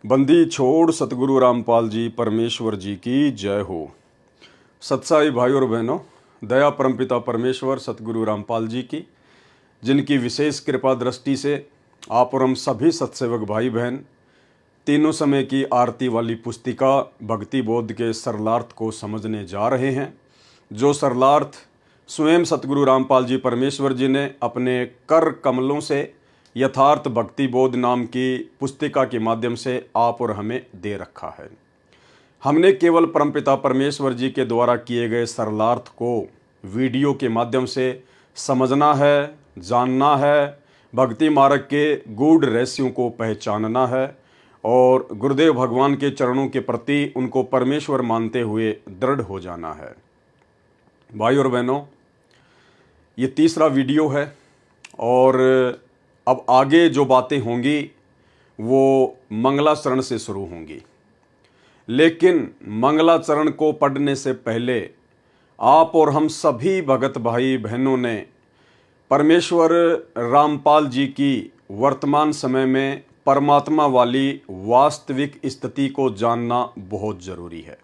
बंदी छोड़ सतगुरु रामपाल जी परमेश्वर जी की जय हो। सत्साई भाई और बहनों, दया परमपिता परमेश्वर सतगुरु रामपाल जी की, जिनकी विशेष कृपा दृष्टि से आप और हम सभी सत्सेवक भाई बहन तीनों समय की आरती वाली पुस्तिका भक्ति बोध के सरलार्थ को समझने जा रहे हैं, जो सरलार्थ स्वयं सतगुरु रामपाल जी परमेश्वर जी ने अपने कर कमलों से यथार्थ भक्ति बोध नाम की पुस्तिका के माध्यम से आप और हमें दे रखा है। हमने केवल परमपिता परमेश्वर जी के द्वारा किए गए सरलार्थ को वीडियो के माध्यम से समझना है, जानना है, भक्ति मार्ग के गूढ़ रहस्यों को पहचानना है और गुरुदेव भगवान के चरणों के प्रति उनको परमेश्वर मानते हुए दृढ़ हो जाना है। भाई और बहनों, ये तीसरा वीडियो है और अब आगे जो बातें होंगी वो मंगलाचरण से शुरू होंगी, लेकिन मंगलाचरण को पढ़ने से पहले आप और हम सभी भगत भाई बहनों ने परमेश्वर रामपाल जी की वर्तमान समय में परमात्मा वाली वास्तविक स्थिति को जानना बहुत ज़रूरी है।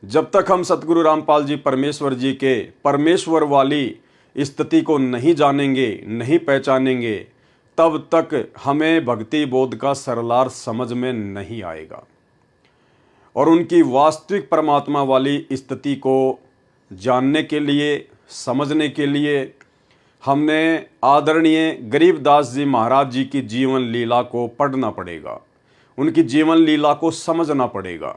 जब तक हम सतगुरु रामपाल जी परमेश्वर जी के परमेश्वर वाली स्थिति को नहीं जानेंगे, नहीं पहचानेंगे, तब तक हमें भक्ति बोध का सरलार्थ समझ में नहीं आएगा और उनकी वास्तविक परमात्मा वाली स्थिति को जानने के लिए, समझने के लिए हमने आदरणीय गरीबदास जी महाराज जी की जीवन लीला को पढ़ना पड़ेगा, उनकी जीवन लीला को समझना पड़ेगा।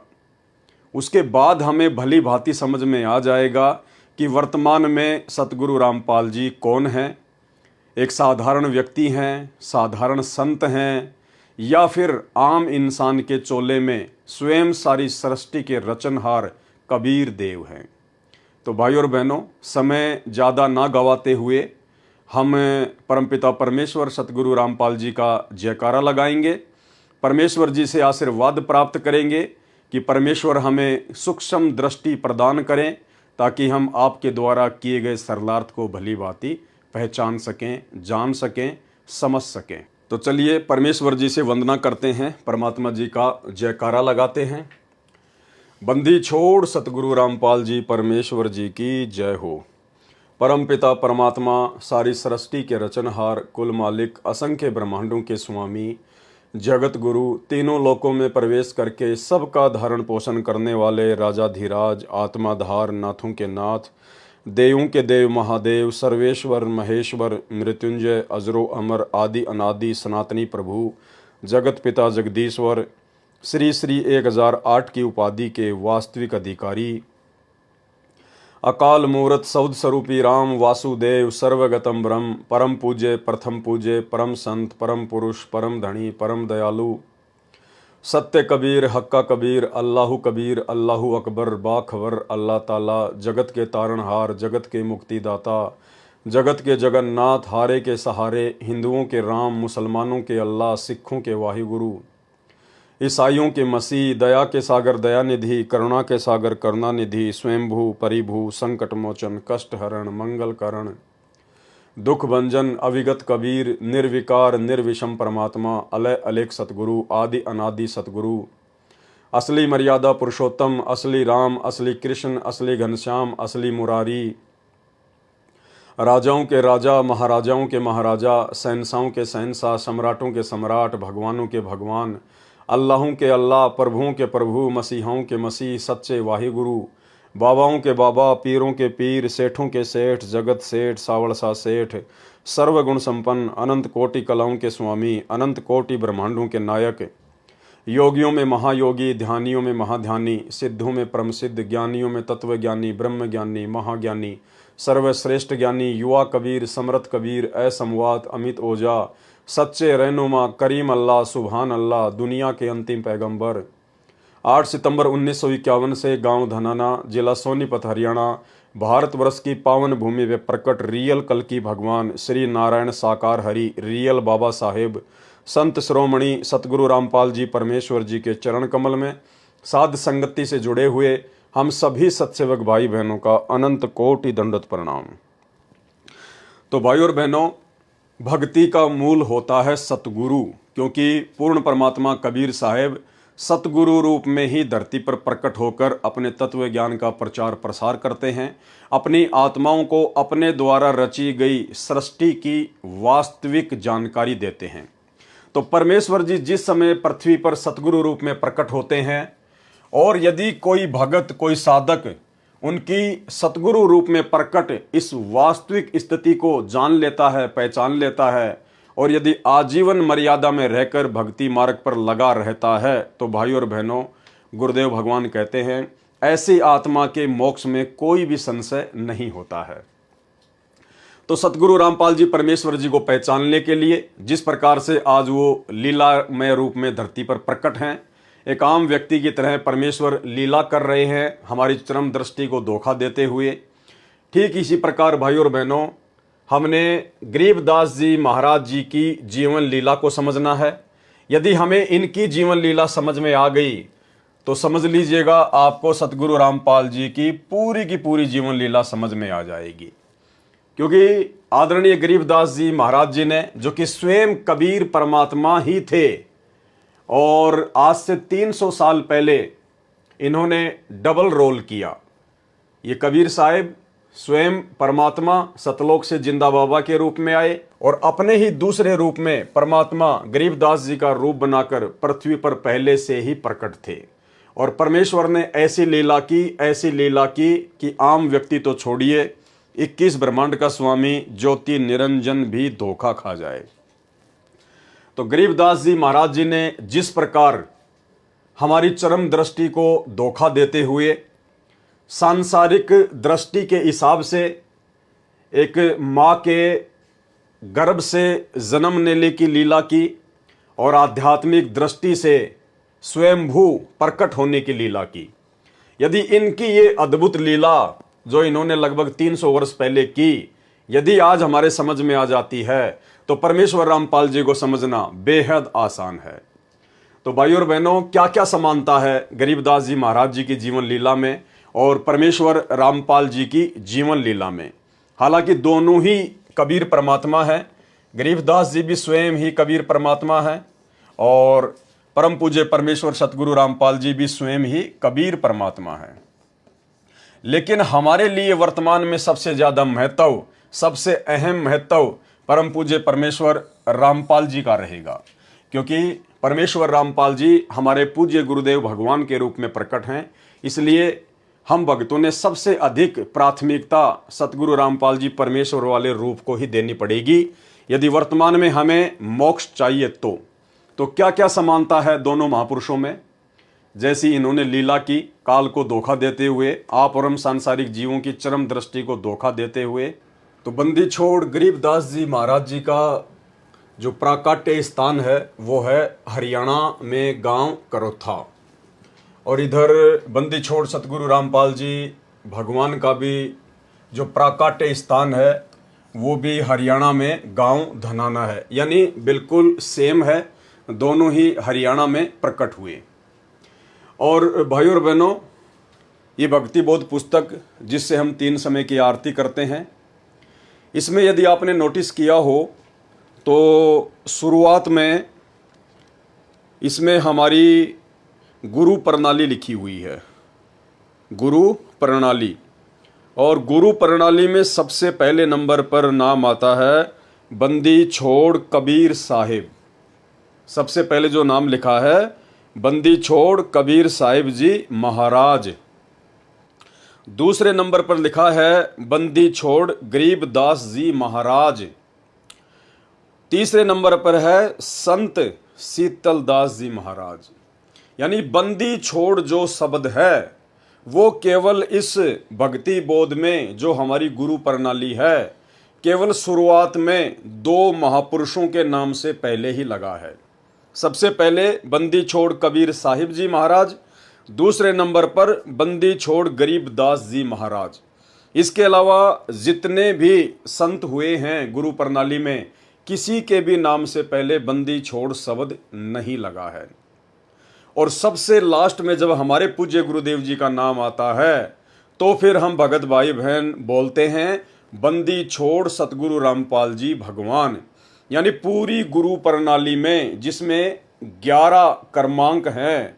उसके बाद हमें भली भांति समझ में आ जाएगा कि वर्तमान में सतगुरु रामपाल जी कौन हैं, एक साधारण व्यक्ति हैं, साधारण संत हैं, या फिर आम इंसान के चोले में स्वयं सारी सृष्टि के रचनहार कबीर देव हैं। तो भाई और बहनों, समय ज़्यादा ना गवाते हुए हम परमपिता परमेश्वर सतगुरु रामपाल जी का जयकारा लगाएंगे, परमेश्वर जी से आशीर्वाद प्राप्त करेंगे कि परमेश्वर हमें सूक्ष्म दृष्टि प्रदान करें ताकि हम आपके द्वारा किए गए सरलार्थ को भली भांति पहचान सकें, जान सकें, समझ सकें। तो चलिए परमेश्वर जी से वंदना करते हैं, परमात्मा जी का जयकारा लगाते हैं। बंदी छोड़ सतगुरु रामपाल जी परमेश्वर जी की जय हो। परम पिता परमात्मा, सारी सृष्टि के रचनहार, कुल मालिक, असंख्य ब्रह्मांडों के स्वामी, जगत गुरु, तीनों लोकों में प्रवेश करके सबका धारण पोषण करने वाले राजाधिराज, आत्माधार, नाथों के नाथ, देवों के देव महादेव, सर्वेश्वर महेश्वर, मृत्युंजय, अजरो अमर, आदि अनादि सनातनी प्रभु, जगत पिता जगदीश्वर, श्री श्री 1008 की उपाधि के वास्तविक अधिकारी, अकाल मूर्त सौद स्वरूपी राम वासुदेव, सर्वगतम ब्रह्म, परम पूज्य, प्रथम पूज्य, परम संत, परम पुरुष, परम धनी, परम दयालु, सत्य कबीर, हक्का कबीर, अल्लाहु कबीर, अल्लाहु अकबर, बाखबर, अल्लाह ताला, जगत के तारणहार, जगत के मुक्तिदाता, जगत के जगन्नाथ, हारे के सहारे, हिंदुओं के राम, मुसलमानों के अल्लाह, सिखों के वाहिगुरु, ईसाइयों के मसीह, दया के सागर दयानिधि, करुणा के सागर करुणानिधि, स्वयंभू परिभू, संकट मोचन, कष्ट हरण, मंगल करण, दुख भंजन, अविगत कबीर, निर्विकार निर्विषम परमात्मा, अलय अलेख सतगुरु, आदि अनादि सतगुरु, असली मर्यादा पुरुषोत्तम, असली राम, असली कृष्ण, असली घनश्याम, असली मुरारी, राजाओं के राजा, महाराजाओं के महाराजा, शहंशाहों के शहंशाह, सम्राटों के सम्राट, भगवानों के भगवान, अल्लाहों के अल्लाह, प्रभुओं के प्रभु, मसीहों के मसीह, सच्चे वाहिगुरु, बाबाओं के बाबा, पीरों के पीर, सेठों के सेठ, जगत सेठ, सावड़सा सेठ, सर्वगुण संपन्न, अनंत कोटि कलाओं के स्वामी, अनंत कोटि ब्रह्मांडों के नायक, योगियों में महायोगी, ध्यानियों में महाध्यानी, सिद्धों में परम सिद्ध, ज्ञानियों में तत्वज्ञानी, ब्रह्म ज्ञानी, महाज्ञानी, सर्वश्रेष्ठ ज्ञानी, युवा कबीर, समरथ कबीर, असमवात, अमित ओझा, सच्चे रहनुमा, करीम अल्लाह, सुभान अल्लाह, दुनिया के अंतिम पैगंबर। 8 सितंबर 1951 से गांव धनाना, जिला सोनीपत, हरियाणा, भारतवर्ष की पावन भूमि में प्रकट रियल कल्कि भगवान श्री नारायण साकार हरि, रियल बाबा साहेब, संत श्रोमणी सतगुरु रामपाल जी परमेश्वर जी के चरण कमल में साध संगति से जुड़े हुए हम सभी सत्सेवक भाई बहनों का अनंत कोटि दंडवत प्रणाम। तो भाई और बहनों, भक्ति का मूल होता है सतगुरु, क्योंकि पूर्ण परमात्मा कबीर साहब सतगुरु रूप में ही धरती पर प्रकट होकर अपने तत्व ज्ञान का प्रचार प्रसार करते हैं, अपनी आत्माओं को अपने द्वारा रची गई सृष्टि की वास्तविक जानकारी देते हैं। तो परमेश्वर जी जिस समय पृथ्वी पर सतगुरु रूप में प्रकट होते हैं और यदि कोई भगत, कोई साधक उनकी सतगुरु रूप में प्रकट इस वास्तविक स्थिति को जान लेता है, पहचान लेता है और यदि आजीवन मर्यादा में रहकर भक्ति मार्ग पर लगा रहता है, तो भाई और बहनों, गुरुदेव भगवान कहते हैं ऐसी आत्मा के मोक्ष में कोई भी संशय नहीं होता है। तो सतगुरु रामपाल जी परमेश्वर जी को पहचानने के लिए जिस प्रकार से आज वो लीलामय रूप में धरती पर प्रकट हैं, एक आम व्यक्ति की तरह परमेश्वर लीला कर रहे हैं हमारी चरम दृष्टि को धोखा देते हुए, ठीक इसी प्रकार भाई और बहनों हमने गरीबदास जी महाराज जी की जीवन लीला को समझना है। यदि हमें इनकी जीवन लीला समझ में आ गई तो समझ लीजिएगा आपको सतगुरु रामपाल जी की पूरी जीवन लीला समझ में आ जाएगी। क्योंकि आदरणीय गरीबदास जी महाराज जी ने, जो कि स्वयं कबीर परमात्मा ही थे और आज से 300 साल पहले इन्होंने डबल रोल किया। ये कबीर साहब स्वयं परमात्मा सतलोक से जिंदा बाबा के रूप में आए और अपने ही दूसरे रूप में परमात्मा गरीबदास जी का रूप बनाकर पृथ्वी पर पहले से ही प्रकट थे। और परमेश्वर ने ऐसी लीला की कि आम व्यक्ति तो छोड़िए, 21 ब्रह्मांड का स्वामी ज्योति निरंजन भी धोखा खा जाए। तो गरीबदास जी महाराज जी ने जिस प्रकार हमारी चरम दृष्टि को धोखा देते हुए सांसारिक दृष्टि के हिसाब से एक माँ के गर्भ से जन्म लेने की लीला की और आध्यात्मिक दृष्टि से स्वयंभू प्रकट होने की लीला की, यदि इनकी ये अद्भुत लीला जो इन्होंने लगभग 300 वर्ष पहले की, यदि आज हमारे समझ में आ जाती है तो परमेश्वर रामपाल जी को समझना बेहद आसान है। तो भाइयों और बहनों, क्या क्या समानता है गरीबदास जी महाराज जी की जीवन लीला में और परमेश्वर रामपाल जी की जीवन लीला में। हालांकि दोनों ही कबीर परमात्मा है, गरीबदास जी भी स्वयं ही कबीर परमात्मा है और परम पूज्य परमेश्वर सतगुरु रामपाल जी भी स्वयं ही कबीर परमात्मा है। लेकिन हमारे लिए वर्तमान में सबसे ज्यादा महत्व, सबसे अहम महत्व परम पूज्य परमेश्वर रामपाल जी का रहेगा, क्योंकि परमेश्वर रामपाल जी हमारे पूज्य गुरुदेव भगवान के रूप में प्रकट हैं। इसलिए हम भक्तों ने सबसे अधिक प्राथमिकता सतगुरु रामपाल जी परमेश्वर वाले रूप को ही देनी पड़ेगी यदि वर्तमान में हमें मोक्ष चाहिए। तो क्या क्या समानता है दोनों महापुरुषों में। जैसी इन्होंने लीला की, काल को धोखा देते हुए, आप और हम सांसारिक जीवों की चरम दृष्टि को धोखा देते हुए, तो बंदी छोड़ गरीबदास जी महाराज जी का जो प्राकट्य स्थान है वो है हरियाणा में गांव करोथा, और इधर बंदी छोड़ सतगुरु रामपाल जी भगवान का भी जो प्राकट्य स्थान है वो भी हरियाणा में गांव धनाना है। यानी बिल्कुल सेम है, दोनों ही हरियाणा में प्रकट हुए। और भाइयों और बहनों, ये भक्ति बोध पुस्तक जिससे हम 3 समय की आरती करते हैं, इसमें यदि आपने नोटिस किया हो तो शुरुआत में इसमें हमारी गुरु प्रणाली लिखी हुई है, गुरु प्रणाली। और गुरु प्रणाली में सबसे पहले नंबर पर नाम आता है बंदी छोड़ कबीर साहिब। सबसे पहले जो नाम लिखा है बंदी छोड़ कबीर साहिब जी महाराज। दूसरे नंबर पर लिखा है बंदी छोड़ गरीबदास जी महाराज। तीसरे नंबर पर है संत शीतलदास जी महाराज। यानी बंदी छोड़ जो शब्द है वो केवल इस भक्ति बोध में जो हमारी गुरु प्रणाली है, केवल शुरुआत में 2 महापुरुषों के नाम से पहले ही लगा है। सबसे पहले बंदी छोड़ कबीर साहिब जी महाराज, दूसरे नंबर पर बंदी छोड़ गरीबदास जी महाराज। इसके अलावा जितने भी संत हुए हैं गुरु प्रणाली में, किसी के भी नाम से पहले बंदी छोड़ शब्द नहीं लगा है। और सबसे लास्ट में जब हमारे पूज्य गुरुदेव जी का नाम आता है तो फिर हम भगत भाई बहन बोलते हैं बंदी छोड़ सतगुरु रामपाल जी भगवान। यानी पूरी गुरु प्रणाली में जिसमें 11 क्रमांक हैं,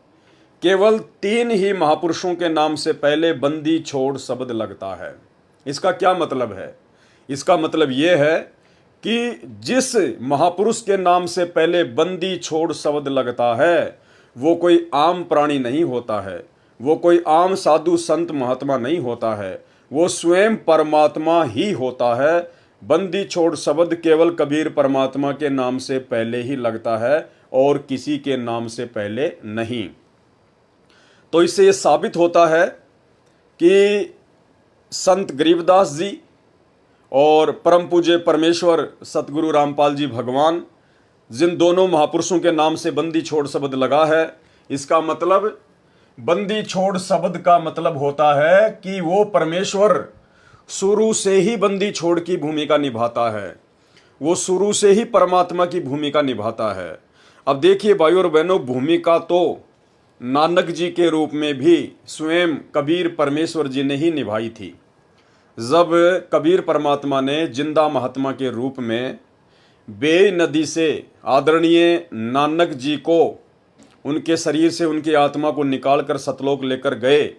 केवल 3 ही महापुरुषों के नाम से पहले बंदी छोड़ शब्द लगता है। इसका क्या मतलब है? इसका मतलब यह है कि जिस महापुरुष के नाम से पहले बंदी छोड़ शब्द लगता है वो कोई आम प्राणी नहीं होता है, वो कोई आम साधु संत महात्मा नहीं होता है, वो स्वयं परमात्मा ही होता है। बंदी छोड़ शब्द केवल कबीर परमात्मा के नाम से पहले ही लगता है और किसी के नाम से पहले नहीं। तो इससे ये साबित होता है कि संत गरीबदास जी और परम पूज्य परमेश्वर सतगुरु रामपाल जी भगवान, जिन दोनों महापुरुषों के नाम से बंदी छोड़ शब्द लगा है, इसका मतलब बंदी छोड़ शब्द का मतलब होता है कि वो परमेश्वर शुरू से ही बंदी छोड़ की भूमिका निभाता है, वो शुरू से ही परमात्मा की भूमिका निभाता है। अब देखिए भाइयों और बहनों, भूमिका तो नानक जी के रूप में भी स्वयं कबीर परमेश्वर जी ने ही निभाई थी। जब कबीर परमात्मा ने जिंदा महात्मा के रूप में बेई नदी से आदरणीय नानक जी को उनके शरीर से उनकी आत्मा को निकालकर सतलोक लेकर गए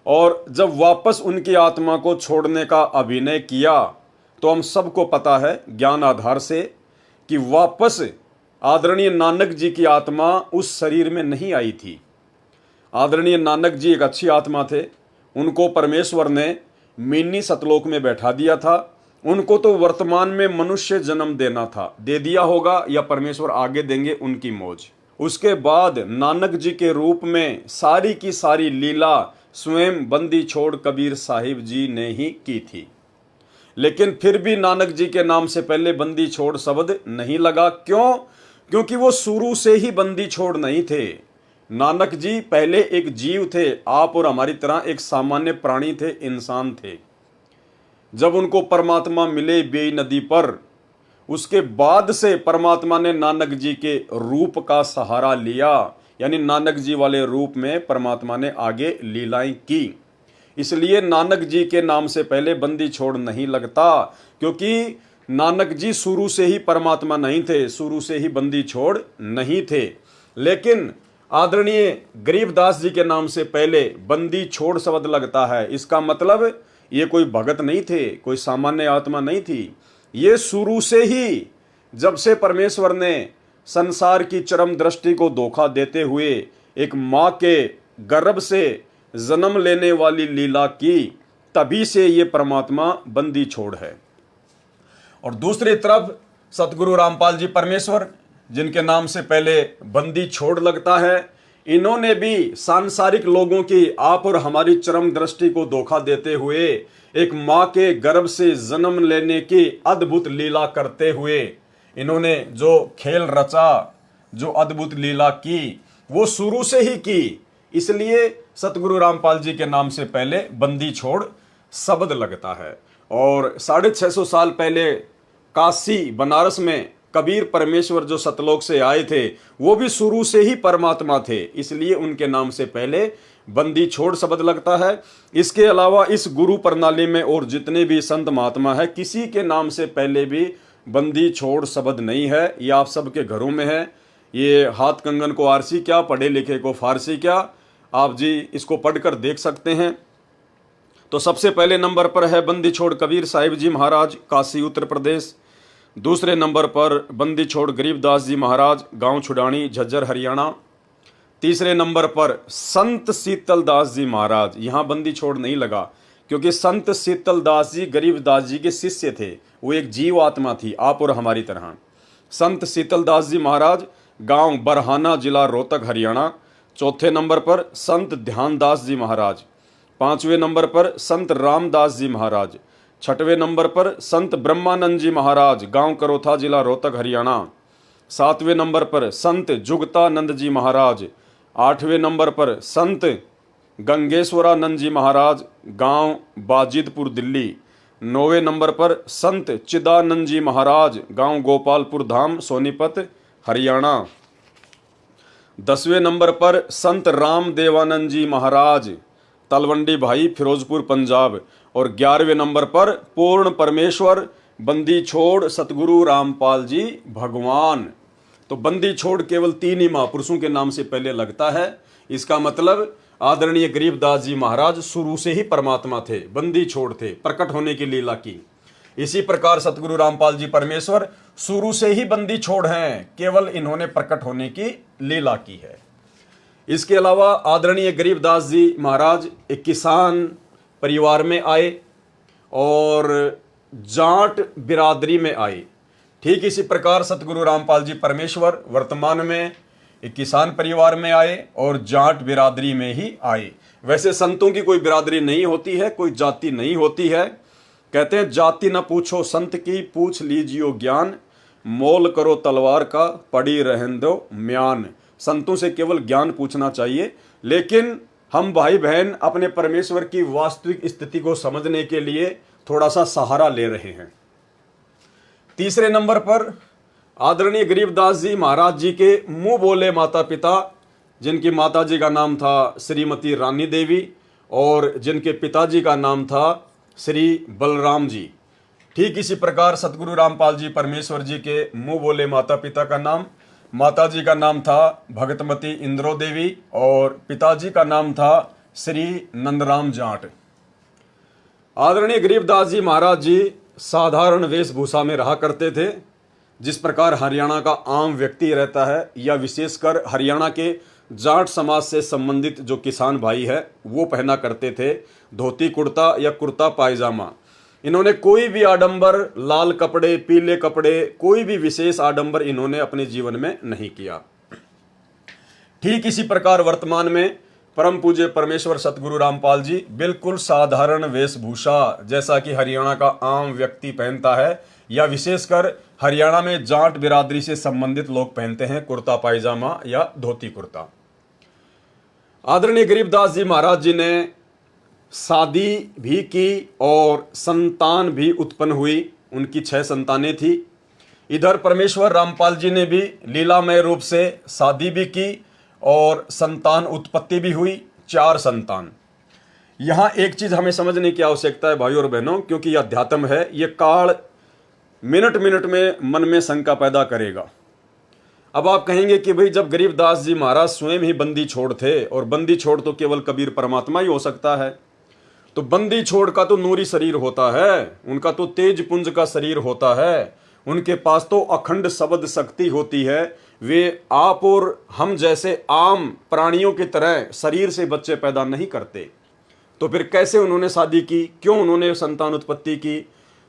और जब वापस उनकी आत्मा को छोड़ने का अभिनय किया, तो हम सबको पता है ज्ञान आधार से कि वापस आदरणीय नानक जी की आत्मा उस शरीर में नहीं आई थी। आदरणीय नानक जी एक अच्छी आत्मा थे, उनको परमेश्वर ने मिनी सतलोक में बैठा दिया था। उनको तो वर्तमान में मनुष्य जन्म देना था, दे दिया होगा या परमेश्वर आगे देंगे, उनकी मौज। उसके बाद नानक जी के रूप में सारी की सारी लीला स्वयं बंदी छोड़ कबीर साहिब जी ने ही की थी। लेकिन फिर भी नानक जी के नाम से पहले बंदी छोड़ शब्द नहीं लगा। क्यों? क्योंकि वो शुरू से ही बंदी छोड़ नहीं थे। नानक जी पहले एक जीव थे, आप और हमारी तरह एक सामान्य प्राणी थे, इंसान थे। जब उनको परमात्मा मिले बेई नदी पर, उसके बाद से परमात्मा ने नानक जी के रूप का सहारा लिया, यानी नानक जी वाले रूप में परमात्मा ने आगे लीलाएं की। इसलिए नानक जी के नाम से पहले बंदी छोड़ नहीं लगता, क्योंकि नानक जी शुरू से ही परमात्मा नहीं थे, शुरू से ही बंदी छोड़ नहीं थे। लेकिन आदरणीय गरीबदास जी के नाम से पहले बंदी छोड़ शब्द लगता है। इसका मतलब ये कोई भगत नहीं थे, कोई सामान्य आत्मा नहीं थी। ये शुरू से ही, जब से परमेश्वर ने संसार की चरम दृष्टि को धोखा देते हुए एक माँ के गर्भ से जन्म लेने वाली लीला की, तभी से ये परमात्मा बंदी छोड़ है। और दूसरी तरफ सतगुरु रामपाल जी परमेश्वर, जिनके नाम से पहले बंदी छोड़ लगता है, इन्होंने भी सांसारिक लोगों की, आप और हमारी चरम दृष्टि को धोखा देते हुए एक माँ के गर्भ से जन्म लेने की अद्भुत लीला करते हुए इन्होंने जो खेल रचा, जो अद्भुत लीला की, वो शुरू से ही की। इसलिए सतगुरु रामपाल जी के नाम से पहले बंदी छोड़ शब्द लगता है। और 650 साल पहले काशी बनारस में कबीर परमेश्वर जो सतलोक से आए थे, वो भी शुरू से ही परमात्मा थे, इसलिए उनके नाम से पहले बंदी छोड़ शब्द लगता है। इसके अलावा इस गुरु प्रणाली में और जितने भी संत महात्मा है, किसी के नाम से पहले भी बंदी छोड़ शब्द नहीं है। ये आप सबके घरों में है। ये हाथ कंगन को आरसी क्या, पढ़े लिखे को फारसी क्या, आप जी इसको पढ़कर देख सकते हैं। तो सबसे पहले नंबर पर है बंदी छोड़ कबीर साहिब जी महाराज, काशी उत्तर प्रदेश। दूसरे नंबर पर बंदी छोड़ गरीबदास जी महाराज, गांव छुडानी, झज्जर, हरियाणा। तीसरे नंबर पर संत शीतलदास जी महाराज। यहाँ बंदी छोड़ नहीं लगा, क्योंकि संत शीतलदास जी गरीबदास जी के शिष्य थे, वो एक जीव आत्मा थी, आप और हमारी तरह। संत शीतलदास जी महाराज, गांव बरहाना, जिला रोहतक, हरियाणा। चौथे नंबर पर संत ध्यानदास जी महाराज। पांचवें नंबर पर संत रामदास जी महाराज। छठवें नंबर पर संत ब्रह्मानंद जी महाराज, गांव करोथा, जिला रोहतक, हरियाणा। सातवें नंबर पर संत जुगतानंद जी महाराज। आठवें नंबर पर संत गंगेश्वरानंद जी महाराज, गांव बाजिदपुर, दिल्ली। नौवें नंबर पर संत चिदानंद जी महाराज, गांव गोपालपुर धाम, सोनीपत, हरियाणा। 10वें नंबर पर संत राम देवानंद जी महाराज, तलवंडी भाई, फिरोजपुर, पंजाब। और 11वें नंबर पर पूर्ण परमेश्वर बंदी छोड़ सतगुरु रामपाल जी भगवान। तो बंदी छोड़ केवल 3 ही महापुरुषों के नाम से पहले लगता है। इसका मतलब आदरणीय गरीबदास जी महाराज शुरू से ही परमात्मा थे, बंदी छोड़ थे, प्रकट होने की लीला की। इसी प्रकार सतगुरु रामपाल जी परमेश्वर शुरू से ही बंदी छोड़ हैं, केवल इन्होंने प्रकट होने की लीला की है। इसके अलावा आदरणीय गरीबदास जी महाराज एक किसान परिवार में आए और जाट बिरादरी में आए। ठीक इसी प्रकार सतगुरु रामपाल जी परमेश्वर वर्तमान में एक किसान परिवार में आए और जाट बिरादरी में ही आए। वैसे संतों की कोई बिरादरी नहीं होती है, कोई जाति नहीं होती है। कहते हैं जाति न पूछो संत की, पूछ लीजियो ज्ञान, मोल करो तलवार का, पड़ी रहन दो म्यान। संतों से केवल ज्ञान पूछना चाहिए, लेकिन हम भाई बहन अपने परमेश्वर की वास्तविक स्थिति को समझने के लिए थोड़ा सा सहारा ले रहे हैं। तीसरे नंबर पर आदरणीय गरीबदास जी महाराज जी के मुंह बोले माता पिता, जिनकी माता जी का नाम था श्रीमती रानी देवी और जिनके पिताजी का नाम था श्री बलराम जी। ठीक इसी प्रकार सतगुरु रामपाल जी परमेश्वर जी के मुंह बोले माता पिता का नाम, माता जी का नाम था भगतमती इंद्रो देवी और पिताजी का नाम था श्री नंदराम जाट। आदरणीय गरीबदास जी महाराज जी साधारण वेशभूषा में रहा करते थे, जिस प्रकार हरियाणा का आम व्यक्ति रहता है या विशेषकर हरियाणा के जाट समाज से संबंधित जो किसान भाई है वो पहना करते थे, धोती कुर्ता या कुर्ता पायजामा। इन्होंने कोई भी आडंबर, लाल कपड़े, पीले कपड़े, कोई भी विशेष आडंबर इन्होंने अपने जीवन में नहीं किया। ठीक इसी प्रकार वर्तमान में परम पूज्य परमेश्वर सतगुरु रामपाल जी बिल्कुल साधारण वेशभूषा जैसा कि हरियाणा का आम व्यक्ति पहनता है या विशेषकर हरियाणा में जाट बिरादरी से संबंधित लोग पहनते हैं, कुर्ता पायजामा या धोती कुर्ता। आदरणीय गरीबदास जी महाराज जी ने शादी भी की और संतान भी उत्पन्न हुई, उनकी 6 संतानें थी। इधर परमेश्वर रामपाल जी ने भी लीलामय रूप से शादी भी की और संतान उत्पत्ति भी हुई, 4 संतान। यहाँ एक चीज हमें समझने की आवश्यकता है भाइयों और बहनों, क्योंकि यह अध्यात्म है, ये काल मिनट मिनट में मन में शंका पैदा करेगा। अब आप कहेंगे कि भाई जब गरीबदास जी महाराज स्वयं ही बंदी छोड़ थे और बंदी छोड़ तो केवल कबीर परमात्मा ही हो सकता है, तो बंदी छोड़ का तो नूरी शरीर होता है, उनका तो तेज पुंज का शरीर होता है, उनके पास तो अखंड शब्द शक्ति होती है। वे आप और हम जैसे आम प्राणियों की तरह शरीर से बच्चे पैदा नहीं करते, तो फिर कैसे उन्होंने शादी की, क्यों उन्होंने संतान उत्पत्ति की?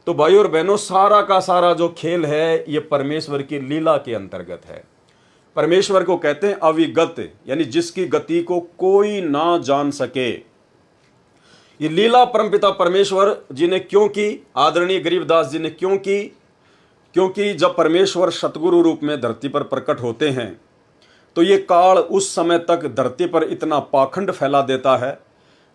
तो भाई और बहनों, सारा का सारा जो खेल है ये परमेश्वर की लीला के अंतर्गत है। परमेश्वर को कहते हैं अविगत, यानी जिसकी गति को कोई ना जान सके। ये लीला परमपिता परमेश्वर जी ने क्यों की, आदरणीय गरीबदास जी ने क्यों की? क्योंकि जब परमेश्वर सतगुरु रूप में धरती पर प्रकट होते हैं तो ये काल उस समय तक धरती पर इतना पाखंड फैला देता है,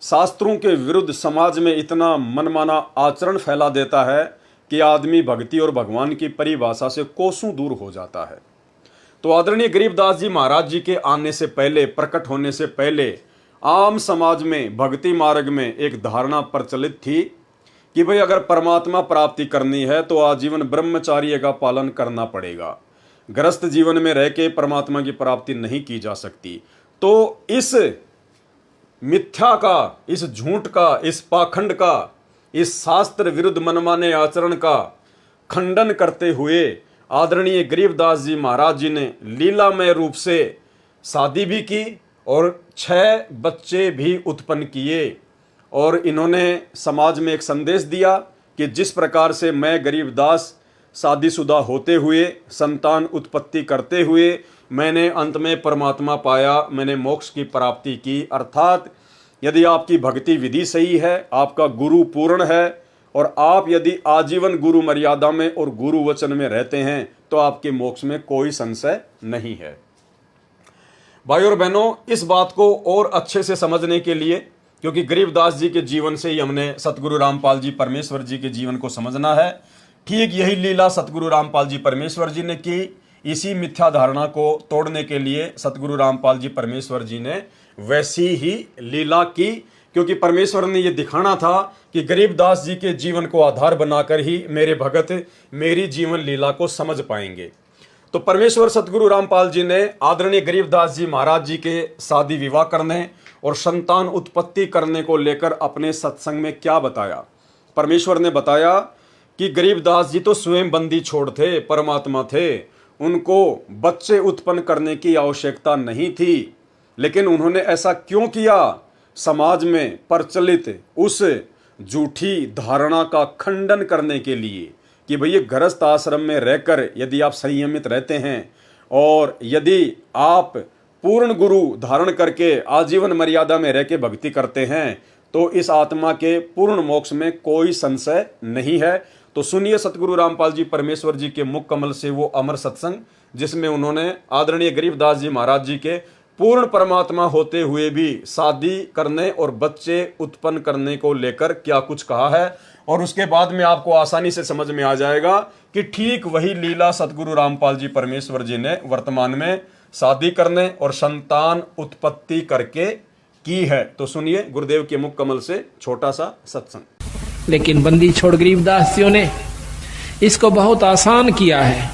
शास्त्रों के विरुद्ध समाज में इतना मनमाना आचरण फैला देता है कि आदमी भक्ति और भगवान की परिभाषा से कोसों दूर हो जाता है। तो आदरणीय गरीबदास जी महाराज जी के आने से पहले, प्रकट होने से पहले आम समाज में भक्ति मार्ग में एक धारणा प्रचलित थी कि भाई अगर परमात्मा प्राप्ति करनी है तो आजीवन ब्रह्मचार्य का पालन करना पड़ेगा, गृहस्थ जीवन में रह के परमात्मा की प्राप्ति नहीं की जा सकती। तो इस मिथ्या का, इस झूठ का, इस पाखंड का, इस शास्त्र विरुद्ध मनमाने आचरण का खंडन करते हुए आदरणीय गरीबदास जी महाराज जी ने लीलामय रूप से शादी भी की और 6 बच्चे भी उत्पन्न किए। और इन्होंने समाज में एक संदेश दिया कि जिस प्रकार से मैं गरीबदास शादीशुदा होते हुए, संतान उत्पत्ति करते हुए मैंने अंत में परमात्मा पाया, मैंने मोक्ष की प्राप्ति की। अर्थात यदि आपकी भक्ति विधि सही है, आपका गुरु पूर्ण है और आप यदि आजीवन गुरु मर्यादा में और गुरु वचन में रहते हैं तो आपके मोक्ष में कोई संशय नहीं है। भाई और बहनों, इस बात को और अच्छे से समझने के लिए, क्योंकि गरीबदास जी के जीवन से ही हमने सतगुरु रामपाल जी परमेश्वर जी के जीवन को समझना है, ठीक यही लीला सतगुरु रामपाल जी परमेश्वर जी ने की। इसी मिथ्या धारणा को तोड़ने के लिए सतगुरु रामपाल जी परमेश्वर जी ने वैसी ही लीला की क्योंकि परमेश्वर ने यह दिखाना था कि गरीबदास जी के जीवन को आधार बनाकर ही मेरे भगत मेरी जीवन लीला को समझ पाएंगे। तो परमेश्वर सतगुरु रामपाल जी ने आदरणीय गरीबदास जी महाराज जी के शादी विवाह करने और संतान उत्पत्ति करने को लेकर अपने सत्संग में क्या बताया। परमेश्वर ने बताया कि गरीबदास जी तो स्वयं बंदी छोड़ थे, परमात्मा थे, उनको बच्चे उत्पन्न करने की आवश्यकता नहीं थी, लेकिन उन्होंने ऐसा क्यों किया? समाज में प्रचलित उस झूठी धारणा का खंडन करने के लिए कि भैया गृहस्थ आश्रम में रहकर यदि आप संयमित रहते हैं और यदि आप पूर्ण गुरु धारण करके आजीवन मर्यादा में रह के भक्ति करते हैं तो इस आत्मा के पूर्ण मोक्ष में कोई संशय नहीं है। तो सुनिए सतगुरु रामपाल जी परमेश्वर जी के मुख कमल से वो अमर सत्संग, जिसमें उन्होंने आदरणीय गरीबदास जी महाराज जी के पूर्ण परमात्मा होते हुए भी शादी करने और बच्चे उत्पन्न करने को लेकर क्या कुछ कहा है। और उसके बाद में आपको आसानी से समझ में आ जाएगा कि ठीक वही लीला सतगुरु रामपाल जी परमेश्वर जी ने वर्तमान में शादी करने और संतान उत्पत्ति करके की है। तो सुनिए गुरुदेव के मुख कमल से छोटा सा सत्संग। लेकिन बंदी छोड़ गरीबदासियों ने इसको बहुत आसान किया है।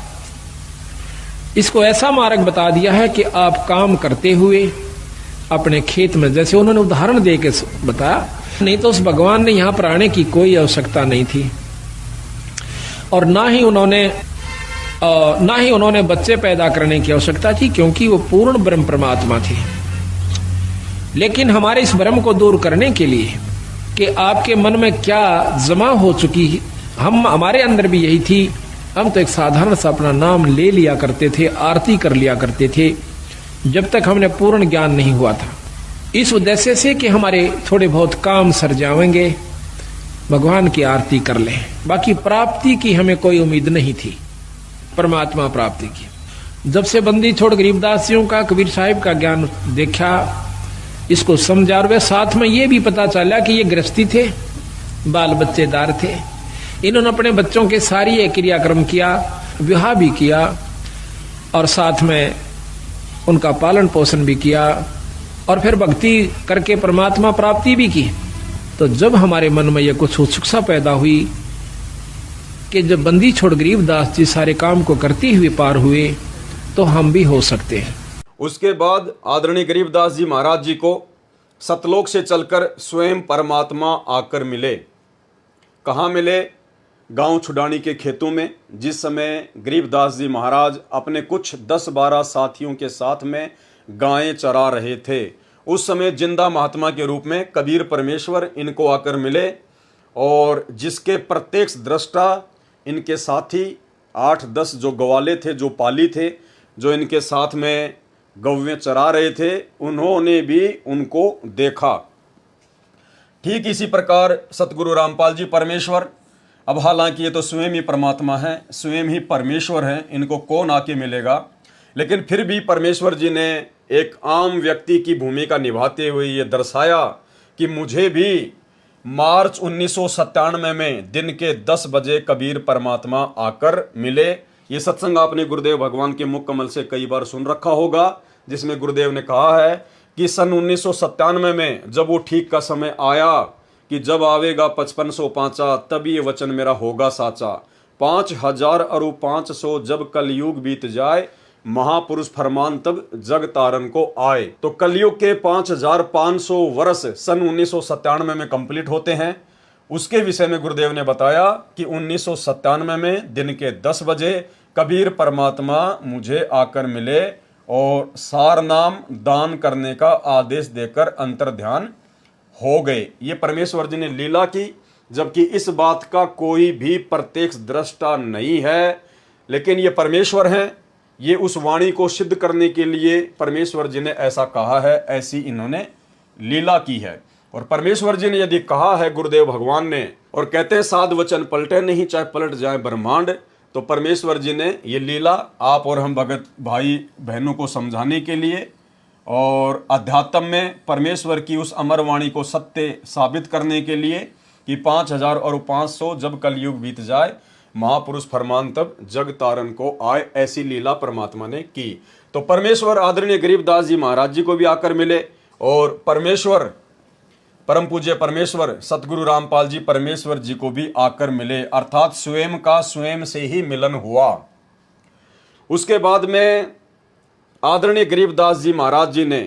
इसको ऐसा मार्ग बता दिया है कि आप काम करते हुए अपने खेत में, जैसे उन्होंने उदाहरण दे के बताया, नहीं तो उस भगवान ने यहां पर आने की कोई आवश्यकता नहीं थी और ना ही उन्होंने बच्चे पैदा करने की आवश्यकता थी, क्योंकि वो पूर्ण ब्रह्म परमात्मा थे। लेकिन हमारे इस भ्रम को दूर करने के लिए कि आपके मन में क्या जमा हो चुकी, हमारे अंदर भी यही थी। हम तो एक साधारण सा अपना नाम ले लिया करते थे, आरती कर लिया करते थे, जब तक हमने पूर्ण ज्ञान नहीं हुआ था, इस उद्देश्य से कि हमारे थोड़े बहुत काम सर जाएंगे, भगवान की आरती कर लें। बाकी प्राप्ति की हमें कोई उम्मीद नहीं थी, परमात्मा प्राप्ति की। जब से बंदी छोड़ गरीबदासियों का, कबीर साहिब का ज्ञान देखा, इसको समझा, और वे साथ में ये भी पता चला कि ये गृहस्थी थे, बाल बच्चेदार थे, इन्होंने अपने बच्चों के सारी ये क्रियाक्रम किया, विवाह भी किया और साथ में उनका पालन पोषण भी किया और फिर भक्ति करके परमात्मा प्राप्ति भी की। तो जब हमारे मन में यह कुछ उत्सुकता पैदा हुई कि जब बंदी छोड़ गरीबदास जी सारे काम को करते हुए पार हुए तो हम भी हो सकते हैं। उसके बाद आदरणीय गरीबदास जी महाराज जी को सतलोक से चलकर स्वयं परमात्मा आकर मिले। कहाँ मिले? गांव छुडानी के खेतों में। जिस समय गरीबदास जी महाराज अपने कुछ 10-12 साथियों के साथ में गायें चरा रहे थे, उस समय जिंदा महात्मा के रूप में कबीर परमेश्वर इनको आकर मिले और जिसके प्रत्यक्ष दृष्टा इनके साथी 8-10 जो ग्वाले थे, जो पाली थे, जो इनके साथ में गौवें चरा रहे थे, उन्होंने भी उनको देखा। ठीक इसी प्रकार सतगुरु रामपाल जी परमेश्वर, अब हालांकि ये तो स्वयं ही परमात्मा है, स्वयं ही परमेश्वर हैं, इनको कौन आके मिलेगा, लेकिन फिर भी परमेश्वर जी ने एक आम व्यक्ति की भूमिका निभाते हुए ये दर्शाया कि मुझे भी मार्च 1997 में दिन के 10 बजे कबीर परमात्मा आकर मिले। ये सत्संग आपने गुरुदेव भगवान के मुख कमल से कई बार सुन रखा होगा, जिसमें गुरुदेव ने कहा है कि सन 1997 में जब वो ठीक का समय आया कि जब आवेगा 5505 तब ये वचन मेरा होगा साचा, 5000 अरु 500 जब कलयुग बीत जाए, महापुरुष फरमान तब जग तारन को आए। तो कलयुग के 5500 वर्ष सन 1997 में कंप्लीट होते हैं। उसके विषय में गुरुदेव ने बताया कि 1997 में दिन के 10 बजे कबीर परमात्मा मुझे आकर मिले और सार नाम दान करने का आदेश देकर अंतर ध्यान हो गए। ये परमेश्वर जी ने लीला की, जबकि इस बात का कोई भी प्रत्यक्ष दृष्टा नहीं है, लेकिन ये परमेश्वर हैं। ये उस वाणी को सिद्ध करने के लिए परमेश्वर जी ने ऐसा कहा है, ऐसी इन्होंने लीला की है। और परमेश्वर जी ने यदि कहा है गुरुदेव भगवान ने, और कहते हैं साध वचन पलटे नहीं चाहे पलट जाए ब्रह्मांड, तो परमेश्वर जी ने ये लीला आप और हम भगत भाई बहनों को समझाने के लिए और अध्यात्म में परमेश्वर की उस अमर वाणी को सत्य साबित करने के लिए कि 5000 और 500 जब कलयुग बीत जाए, महापुरुष फरमान तब जग तारन को आए, ऐसी लीला परमात्मा ने की। तो परमेश्वर आदरणीय गरीबदास जी महाराज जी को भी आकर मिले और परमेश्वर परम पूज्य परमेश्वर सतगुरु रामपाल जी परमेश्वर जी को भी आकर मिले, अर्थात स्वयं का स्वयं से ही मिलन हुआ। उसके बाद में आदरणीय गरीबदास जी महाराज जी ने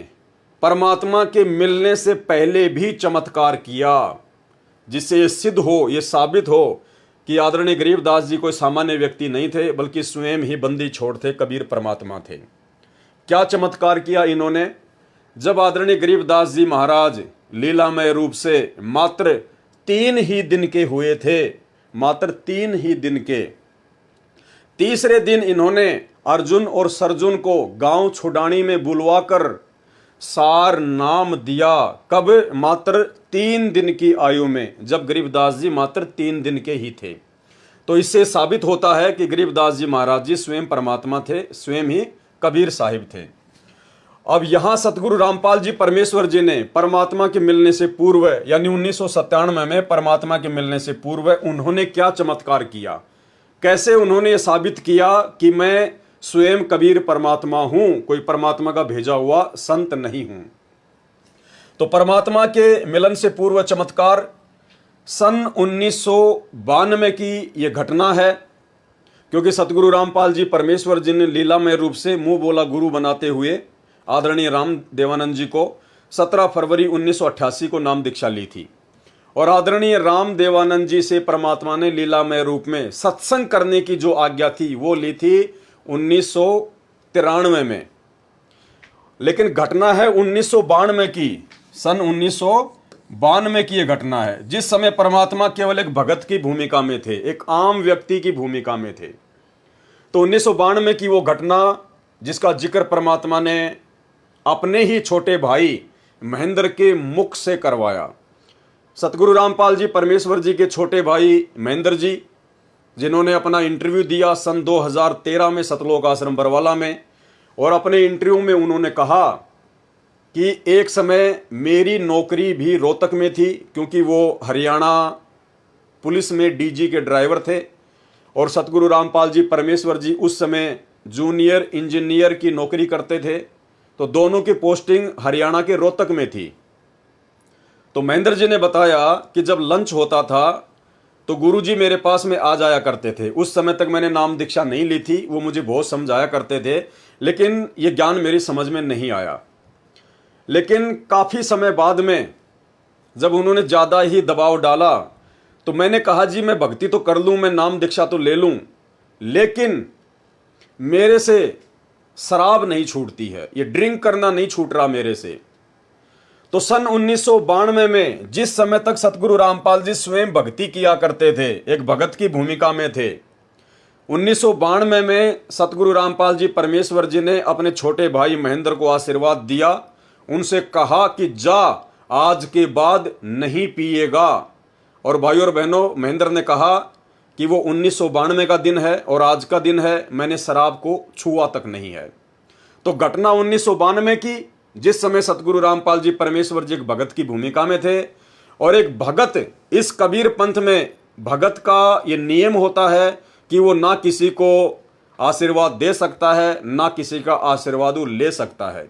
परमात्मा के मिलने से पहले भी चमत्कार किया, जिससे ये सिद्ध हो, ये साबित हो कि आदरणीय गरीबदास जी कोई सामान्य व्यक्ति नहीं थे, बल्कि स्वयं ही बंदी छोड़ थे, कबीर परमात्मा थे। क्या चमत्कार किया इन्होंने? जब आदरणीय गरीबदास जी महाराज लीलामय रूप से मात्र 3 ही दिन के हुए थे, मात्र 3 ही दिन के, तीसरे दिन इन्होंने अर्जुन और सरजुन को गांव छुडानी में बुलवाकर सार नाम दिया। कब? मात्र 3 दिन की आयु में, जब गरीबदास जी मात्र 3 दिन के ही थे। तो इससे साबित होता है कि गरीबदास जी महाराज जी स्वयं परमात्मा थे, स्वयं ही कबीर साहिब थे। अब यहां सतगुरु रामपाल जी परमेश्वर जी ने परमात्मा के मिलने से पूर्व, यानी 1997 में परमात्मा के मिलने से पूर्व उन्होंने क्या चमत्कार किया, कैसे उन्होंने ये साबित किया कि मैं स्वयं कबीर परमात्मा हूं, कोई परमात्मा का भेजा हुआ संत नहीं हूं। तो परमात्मा के मिलन से पूर्व चमत्कार सन 1992 की यह घटना है, क्योंकि सतगुरु रामपाल जी परमेश्वर जी ने लीलामय रूप से मुंह बोला गुरु बनाते हुए आदरणीय राम देवानंद जी को 17 फरवरी 1988 को नाम दीक्षा ली थी। और आदरणीय राम देवानंद जी से परमात्मा ने लीलामय रूप में सत्संग करने की जो आज्ञा थी वो ली थी 1993 में। लेकिन घटना है 1992 की, सन 1992 की यह घटना है, जिस समय परमात्मा केवल एक भगत की भूमिका में थे, एक आम व्यक्ति की भूमिका में थे। तो 1992 की वो घटना जिसका जिक्र परमात्मा ने अपने ही छोटे भाई महेंद्र के मुख से करवाया। सतगुरु रामपाल जी परमेश्वर जी के छोटे भाई महेंद्र जी, जिन्होंने अपना इंटरव्यू दिया सन 2013 में सतलोक आश्रम बरवाला में, और अपने इंटरव्यू में उन्होंने कहा कि एक समय मेरी नौकरी भी रोहतक में थी, क्योंकि वो हरियाणा पुलिस में डीजी के ड्राइवर थे, और सतगुरु रामपाल जी परमेश्वर जी उस समय जूनियर इंजीनियर की नौकरी करते थे। तो दोनों की पोस्टिंग हरियाणा के रोहतक में थी। तो महेंद्र जी ने बताया कि जब लंच होता था तो गुरुजी मेरे पास में आ जाया करते थे। उस समय तक मैंने नाम दीक्षा नहीं ली थी, वो मुझे बहुत समझाया करते थे, लेकिन ये ज्ञान मेरी समझ में नहीं आया। लेकिन काफ़ी समय बाद में जब उन्होंने ज़्यादा ही दबाव डाला तो मैंने कहा जी मैं भक्ति तो कर लूँ, मैं नाम दीक्षा तो ले लूँ, लेकिन मेरे से शराब नहीं छूटती है, ये ड्रिंक करना नहीं छूट रहा मेरे से। तो सन 1992 में जिस समय तक सतगुरु रामपाल जी स्वयं भक्ति किया करते थे, एक भगत की भूमिका में थे, 1992 में सतगुरु रामपाल जी परमेश्वर जी ने अपने छोटे भाई महेंद्र को आशीर्वाद दिया, उनसे कहा कि जा आज के बाद नहीं पिएगा। और भाई और बहनों, महेंद्र ने कहा कि वो 1992 का दिन है और आज का दिन है, मैंने शराब को छुआ तक नहीं है। तो घटना 1992 की, जिस समय सतगुरु रामपाल जी परमेश्वर जी एक भगत की भूमिका में थे, और एक भगत, इस कबीर पंथ में भगत का ये नियम होता है कि वो ना किसी को आशीर्वाद दे सकता है, ना किसी का आशीर्वाद वो ले सकता है।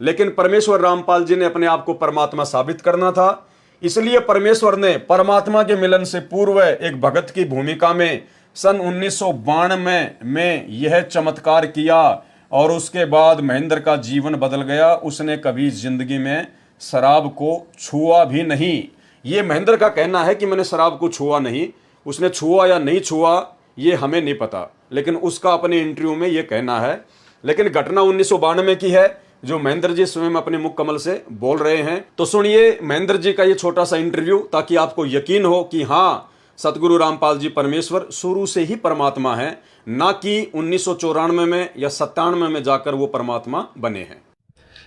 लेकिन परमेश्वर रामपाल जी ने अपने आप को परमात्मा साबित करना था, इसलिए परमेश्वर ने परमात्मा के मिलन से पूर्व एक भगत की भूमिका में सन 1992 में यह चमत्कार किया, और उसके बाद महेंद्र का जीवन बदल गया। उसने कभी जिंदगी में शराब को छुआ भी नहीं। ये महेंद्र का कहना है कि मैंने शराब को छुआ नहीं, उसने छुआ या नहीं छुआ ये हमें नहीं पता, लेकिन उसका अपने इंटरव्यू में ये कहना है। लेकिन घटना 1992 की है, जो महेंद्र जी स्वयं अपने मुख कमल से बोल रहे हैं। तो सुनिए महेंद्र जी का ये छोटा सा इंटरव्यू, ताकि आपको यकीन हो कि हाँ, सतगुरु रामपाल जी परमेश्वर शुरू से ही परमात्मा है, ना कि 1994 में या 97 में जाकर वो परमात्मा बने हैं।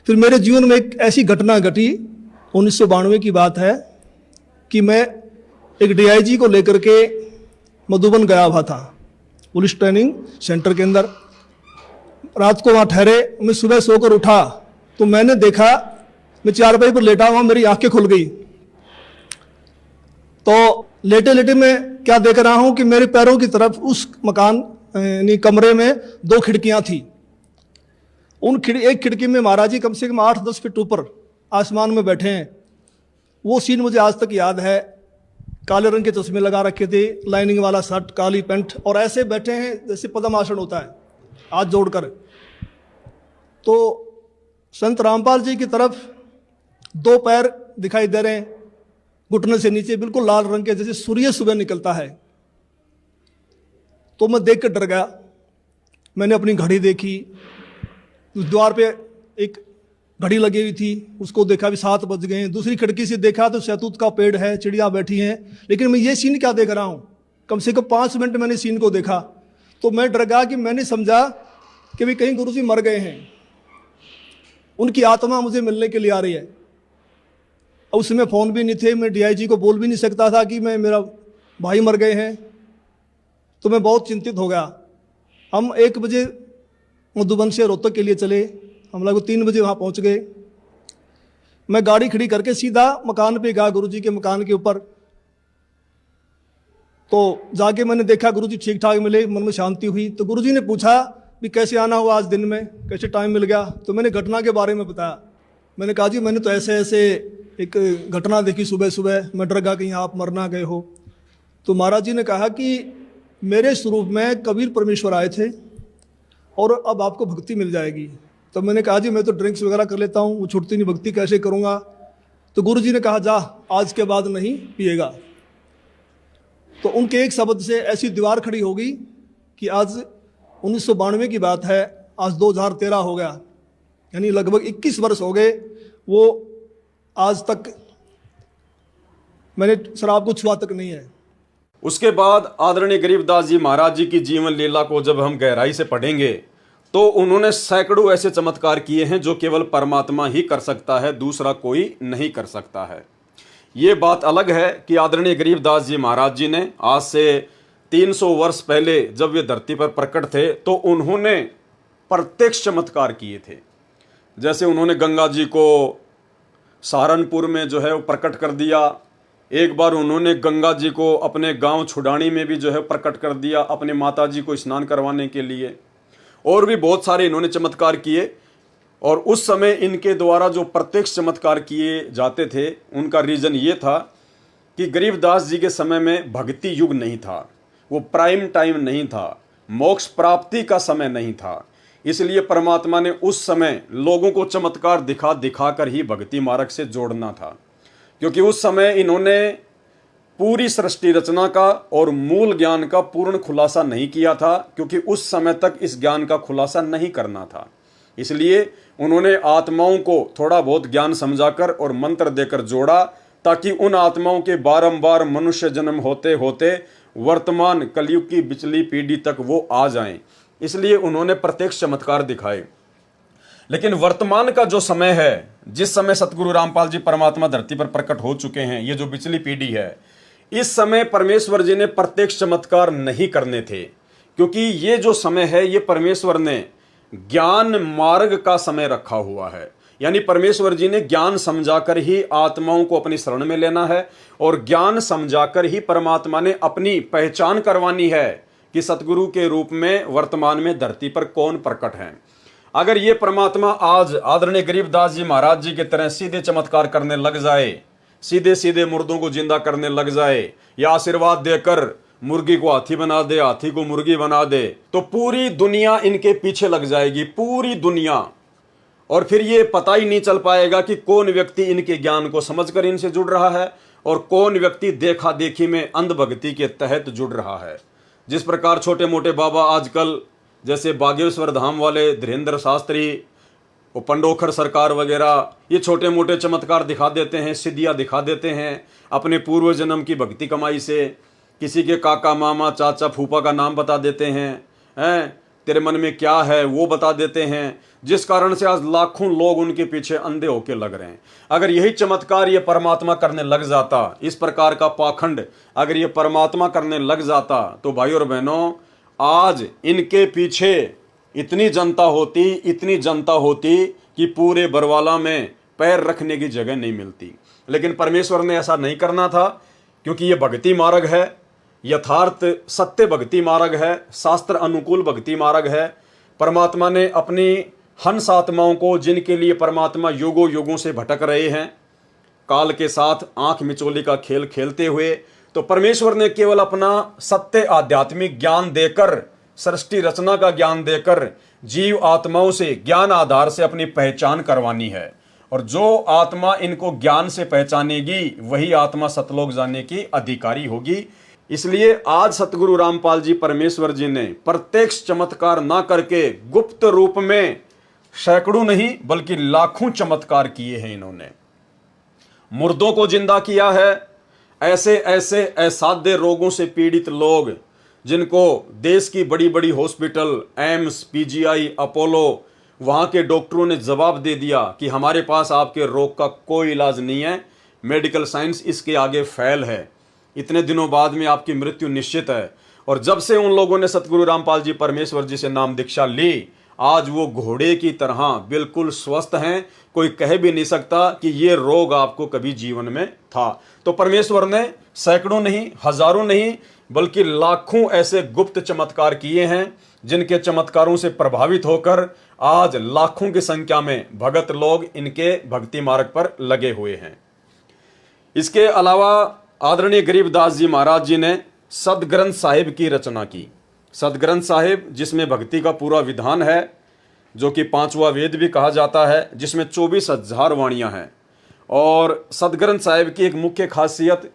फिर मेरे जीवन में एक ऐसी घटना घटी, 1992 की बात है, कि मैं एक डीआईजी को लेकर के मधुबन गया हुआ था, पुलिस ट्रेनिंग सेंटर के अंदर। रात को वहाँ ठहरे, मैं सुबह सोकर उठा तो मैंने देखा, मैं चारपाई पर लेटा हुआ, मेरी आंखें खुल गई। तो लेटे लेटे मैं क्या देख रहा हूँ कि मेरे पैरों की तरफ उस मकान यानी कमरे में 2 खिड़कियाँ थी। एक खिड़की में महाराज जी कम से कम 8-10 फीट ऊपर आसमान में बैठे हैं, वो सीन मुझे आज तक याद है। काले रंग के चश्मे लगा रखे थे, लाइनिंग वाला शर्ट, काली पैंट, और ऐसे बैठे हैं जैसे पद्म आसन होता है, हाथ जोड़कर। तो संत रामपाल जी की तरफ 2 पैर दिखाई दे रहे हैं, घुटने से नीचे बिल्कुल लाल रंग के, जैसे सूर्य सुबह निकलता है। तो मैं देख कर डर गया। मैंने अपनी घड़ी देखी, उस द्वार पे एक घड़ी लगी हुई थी, उसको देखा भी 7 बज गए हैं। दूसरी खिड़की से देखा तो शहतूत का पेड़ है, चिड़िया बैठी हैं, लेकिन मैं ये सीन क्या देख रहा हूँ? कम से कम 5 मिनट मैंने सीन को देखा। तो मैं डर गया कि मैंने समझा कि भी कहीं गुरु जी मर गए हैं, उनकी आत्मा मुझे मिलने के लिए आ रही है। और उस समय फ़ोन भी नहीं थे, मैं डीआईजी को बोल भी नहीं सकता था कि मैं, मेरा भाई मर गए हैं। तो मैं बहुत चिंतित हो गया। हम 1 बजे मधुबन से रोहतक के लिए चले, हम लोग 3 बजे वहाँ पहुँच गए। मैं गाड़ी खड़ी करके सीधा मकान पे गया, गुरुजी के मकान के ऊपर। तो जाके मैंने देखा गुरुजी ठीक ठाक मिले, मन में शांति हुई। तो गुरुजी ने पूछा भी कैसे आना हुआ आज दिन में, कैसे टाइम मिल गया? तो मैंने घटना के बारे में बताया। मैंने कहा जी मैंने तो ऐसे ऐसे एक घटना देखी सुबह सुबह, मैं डर गया कहीं आप मर ना गए हो। तो महाराज जी ने कहा कि मेरे स्वरूप में कबीर परमेश्वर आए थे और अब आपको भक्ति मिल जाएगी। तो मैंने कहा जी मैं तो ड्रिंक्स वगैरह कर लेता हूँ, वो छूटती नहीं, भक्ति कैसे करूँगा? तो गुरु जी ने कहा जा आज के बाद नहीं पिएगा। तो उनके एक शब्द से ऐसी दीवार खड़ी हो गई कि आज 1992 की बात है, आज 2013 हो गया, यानी लगभग 21 वर्ष हो गए। वो आज तक मैंने शराब को छुआ तक नहीं है। उसके बाद आदरणीय गरीबदास जी महाराज जी की जीवन लीला को जब हम गहराई से पढ़ेंगे तो उन्होंने सैकड़ों ऐसे चमत्कार किए हैं जो केवल परमात्मा ही कर सकता है, दूसरा कोई नहीं कर सकता है। ये बात अलग है कि आदरणीय गरीबदास जी महाराज जी ने आज से 300 वर्ष पहले जब वे धरती पर प्रकट थे तो उन्होंने प्रत्यक्ष चमत्कार किए थे। जैसे उन्होंने गंगा जी को सहारनपुर में जो है वो प्रकट कर दिया। एक बार उन्होंने गंगा जी को अपने गांव छुडानी में भी जो है प्रकट कर दिया अपने माता जी को स्नान करवाने के लिए। और भी बहुत सारे इन्होंने चमत्कार किए। और उस समय इनके द्वारा जो प्रत्यक्ष चमत्कार किए जाते थे उनका रीज़न ये था कि गरीबदास जी के समय में भक्ति युग नहीं था, वो प्राइम टाइम नहीं था, मोक्ष प्राप्ति का समय नहीं था। इसलिए परमात्मा ने उस समय लोगों को चमत्कार दिखा दिखा कर ही भक्ति मार्ग से जोड़ना था, क्योंकि उस समय इन्होंने पूरी सृष्टि रचना का और मूल ज्ञान का पूर्ण खुलासा नहीं किया था, क्योंकि उस समय तक इस ज्ञान का खुलासा नहीं करना था। इसलिए उन्होंने आत्माओं को थोड़ा बहुत ज्ञान समझाकर और मंत्र देकर जोड़ा, ताकि उन आत्माओं के बारंबार मनुष्य जन्म होते होते वर्तमान कलयुग की पिछली पीढ़ी तक वो आ जाएं। इसलिए उन्होंने प्रत्यक्ष चमत्कार दिखाए। लेकिन वर्तमान का जो समय है, जिस समय सतगुरु रामपाल जी परमात्मा धरती पर प्रकट हो चुके हैं, ये जो पिछली पीढ़ी है, इस समय परमेश्वर जी ने प्रत्यक्ष चमत्कार नहीं करने थे, क्योंकि ये जो समय है ये परमेश्वर ने ज्ञान मार्ग का समय रखा हुआ है। यानी परमेश्वर जी ने ज्ञान समझाकर ही आत्माओं को अपनी शरण में लेना है और ज्ञान समझाकर ही परमात्मा ने अपनी पहचान करवानी है कि सतगुरु के रूप में वर्तमान में धरती पर कौन प्रकट है। अगर ये परमात्मा आज आदरणीय गरीबदास जी महाराज जी के तरह सीधे चमत्कार करने लग जाए, सीधे सीधे मुर्दों को जिंदा करने लग जाए, या आशीर्वाद देकर मुर्गी को हाथी बना दे, हाथी को मुर्गी बना दे, तो पूरी दुनिया इनके पीछे लग जाएगी, पूरी दुनिया। और फिर ये पता ही नहीं चल पाएगा कि कौन व्यक्ति इनके ज्ञान को समझकर इनसे जुड़ रहा है और कौन व्यक्ति देखा देखी में अंधभक्ति के तहत जुड़ रहा है। जिस प्रकार छोटे मोटे बाबा आजकल, जैसे बागेश्वर धाम वाले धीरेन्द्र शास्त्री, वो पंडोखर सरकार वगैरह, ये छोटे मोटे चमत्कार दिखा देते हैं, सिद्धियाँ दिखा देते हैं अपने पूर्व जन्म की भक्ति कमाई से। किसी के काका मामा चाचा फूफा का नाम बता देते हैं, तेरे मन में क्या है वो बता देते हैं, जिस कारण से आज लाखों लोग उनके पीछे अंधे होके लग रहे हैं। अगर यही चमत्कार ये परमात्मा करने लग जाता, इस प्रकार का पाखंड अगर ये परमात्मा करने लग जाता, तो भाई और बहनों आज इनके पीछे इतनी जनता होती कि पूरे बरवाला में पैर रखने की जगह नहीं मिलती। लेकिन परमेश्वर ने ऐसा नहीं करना था, क्योंकि ये भक्ति मार्ग है, यथार्थ सत्य भक्ति मार्ग है, शास्त्र अनुकूल भक्ति मार्ग है। परमात्मा ने अपनी हंस आत्माओं को, जिनके लिए परमात्मा युगों युगों से भटक रहे हैं, काल के साथ आंख मिचोली का खेल खेलते हुए, तो परमेश्वर ने केवल अपना सत्य आध्यात्मिक ज्ञान देकर, सृष्टि रचना का ज्ञान देकर जीव आत्माओं से ज्ञान आधार से अपनी पहचान करवानी है। और जो आत्मा इनको ज्ञान से पहचानेगी वही आत्मा सतलोक जाने की अधिकारी होगी। इसलिए आज सतगुरु रामपाल जी परमेश्वर जी ने प्रत्यक्ष चमत्कार ना करके गुप्त रूप में सैकड़ों नहीं बल्कि लाखों चमत्कार किए हैं। इन्होंने मुर्दों को जिंदा किया है। ऐसे ऐसे असाध्य रोगों से पीड़ित लोग जिनको देश की बड़ी बड़ी हॉस्पिटल, एम्स, पीजीआई, अपोलो, वहां के डॉक्टरों ने जवाब दे दिया कि हमारे पास आपके रोग का कोई इलाज नहीं है, मेडिकल साइंस इसके आगे फेल है, इतने दिनों बाद में आपकी मृत्यु निश्चित है। और जब से उन लोगों ने सतगुरु रामपाल जी परमेश्वर जी से नाम दीक्षा ली, आज वो घोड़े की तरह बिल्कुल स्वस्थ हैं। कोई कह भी नहीं सकता कि ये रोग आपको कभी जीवन में था। तो परमेश्वर ने सैकड़ों नहीं, हजारों नहीं बल्कि लाखों ऐसे गुप्त चमत्कार किए हैं, जिनके चमत्कारों से प्रभावित होकर आज लाखों की संख्या में भगत लोग इनके भक्ति मार्ग पर लगे हुए हैं। इसके अलावा आदरणीय गरीबदास जी महाराज जी ने सदग्रंथ साहिब की रचना की। सदग्रंथ साहिब जिसमें भक्ति का पूरा विधान है, जो कि 5वां वेद भी कहा जाता है, जिसमें 24,000 वाणियां हैं। और सदग्रंथ साहिब की एक मुख्य खासियत,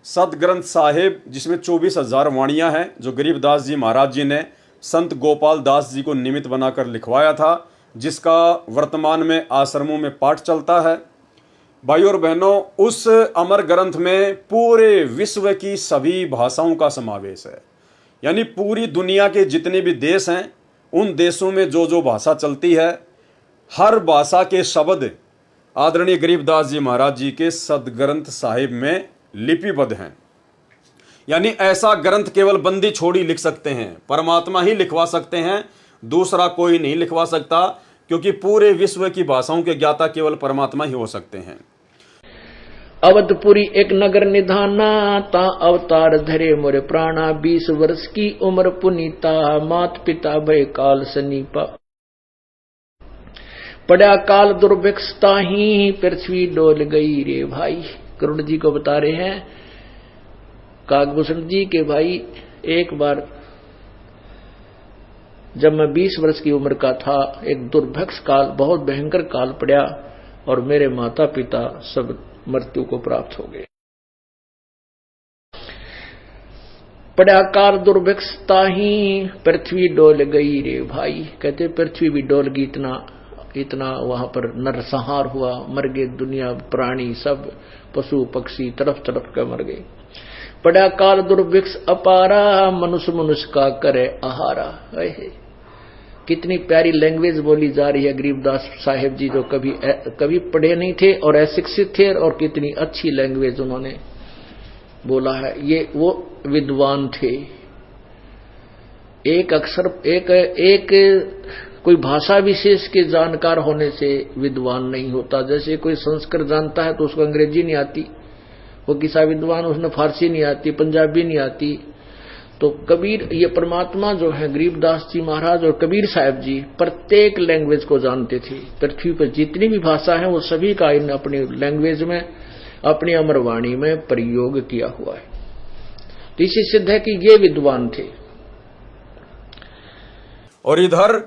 सदग्रंथ साहिब जिसमें 24,000 वाणियां हैं, जो गरीबदास जी महाराज जी ने संत गोपाल दास जी को निमित्त बनाकर लिखवाया था, जिसका वर्तमान में आश्रमों में पाठ चलता है। भाई और बहनों, उस अमर ग्रंथ में पूरे विश्व की सभी भाषाओं का समावेश है। यानी पूरी दुनिया के जितने भी देश हैं, उन देशों में जो जो भाषा चलती है, हर भाषा के शब्द आदरणीय गरीबदास जी महाराज जी के सदग्रंथ साहिब में लिपिबद्ध हैं। यानी ऐसा ग्रंथ केवल बंदी छोड़ी लिख सकते हैं, परमात्मा ही लिखवा सकते हैं, दूसरा कोई नहीं लिखवा सकता, क्योंकि पूरे विश्व की भाषाओं के ज्ञाता केवल परमात्मा ही हो सकते हैं। अवधपुरी एक नगर निधाना, ता अवतार धरे मोरे प्राणा, 20 वर्ष की उम्र पुनीता, मात पिता भय काल सनीपा, पड़ा काल दुर्भिक्षता ही, पृथ्वी डोल गई रे भाई। करुण जी को बता रहे हैं काकभूषण जी के भाई, एक बार जब मैं 20 वर्ष की उम्र का था, एक दुर्भिक्ष काल, बहुत भयंकर काल पड़ा और मेरे माता पिता सब मृत्यु को प्राप्त हो गए। पड़ा काल दुर्भिक्षता ही, पृथ्वी डोल गई रे भाई। कहते पृथ्वी भी डोल गई, इतना वहां पर नरसंहार हुआ, मर गए दुनिया, प्राणी सब, पशु पक्षी तरफ तरफ का मर गए। पड़ा काल दुर्भिक्ष अपारा, मनुष्य मनुष्य का करे आहारा। कितनी प्यारी लैंग्वेज बोली जा रही है गरीबदास साहिब जी, जो कभी पढ़े नहीं थे और अशिक्षित थे, और कितनी अच्छी लैंग्वेज उन्होंने बोला है। ये वो विद्वान थे। एक अक्षर एक कोई भाषा विशेष के जानकार होने से विद्वान नहीं होता। जैसे कोई संस्कृत जानता है तो उसको अंग्रेजी नहीं आती, वो किसा विद्वान, उसने फारसी नहीं आती, पंजाबी नहीं आती। तो कबीर, ये परमात्मा जो है गरीबदास जी महाराज और कबीर साहब जी, प्रत्येक लैंग्वेज को जानते थे। पृथ्वी पर जितनी भी भाषा है वो सभी का इन अपनी लैंग्वेज में, अपनी अमरवाणी में प्रयोग किया हुआ है। तो इसी सिद्ध है कि ये विद्वान थे। और इधर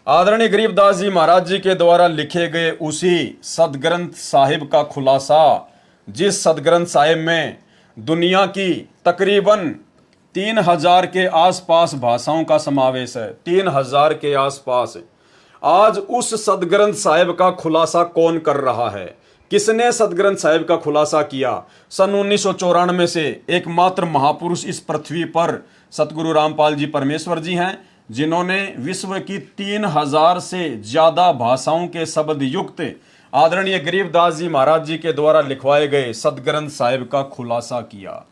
आदरणीय गरीबदास जी महाराज जी के द्वारा लिखे गए उसी सदग्रंथ साहिब का खुलासा, जिस सदग्रंथ साहिब में दुनिया की तकरीबन 3000 के आसपास भाषाओं का समावेश है, 3000 के आसपास। आज उस सदग्रंथ साहिब का खुलासा कौन कर रहा है? किसने सदग्रंथ साहिब का खुलासा किया? सन 1994 से एकमात्र महापुरुष इस पृथ्वी पर सतगुरु रामपाल जी परमेश्वर जी हैं, जिन्होंने विश्व की 3000 से ज्यादा भाषाओं के शब्द युक्त आदरणीय गरीबदास जी महाराज जी के द्वारा लिखवाए गए सदग्रंथ साहिब का खुलासा किया।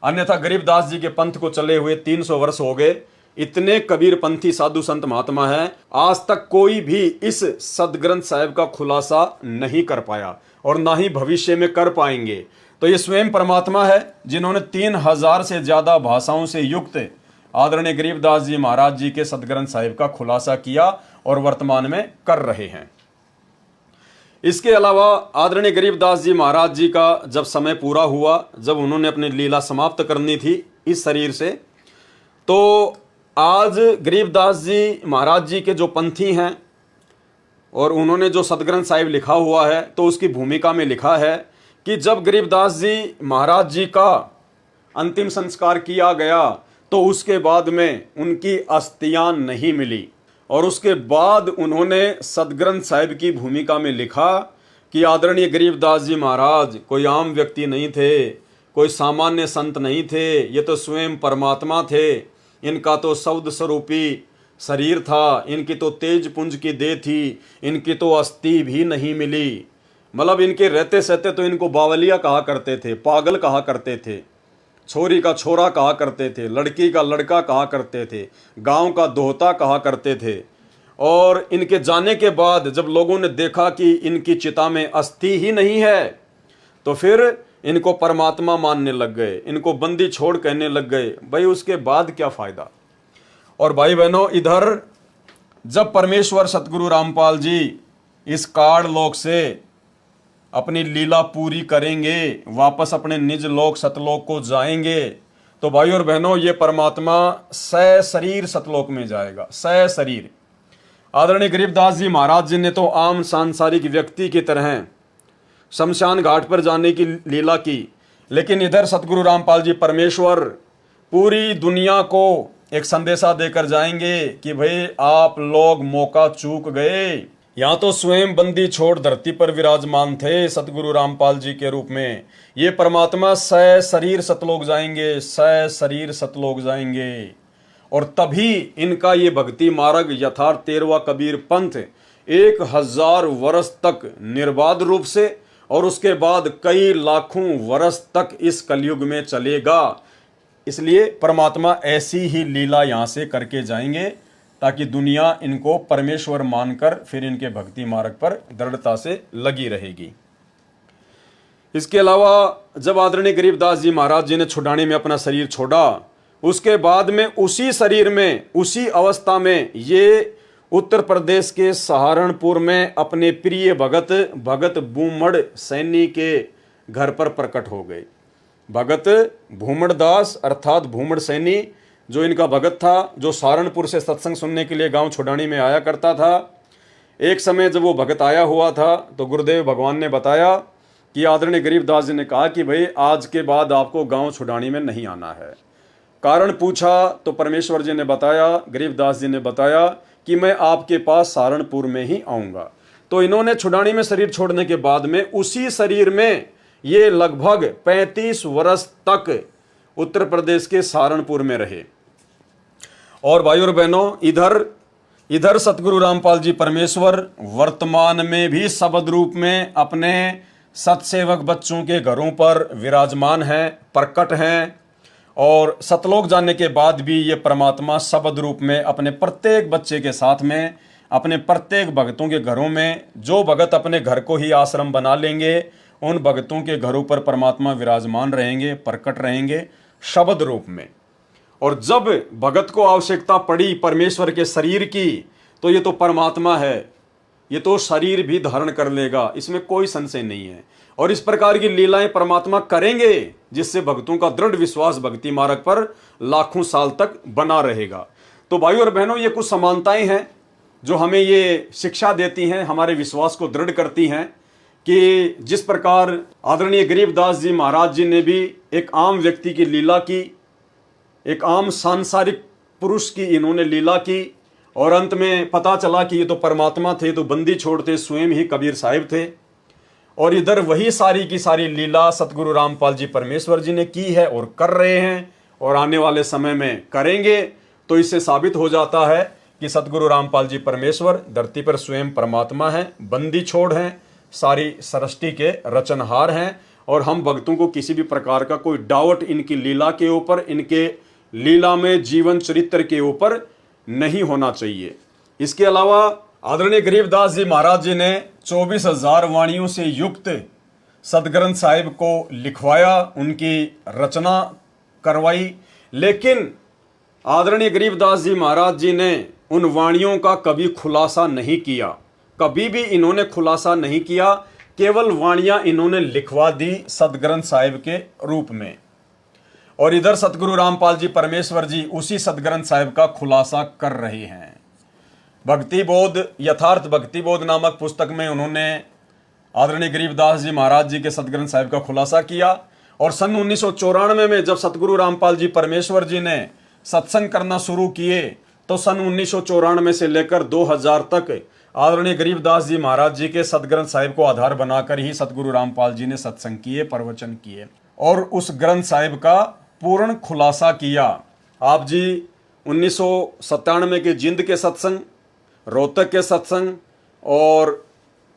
अन्यथा गरीबदास जी के पंथ को चले हुए 300 वर्ष हो गए। इतने कबीरपंथी साधु संत महात्मा हैं, आज तक कोई भी इस सदग्रंथ साहिब का खुलासा नहीं कर पाया और ना ही भविष्य में कर पाएंगे। तो ये स्वयं परमात्मा है, जिन्होंने 3000 से ज्यादा भाषाओं से युक्त आदरणीय गरीबदास जी महाराज जी के सदग्रंथ साहिब का खुलासा किया और वर्तमान में कर रहे हैं। इसके अलावा आदरणीय गरीबदास जी महाराज जी का जब समय पूरा हुआ, जब उन्होंने अपनी लीला समाप्त करनी थी इस शरीर से, तो आज गरीबदास जी महाराज जी के जो पंथी हैं और उन्होंने जो सतग्रंथ साहिब लिखा हुआ है, तो उसकी भूमिका में लिखा है कि जब गरीबदास जी महाराज जी का अंतिम संस्कार किया गया तो उसके बाद में उनकी अस्थियां नहीं मिली, और उसके बाद उन्होंने सतग्रंथ साहिब की भूमिका में लिखा कि आदरणीय गरीबदास जी महाराज कोई आम व्यक्ति नहीं थे, कोई सामान्य संत नहीं थे, ये तो स्वयं परमात्मा थे। इनका तो शब्द स्वरूपी शरीर था, इनकी तो तेज पुंज की देह थी, इनकी तो अस्थि भी नहीं मिली। मतलब इनके रहते सहते तो इनको बावलिया कहा करते थे, पागल कहा करते थे, छोरी का छोरा कहा करते थे, लड़की का लड़का कहा करते थे, गांव का दोहता कहा करते थे। और इनके जाने के बाद जब लोगों ने देखा कि इनकी चिता में अस्थि ही नहीं है, तो फिर इनको परमात्मा मानने लग गए, इनको बंदी छोड़ कहने लग गए। भाई उसके बाद क्या फायदा। और भाई बहनों, इधर जब परमेश्वर सतगुरु रामपाल जी इस काड़ लोक से अपनी लीला पूरी करेंगे, वापस अपने निज लोक सतलोक को जाएंगे, तो भाई और बहनों ये परमात्मा सशरीर सतलोक में जाएगा, सशरीर। आदरणीय गरीबदास जी महाराज जी ने तो आम सांसारिक व्यक्ति की तरह शमशान घाट पर जाने की लीला की, लेकिन इधर सतगुरु रामपाल जी परमेश्वर पूरी दुनिया को एक संदेशा देकर जाएंगे कि भाई आप लोग मौका चूक गए। यहाँ तो स्वयं बंदी छोड़ धरती पर विराजमान थे सतगुरु रामपाल जी के रूप में, ये परमात्मा सशरीर सतलोक जाएंगे, सशरीर सतलोक जाएंगे। और तभी इनका ये भक्ति मार्ग यथार्थ 13वां कबीर पंथ 1000 वर्ष तक निर्बाध रूप से और उसके बाद कई लाखों वर्ष तक इस कलयुग में चलेगा। इसलिए परमात्मा ऐसी ही लीला यहाँ से करके जाएंगे ताकि दुनिया इनको परमेश्वर मानकर फिर इनके भक्ति मार्ग पर दृढ़ता से लगी रहेगी। इसके अलावा जब आदरणीय गरीबदास जी महाराज जी ने छुड़ाने में अपना शरीर छोड़ा, उसके बाद में उसी शरीर में उसी अवस्था में ये उत्तर प्रदेश के सहारनपुर में अपने प्रिय भगत भूमड़ सैनी के घर पर प्रकट हो गए। भगत भूमड़ दास अर्थात भूमड़ सैनी जो इनका भगत था, जो सहारनपुर से सत्संग सुनने के लिए गांव छुड़ानी में आया करता था। एक समय जब वो भगत आया हुआ था तो गुरुदेव भगवान ने बताया कि आदरणीय गरीबदास जी ने कहा कि भाई आज के बाद आपको गांव छुड़ानी में नहीं आना है। कारण पूछा तो परमेश्वर जी ने बताया, गरीबदास जी ने बताया कि मैं आपके पास सहारनपुर में ही आऊँगा। तो इन्होंने छुड़ानी में शरीर छोड़ने के बाद में उसी शरीर में ये लगभग 35 वर्ष तक उत्तर प्रदेश के सहारनपुर में रहे। और भाई और बहनों, इधर सतगुरु रामपाल जी परमेश्वर वर्तमान में भी शब्द रूप में अपने सतसेवक बच्चों के घरों पर विराजमान हैं, प्रकट हैं। और सतलोक जाने के बाद भी ये परमात्मा शब्द रूप में अपने प्रत्येक बच्चे के साथ में, अपने प्रत्येक भक्तों के घरों में, जो भगत अपने घर को ही आश्रम बना लेंगे उन भक्तों के घरों पर परमात्मा विराजमान रहेंगे, प्रकट रहेंगे शब्द रूप में। और जब भगत को आवश्यकता पड़ी परमेश्वर के शरीर की, तो ये तो परमात्मा है, ये तो शरीर भी धारण कर लेगा, इसमें कोई संशय नहीं है। और इस प्रकार की लीलाएं परमात्मा करेंगे जिससे भक्तों का दृढ़ विश्वास भक्ति मार्ग पर लाखों साल तक बना रहेगा। तो भाई और बहनों, ये कुछ समानताएं हैं जो हमें ये शिक्षा देती हैं, हमारे विश्वास को दृढ़ करती हैं कि जिस प्रकार आदरणीय गरीबदास जी महाराज जी ने भी एक आम व्यक्ति की लीला की, एक आम सांसारिक पुरुष की इन्होंने लीला की, और अंत में पता चला कि ये तो परमात्मा थे, तो बंदी छोड़ते स्वयं ही कबीर साहिब थे। और इधर वही सारी की सारी लीला सतगुरु रामपाल जी परमेश्वर जी ने की है और कर रहे हैं और आने वाले समय में करेंगे। तो इससे साबित हो जाता है कि सतगुरु रामपाल जी परमेश्वर धरती पर स्वयं परमात्मा हैं, बंदी छोड़ हैं, सारी सृष्टि के रचनहार हैं। और हम भक्तों को किसी भी प्रकार का कोई डाउट इनकी लीला के ऊपर, इनके लीला में जीवन चरित्र के ऊपर नहीं होना चाहिए। इसके अलावा आदरणीय गरीबदास जी महाराज जी ने 24,000 वाणियों से युक्त सतग्रंथ साहिब को लिखवाया, उनकी रचना करवाई, लेकिन आदरणीय गरीबदास जी महाराज जी ने उन वाणियों का कभी खुलासा नहीं किया। कभी भी इन्होंने खुलासा नहीं किया, केवल वाणियां इन्होंने लिखवा दी सदग्रंथ साहिब के रूप में। और इधर सतगुरु रामपाल जी परमेश्वर जी उसी सदग्रंथ साहिब का खुलासा कर रहे हैं। भक्ति बोध, यथार्थ भक्ति बोध नामक पुस्तक में उन्होंने आदरणीय गरीबदास जी महाराज जी के सदग्रंथ साहिब का खुलासा किया। और सन 1994 में जब सतगुरु रामपाल जी परमेश्वर जी ने सत्संग करना शुरू किए, तो सन 1994 से लेकर 2000 तक आदरणीय गरीबदास जी महाराज जी के सदग्रंथ साहिब को आधार बनाकर ही सतगुरु रामपाल जी ने सत्संग किए, प्रवचन किए और उस ग्रंथ साहिब का पूर्ण खुलासा किया। आप जी 1997 के जिंद के सत्संग, रोहतक के सत्संग और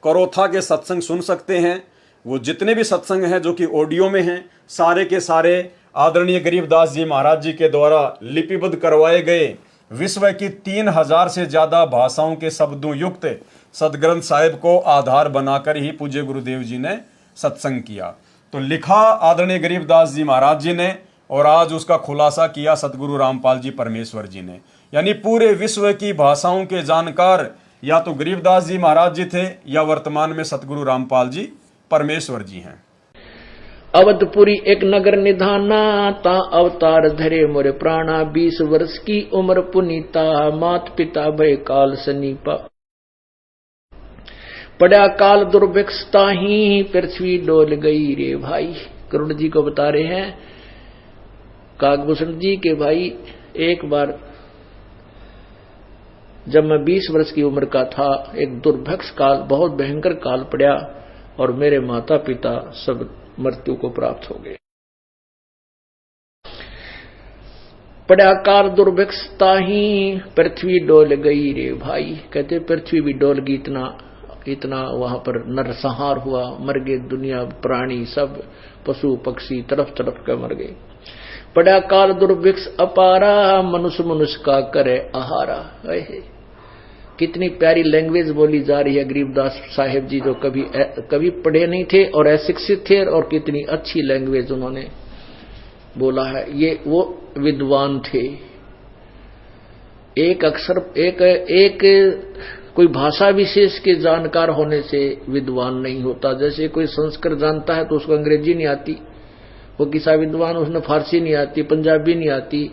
करोथा के सत्संग सुन सकते हैं। वो जितने भी सत्संग हैं जो कि ऑडियो में हैं, सारे के सारे आदरणीय गरीबदास जी महाराज जी के द्वारा लिपिबद्ध करवाए गए विश्व की 3000 से ज़्यादा भाषाओं के शब्दों युक्त सदग्रंथ साहिब को आधार बनाकर ही पूज्य गुरुदेव जी ने सत्संग किया। तो लिखा आदरणीय गरीबदास जी महाराज जी ने और आज उसका खुलासा किया सतगुरु रामपाल जी परमेश्वर जी ने। यानी पूरे विश्व की भाषाओं के जानकार या तो गरीबदास जी महाराज जी थे या वर्तमान में सतगुरु रामपाल जी परमेश्वर जी हैं। अवधपुरी एक नगर निधाना, ता अवतार धरे मोरे प्राणा। 20 वर्ष की उम्र पुनीता, मात पिता भय काल सनीपा। पड़ा काल दुर्भिक्षता ही, पृथ्वी डोल गई रे भाई। करुण जी को बता रहे हैं काकभूषण जी के भाई, एक बार जब मैं 20 वर्ष की उम्र का था, एक दुर्भिक्ष काल, बहुत भयंकर काल पड़ा और मेरे माता पिता सब मृत्यु को प्राप्त हो गए। पड़ा काल दुर्भिक्षता ही, पृथ्वी डोल गई रे भाई। कहते पृथ्वी भी डोल गई, इतना वहां पर नरसंहार हुआ, मर गए दुनिया, प्राणी सब, पशु पक्षी तरफ तरफ का मर गए। पड़ा काल दुर्भिक्ष अपारा, मनुष्य मनुष्य का करे आहारा। कितनी प्यारी लैंग्वेज बोली जा रही है गरीबदास साहिब जी, जो कभी पढ़े नहीं थे और अशिक्षित थे, और कितनी अच्छी लैंग्वेज उन्होंने बोला है। ये वो विद्वान थे। एक अक्षर एक कोई भाषा विशेष के जानकार होने से विद्वान नहीं होता। जैसे कोई संस्कृत जानता है तो उसको अंग्रेजी नहीं आती, वो किसा विद्वान, उसने फारसी नहीं आती, पंजाबी नहीं आती।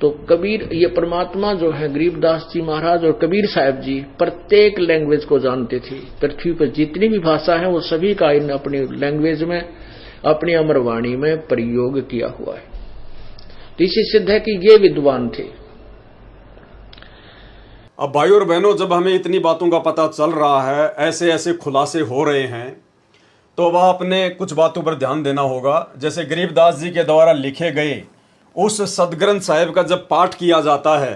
तो कबीर, ये परमात्मा जो है गरीबदास जी महाराज और कबीर साहब जी प्रत्येक लैंग्वेज को जानते थे। पृथ्वी पर जितनी भी भाषा है वो सभी का इन अपनी लैंग्वेज में, अपनी अमरवाणी में प्रयोग किया हुआ है। तो इसी सिद्ध है कि ये विद्वान थे। अब भाई और बहनों, जब हमें इतनी बातों का पता चल रहा है, ऐसे ऐसे खुलासे हो रहे हैं, तो अब आपने कुछ बातों पर ध्यान देना होगा। जैसे गरीबदास जी के द्वारा लिखे गए उस सदग्रंथ साहिब का जब पाठ किया जाता है,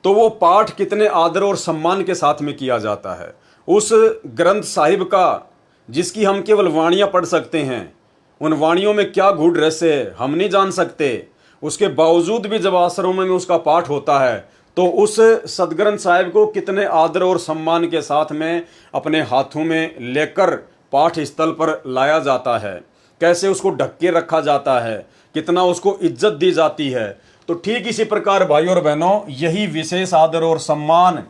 तो वो पाठ कितने आदर और सम्मान के साथ में किया जाता है। उस ग्रंथ साहिब का, जिसकी हम केवल वाणियाँ पढ़ सकते हैं, उन वाणियों में क्या गूढ़ रहस्य है हम नहीं जान सकते। उसके बावजूद भी जब आश्रमों में उसका पाठ होता है, तो उस सदग्रंथ साहिब को कितने आदर और सम्मान के साथ में अपने हाथों में लेकर पाठ स्थल पर लाया जाता है, कैसे उसको ढक के रखा जाता है, कितना उसको इज्जत दी जाती है। तो ठीक इसी प्रकार भाई और बहनों, यही विशेष आदर और सम्मान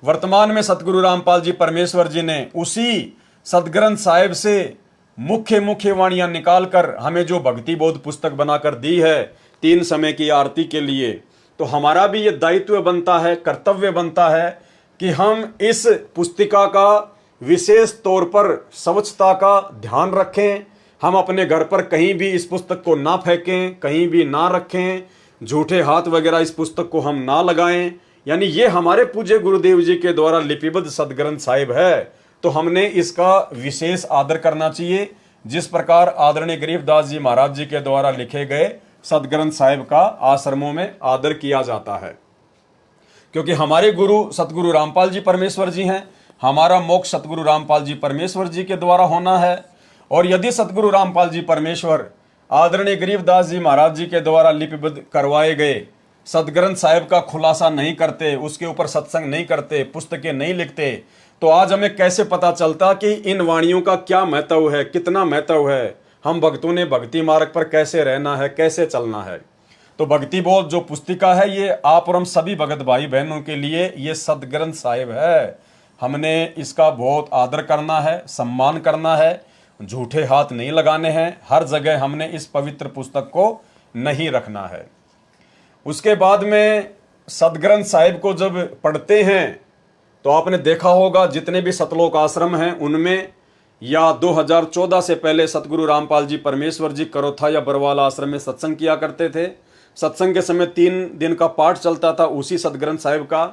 वर्तमान में सतगुरु रामपाल जी परमेश्वर जी ने उसी सदग्रंथ साहिब से मुख्य मुख्य वाणियां निकालकर हमें जो भक्ति बोध पुस्तक बनाकर दी है 3 समय की आरती के लिए, तो हमारा भी ये दायित्व बनता है, कर्तव्य बनता है कि हम इस पुस्तिका का विशेष तौर पर स्वच्छता का ध्यान रखें। हम अपने घर पर कहीं भी इस पुस्तक को ना फेंकें, कहीं भी ना रखें, झूठे हाथ वगैरह इस पुस्तक को हम ना लगाएं। यानी ये हमारे पूज्य गुरुदेव जी के द्वारा लिपिबद्ध सदग्रंथ साहिब है, तो हमने इसका विशेष आदर करना चाहिए। जिस प्रकार आदरणीय गरीबदास जी महाराज जी के द्वारा लिखे गए सदग्रंथ साहिब का आश्रमों में आदर किया जाता है, क्योंकि हमारे गुरु सतगुरु रामपाल जी परमेश्वर जी हैं। हमारा मोक्ष सतगुरु रामपाल जी परमेश्वर जी के द्वारा होना है। और यदि सतगुरु रामपाल जी परमेश्वर आदरणीय गरीबदास जी महाराज जी के द्वारा लिपिबद्ध करवाए गए सदग्रंथ साहिब का खुलासा नहीं करते, उसके ऊपर सत्संग नहीं करते, पुस्तकें नहीं लिखते, तो आज हमें कैसे पता चलता कि इन वाणियों का क्या महत्व है, कितना महत्व है, हम भक्तों ने भक्ति मार्ग पर कैसे रहना है, कैसे चलना है। तो भक्ति बोध जो पुस्तिका है, ये आप और हम सभी भगत भाई बहनों के लिए ये सदग्रंथ साहिब है। हमने इसका बहुत आदर करना है, सम्मान करना है, झूठे हाथ नहीं लगाने हैं, हर जगह हमने इस पवित्र पुस्तक को नहीं रखना है। उसके बाद में सदग्रंथ साहिब को जब पढ़ते हैं तो आपने देखा होगा जितने भी सतलोक आश्रम हैं उनमें या 2014 से पहले सतगुरु रामपाल जी परमेश्वर जी करोथा या बरवाला आश्रम में सत्संग किया करते थे। सत्संग के समय 3 दिन का पाठ चलता था उसी सदग्रंथ साहिब का।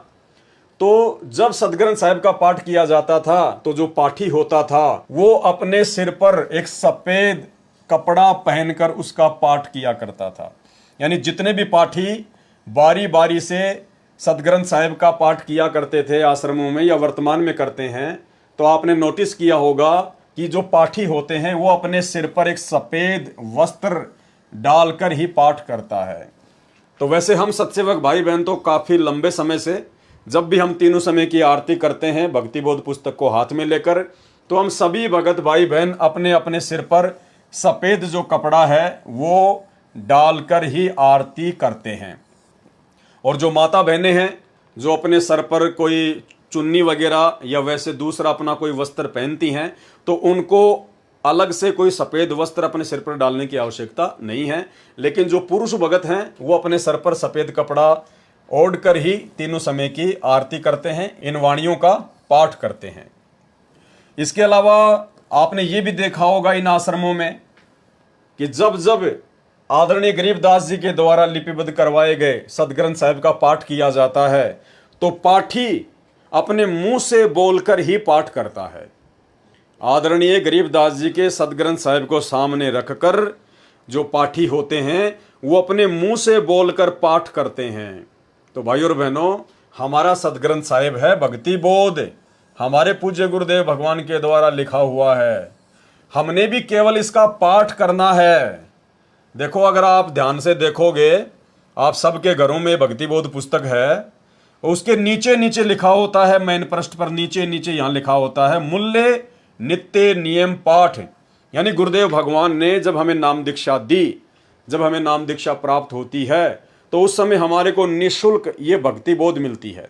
तो जब सदग्रंथ साहिब का पाठ किया जाता था तो जो पाठी होता था वो अपने सिर पर एक सफेद कपड़ा पहनकर उसका पाठ किया करता था। यानी जितने भी पाठी बारी बारी से सदग्रंथ साहिब का पाठ किया करते थे आश्रमों में या वर्तमान में करते हैं, तो आपने नोटिस किया होगा कि जो पाठी होते हैं वो अपने सिर पर एक सफेद वस्त्र डालकर ही पाठ करता है। तो वैसे हम सत्सेवक भाई बहन तो काफी लंबे समय से जब भी हम तीनों समय की आरती करते हैं भक्ति बोध पुस्तक को हाथ में लेकर, तो हम सभी भगत भाई बहन अपने अपने सिर पर सफेद जो कपड़ा है वो डालकर ही आरती करते हैं। और जो माता बहनें हैं जो अपने सर पर कोई चुन्नी वगैरह या वैसे दूसरा अपना कोई वस्त्र पहनती हैं, तो उनको अलग से कोई सफेद वस्त्र अपने सिर पर डालने की आवश्यकता नहीं है। लेकिन जो पुरुष भगत हैं वो अपने सर पर सफेद कपड़ा ओढ़ कर ही तीनों समय की आरती करते हैं, इन वाणियों का पाठ करते हैं। इसके अलावा आपने ये भी देखा होगा इन आश्रमों में कि जब जब आदरणीय गरीबदास जी के द्वारा लिपिबद्ध करवाए गए सदग्रंथ साहिब का पाठ किया जाता है तो पाठी अपने मुंह से बोलकर ही पाठ करता है। आदरणीय गरीबदास जी के सदग्रंथ साहिब को सामने रखकर जो पाठी होते हैं वो अपने मुंह से बोलकर पाठ करते हैं। तो भाइयों और बहनों, हमारा सदग्रंथ साहिब है भक्ति बोध, हमारे पूज्य गुरुदेव भगवान के द्वारा लिखा हुआ है। हमने भी केवल इसका पाठ करना है। देखो, अगर आप ध्यान से देखोगे, आप सबके घरों में भक्ति बोध पुस्तक है, उसके नीचे नीचे लिखा होता है, मेन पृष्ठ पर नीचे नीचे यहां लिखा होता है मूल्य नित्य नियम पाठ। यानी गुरुदेव भगवान ने जब हमें नाम दीक्षा दी, जब हमें नाम दीक्षा प्राप्त होती है तो उस समय हमारे को निःशुल्क ये भक्ति बोध मिलती है।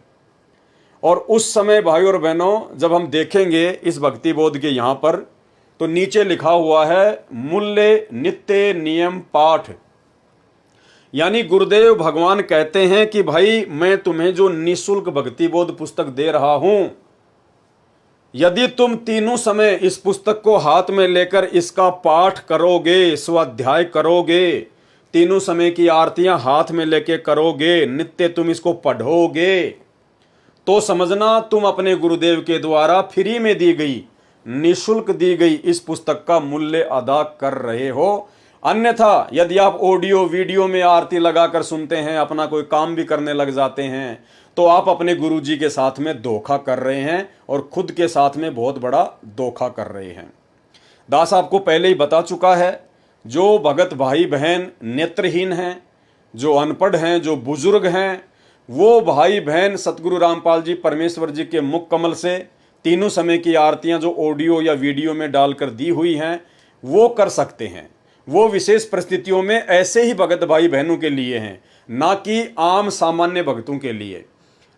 और उस समय भाइयों और बहनों जब हम देखेंगे इस भक्ति बोध के यहां पर, तो नीचे लिखा हुआ है मूल्य नित्य नियम पाठ। यानी गुरुदेव भगवान कहते हैं कि भाई मैं तुम्हें जो निःशुल्क भक्ति बोध पुस्तक दे रहा हूं, यदि तुम तीनों समय इस पुस्तक को हाथ में लेकर इसका पाठ करोगे, स्वाध्याय करोगे, तीनों समय की आरतियां हाथ में लेके करोगे, नित्य तुम इसको पढ़ोगे, तो समझना तुम अपने गुरुदेव के द्वारा फ्री में दी गई, निःशुल्क दी गई इस पुस्तक का मूल्य अदा कर रहे हो। अन्यथा यदि आप ऑडियो वीडियो में आरती लगाकर सुनते हैं, अपना कोई काम भी करने लग जाते हैं, तो आप अपने गुरुजी के साथ में धोखा कर रहे हैं और खुद के साथ में बहुत बड़ा धोखा कर रहे हैं। दास आपको पहले ही बता चुका है, जो भगत भाई बहन नेत्रहीन हैं, जो अनपढ़ हैं, जो बुजुर्ग हैं, वो भाई बहन सतगुरु रामपाल जी परमेश्वर जी के मुख कमल से तीनों समय की आरतियां जो ऑडियो या वीडियो में डालकर दी हुई हैं वो कर सकते हैं। वो विशेष परिस्थितियों में ऐसे ही भगत भाई बहनों के लिए हैं, ना कि आम सामान्य भक्तों के लिए।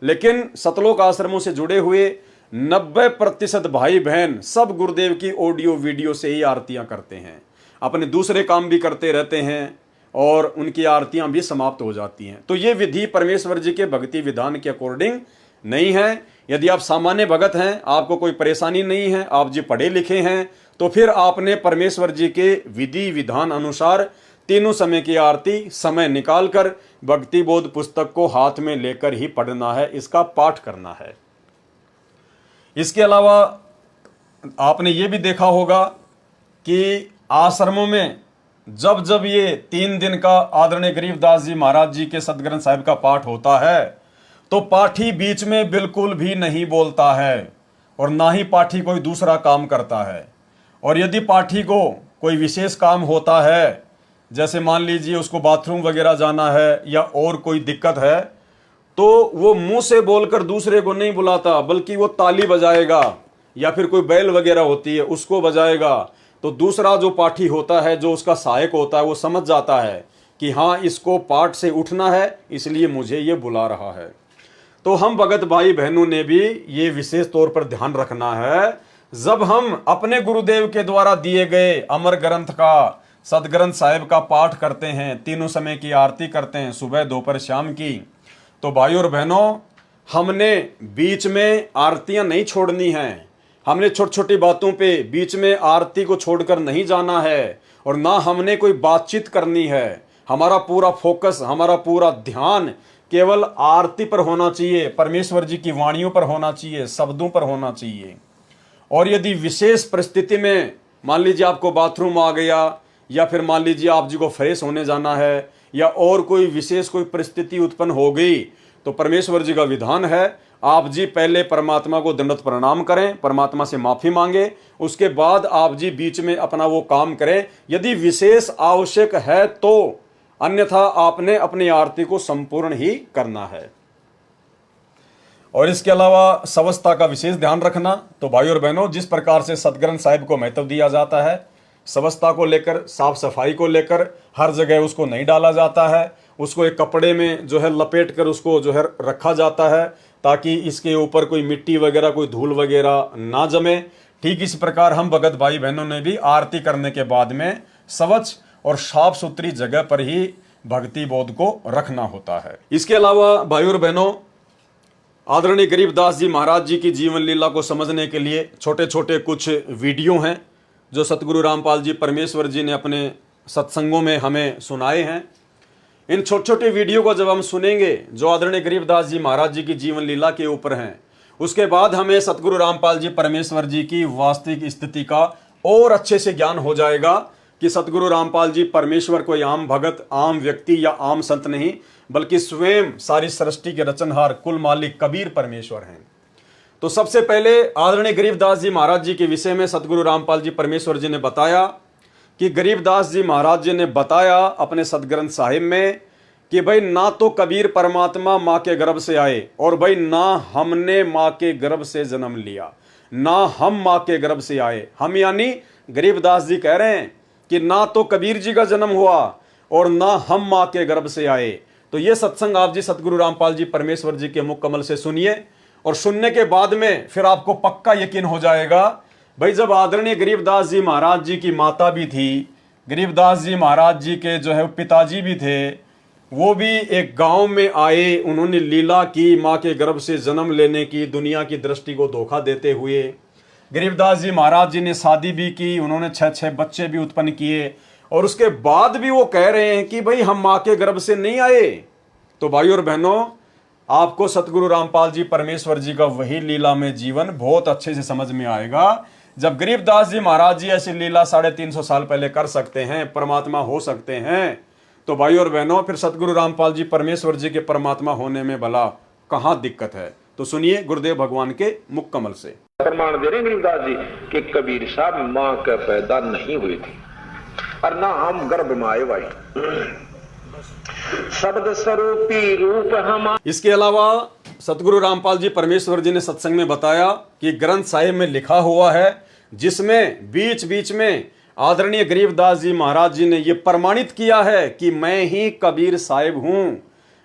लेकिन सतलोक आश्रमों से जुड़े हुए 90% भाई बहन सब गुरुदेव की ऑडियो वीडियो से ही आरतियां करते हैं, अपने दूसरे काम भी करते रहते हैं और उनकी आरतियां भी समाप्त हो जाती हैं। तो ये विधि परमेश्वर जी के भक्ति विधान के अकॉर्डिंग नहीं है। यदि आप सामान्य भगत हैं, आपको कोई परेशानी नहीं है, आप जी पढ़े लिखे हैं, तो फिर आपने परमेश्वर जी के विधि विधान अनुसार तीनों समय की आरती समय निकालकर भक्ति बोध पुस्तक को हाथ में लेकर ही पढ़ना है, इसका पाठ करना है। इसके अलावा आपने ये भी देखा होगा कि आश्रमों में जब जब ये 3 दिन का आदरणीय गरीबदास जी महाराज जी के सदग्रंथ साहिब का पाठ होता है तो पाठी बीच में बिल्कुल भी नहीं बोलता है और ना ही पाठी कोई दूसरा काम करता है। और यदि पाठी को कोई विशेष काम होता है, जैसे मान लीजिए उसको बाथरूम वगैरह जाना है या और कोई दिक्कत है, तो वो मुंह से बोलकर दूसरे को नहीं बुलाता, बल्कि वो ताली बजाएगा या फिर कोई बैल वगैरह होती है उसको बजाएगा। तो दूसरा जो पाठी होता है, जो उसका सहायक होता है, वो समझ जाता है कि हाँ इसको पाठ से उठना है, इसलिए मुझे ये बुला रहा है। तो हम भगत भाई बहनों ने भी ये विशेष तौर पर ध्यान रखना है, जब हम अपने गुरुदेव के द्वारा दिए गए अमर ग्रंथ का, सदग्रंथ साहिब का पाठ करते हैं, तीनों समय की आरती करते हैं, सुबह दोपहर शाम की, तो भाई और बहनों हमने बीच में आरतियां नहीं छोड़नी हैं। हमने छोटी छोटी बातों पे बीच में आरती को छोड़कर नहीं जाना है, और ना हमने कोई बातचीत करनी है। हमारा पूरा फोकस, हमारा पूरा ध्यान केवल आरती पर होना चाहिए, परमेश्वर जी की वाणियों पर होना चाहिए, शब्दों पर होना चाहिए। और यदि विशेष परिस्थिति में मान लीजिए आपको बाथरूम आ गया, या फिर मान लीजिए आप जी को फ्रेश होने जाना है, या और कोई विशेष कोई परिस्थिति उत्पन्न हो गई, तो परमेश्वर जी का विधान है आप जी पहले परमात्मा को दंडवत प्रणाम करें, परमात्मा से माफी मांगे, उसके बाद आप जी बीच में अपना वो काम करें यदि विशेष आवश्यक है तो, अन्यथा आपने अपनी आरती को संपूर्ण ही करना है। और इसके अलावा स्वच्छता का विशेष ध्यान रखना। तो भाई और बहनों, जिस प्रकार से सदग्रंथ साहिब को महत्व दिया जाता है, स्वच्छता को लेकर, साफ सफाई को लेकर, हर जगह उसको नहीं डाला जाता है, उसको एक कपड़े में जो है लपेट कर उसको जो है रखा जाता है ताकि इसके ऊपर कोई मिट्टी वगैरह, कोई धूल वगैरह ना जमे। ठीक इसी प्रकार हम भगत भाई बहनों ने भी आरती करने के बाद में स्वच्छ और साफ सुथरी जगह पर ही भक्ति बोध को रखना होता है। इसके अलावा भाई और बहनों, आदरणीय गरीबदास जी महाराज जी की जीवन लीला को समझने के लिए छोटे छोटे कुछ वीडियो हैं जो सतगुरु रामपाल जी परमेश्वर जी ने अपने सत्संगों में हमें सुनाए हैं। इन छोटे छोटे वीडियो को जब हम सुनेंगे जो आदरणीय गरीबदास जी महाराज जी की जीवन लीला के ऊपर हैं, उसके बाद हमें सतगुरु रामपाल जी परमेश्वर जी की वास्तविक स्थिति का और अच्छे से ज्ञान हो जाएगा कि सतगुरु रामपाल जी परमेश्वर कोई आम भगत, आम व्यक्ति या आम संत नहीं, बल्कि स्वयं सारी सृष्टि के रचनहार, कुल मालिक कबीर परमेश्वर हैं। तो सबसे पहले आदरणीय गरीबदास जी महाराज जी के विषय में सतगुरु रामपाल जी परमेश्वर जी ने बताया कि गरीबदास जी महाराज जी ने बताया अपने सदग्रंथ साहिब में कि भाई ना तो कबीर परमात्मा माँ के गर्भ से आए, और भाई ना हमने माँ के गर्भ से जन्म लिया, ना हम माँ के गर्भ से आए। हम यानी गरीबदास जी कह रहे हैं कि ना तो कबीर जी का जन्म हुआ और ना हम माँ के गर्भ से आए। तो ये सत्संग आप जी सतगुरु रामपाल जी परमेश्वर जी के मुख कमल से सुनिए, और सुनने के बाद में फिर आपको पक्का यकीन हो जाएगा भाई जब आदरणीय गरीबदास जी महाराज जी की माता भी थी, गरीबदास जी महाराज जी के जो है पिताजी भी थे, वो भी एक गांव में आए, उन्होंने लीला की माँ के गर्भ से जन्म लेने की, दुनिया की दृष्टि को धोखा देते हुए। गरीबदास जी महाराज जी ने शादी भी की, उन्होंने 6 बच्चे भी उत्पन्न किए, और उसके बाद भी वो कह रहे हैं कि भाई हम माँ के गर्भ से नहीं आए। तो भाई और बहनों, आपको सतगुरु रामपाल जी परमेश्वर जी का वही लीला में जीवन बहुत अच्छे से समझ में आएगा। जब गरीबदास जी महाराज जी ऐसी लीला 350 साल पहले कर सकते हैं, परमात्मा हो सकते हैं, तो भाई और बहनों फिर सतगुरु रामपाल जी परमेश्वर जी के परमात्मा होने में भला कहाँ दिक्कत है। तो सुनिए गुरुदेव भगवान के मुख कमल से। प्रमाण दे रहे गरीबदास जी कि कबीर साहब माँ के पैदा नहीं हुई थी और ना हम गर्भ में आए भाई, शब्द स्वरूपी रूप हम। इसके अलावा सतगुरु रामपाल जी परमेश्वर जी ने सत्संग में बताया कि ग्रंथ साहिब में लिखा हुआ है, जिसमें बीच बीच में आदरणीय गरीबदास जी महाराज जी ने यह प्रमाणित किया है कि मैं ही कबीर साहिब हूं,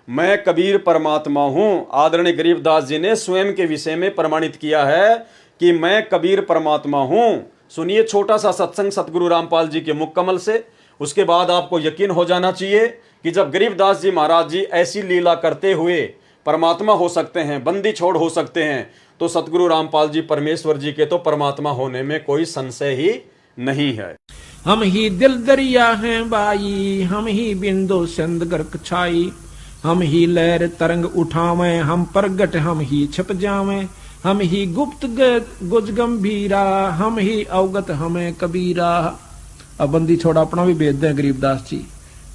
मैं कबीर परमात्मा हूं। आदरणीय गरीबदास जी ने स्वयं के विषय में प्रमाणित किया है कि मैं कबीर परमात्मा हूं। सुनिए छोटा सा सत्संग सतगुरु रामपाल जी के मुख कमल से, उसके बाद आपको यकीन हो जाना चाहिए कि जब गरीबदास जी महाराज जी ऐसी लीला करते हुए परमात्मा हो सकते हैं, बंदी छोड़ हो सकते हैं, तो सतगुरु रामपाल जी परमेश्वर जी के तो परमात्मा होने में कोई संशय ही नहीं है। हम ही दिल दरिया हैं बाई, हम ही बिंदु सिंध गर्क छाई, हम ही लहर तरंग उठावे, हम प्रगट हम ही छिप जावे, हम ही गुप्त गुज गंभीरा, हम ही अवगत हमें कबीरा। अब बंदी छोड़ा अपना भी भेद दें गरीबदास जी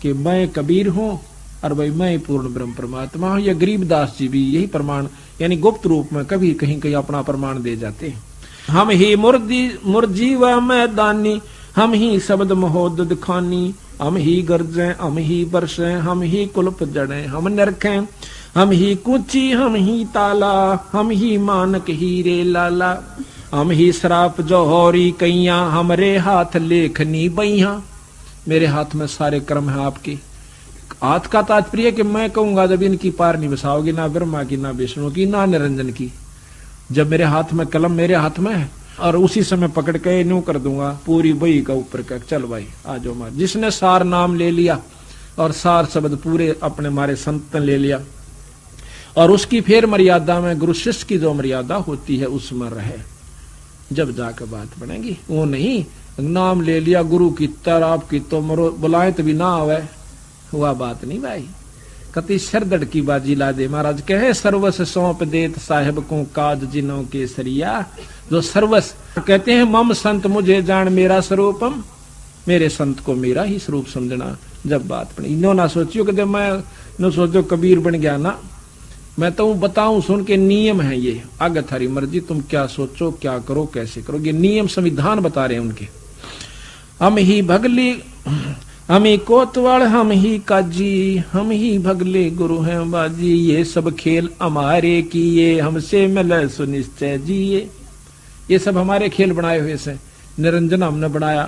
कि मैं कबीर हूं और भाई मैं पूर्ण ब्रह्म परमात्मा हूं। या गरीबदास जी भी यही प्रमाण यानी गुप्त रूप में कभी कहीं कहीं अपना प्रमाण दे जाते हैं। हम ही मुर्जी व मैदानी, हम ही शब्द महोदद खानी, हम ही गर्जें हम ही बरसें, हम ही कुल्प जड़ें हम नरखें, हम ही कुची हम ही ताला, हम ही मानक हीरे लाला, हम ही शराप जौहरी कैया, हमरे हाथ लेखनी बैया। मेरे हाथ में सारे कर्म है आपके, हाथ का तात्पर्य कि मैं कहूंगा जब इनकी पार नहीं बसाओगी, ना ब्रह्मा की, ना विष्णु की, ना निरंजन की, जब मेरे हाथ में कलम मेरे हाथ में है और उसी समय पकड़ के यूं कर दूंगा पूरी बही का ऊपर का, चल भाई आ जाओ मार। जिसने सार नाम ले लिया और सार शब्द पूरे अपने मारे संत ने ले लिया और उसकी फिर मर्यादा में गुरु शिष्य की जो मर्यादा होती है उसमें रहे, जब जाकर बात बनेगी। वो नहीं नाम ले लिया गुरु की तरह आपकी तो मरो बुलाए तो भी ना आवे, हुआ बात नहीं भाई। कति सरदड़ की बाजी ला दे। महाराज कहे सर्वस सौंप देत साहेब को काज जिनों के सरिया। जो सर्वस कहते हैं मम संत मुझे जान मेरा स्वरूपम, मेरे संत को मेरा ही स्वरूप समझना। जब बात बनी इन्हों ना सोचियो कि मैं न सोचो कबीर बन गया ना, मैं तो बताऊं सुन के नियम है ये, आगे थारी मर्जी तुम क्या सोचो क्या करो कैसे करो, ये नियम संविधान बता रहे हैं उनके। हम ही भगली हम ही कोतवाल हम ही काजी, हम ही भगले गुरु हैं बाजी, ये सब खेल हमारे किए हमसे मिले सुनिश्चय जिए। ये सब हमारे खेल बनाए हुए से, निरंजन हमने बनाया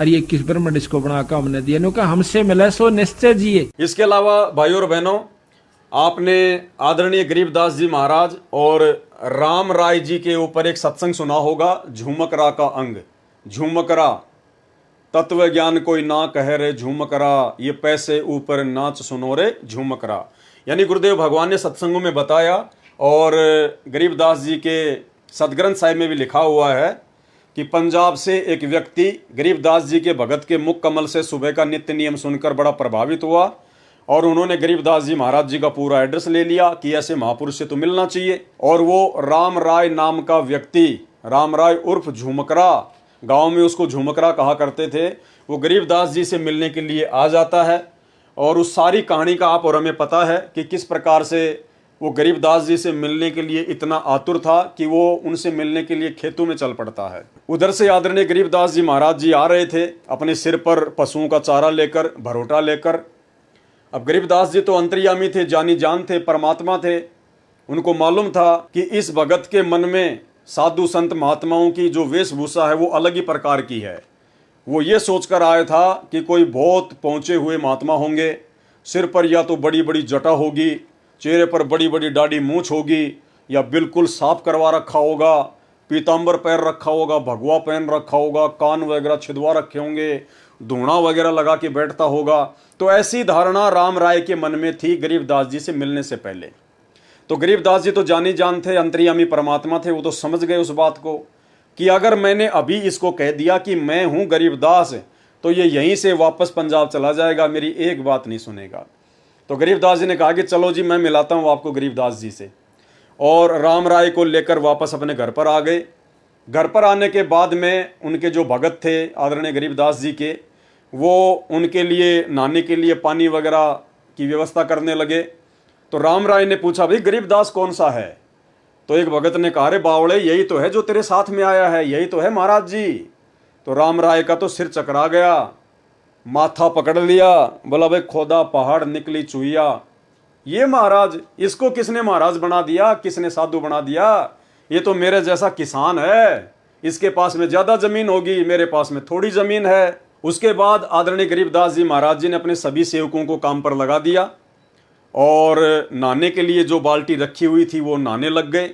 और ये किस ब्रह्मंड इसको बनाकर हमने दिया, नो का हमसे मिले सो निश्चय जिए। इसके अलावा भाइयों और बहनों, आपने आदरणीय गरीबदास जी महाराज और राम राय जी के ऊपर एक सत्संग सुना होगा, झूमकरा का अंग। झूमकरा तत्व ज्ञान कोई ना कह रे झूमकरा, ये पैसे ऊपर नाच सुनो रे झूमकरा। यानी गुरुदेव भगवान ने सत्संगों में बताया और गरीबदास जी के सदग्रंथ साहिब में भी लिखा हुआ है कि पंजाब से एक व्यक्ति गरीबदास जी के भगत के मुख कमल से सुबह का नित्य नियम सुनकर बड़ा प्रभावित हुआ और उन्होंने गरीबदास जी महाराज जी का पूरा एड्रेस ले लिया कि ऐसे महापुरुष से तो मिलना चाहिए। और वो राम राय नाम का व्यक्ति, राम राय उर्फ झूमकरा, गांव में उसको झूमकरा कहा करते थे, वो गरीबदास जी से मिलने के लिए आ जाता है। और उस सारी कहानी का आप और हमें पता है कि किस प्रकार से वो गरीबदास जी से मिलने के लिए इतना आतुर था कि वो उनसे मिलने के लिए खेतों में चल पड़ता है। उधर से आदरणीय गरीबदास जी महाराज जी आ रहे थे अपने सिर पर पशुओं का चारा लेकर, भरोटा लेकर। अब गरीबदास जी तो अंतर्यामी थे, जानी जान थे, परमात्मा थे। उनको मालूम था कि इस भगत के मन में साधु संत महात्माओं की जो वेशभूषा है वो अलग ही प्रकार की है। वो ये सोचकर आया था कि कोई बहुत पहुंचे हुए महात्मा होंगे, सिर पर या तो बड़ी बड़ी जटा होगी, चेहरे पर बड़ी बड़ी दाढ़ी मूंछ होगी, या बिल्कुल साफ करवा रखा होगा, पीताम्बर पहन रखा होगा, भगवा पहन रखा होगा, कान वगैरह छिदवा रखे होंगे, धूणा वगैरह लगा के बैठता होगा। तो ऐसी धारणा राम राय के मन में थी गरीबदास जी से मिलने से पहले। तो गरीबदास जी तो जानी जान थे, अंतर्यामी परमात्मा थे, वो तो समझ गए उस बात को कि अगर मैंने अभी इसको कह दिया कि मैं हूं गरीबदास तो ये यहीं से वापस पंजाब चला जाएगा, मेरी एक बात नहीं सुनेगा। तो गरीबदास जी ने कहा कि चलो जी मैं मिलाता हूं आपको गरीबदास जी से, और राम राय को लेकर वापस अपने घर पर आ गए। घर पर आने के बाद में उनके जो भगत थे आदरणीय गरीबदास जी के, वो उनके लिए नहाने के लिए पानी वगैरह की व्यवस्था करने लगे। तो राम राय ने पूछा भाई गरीबदास कौन सा है? तो एक भगत ने कहा रे बावड़े यही तो है जो तेरे साथ में आया है, यही तो है महाराज जी। तो राम राय का तो सिर चकरा गया, माथा पकड़ लिया, बोला भाई खोदा पहाड़ निकली चुहिया, ये महाराज इसको किसने महाराज बना दिया, किसने साधु बना दिया? ये तो मेरे जैसा किसान है, इसके पास में ज्यादा जमीन होगी, मेरे पास में थोड़ी जमीन है। उसके बाद आदरणीय गरीबदास जी महाराज जी ने अपने सभी सेवकों को काम पर लगा दिया और नहाने के लिए जो बाल्टी रखी हुई थी वो नहाने लग गए।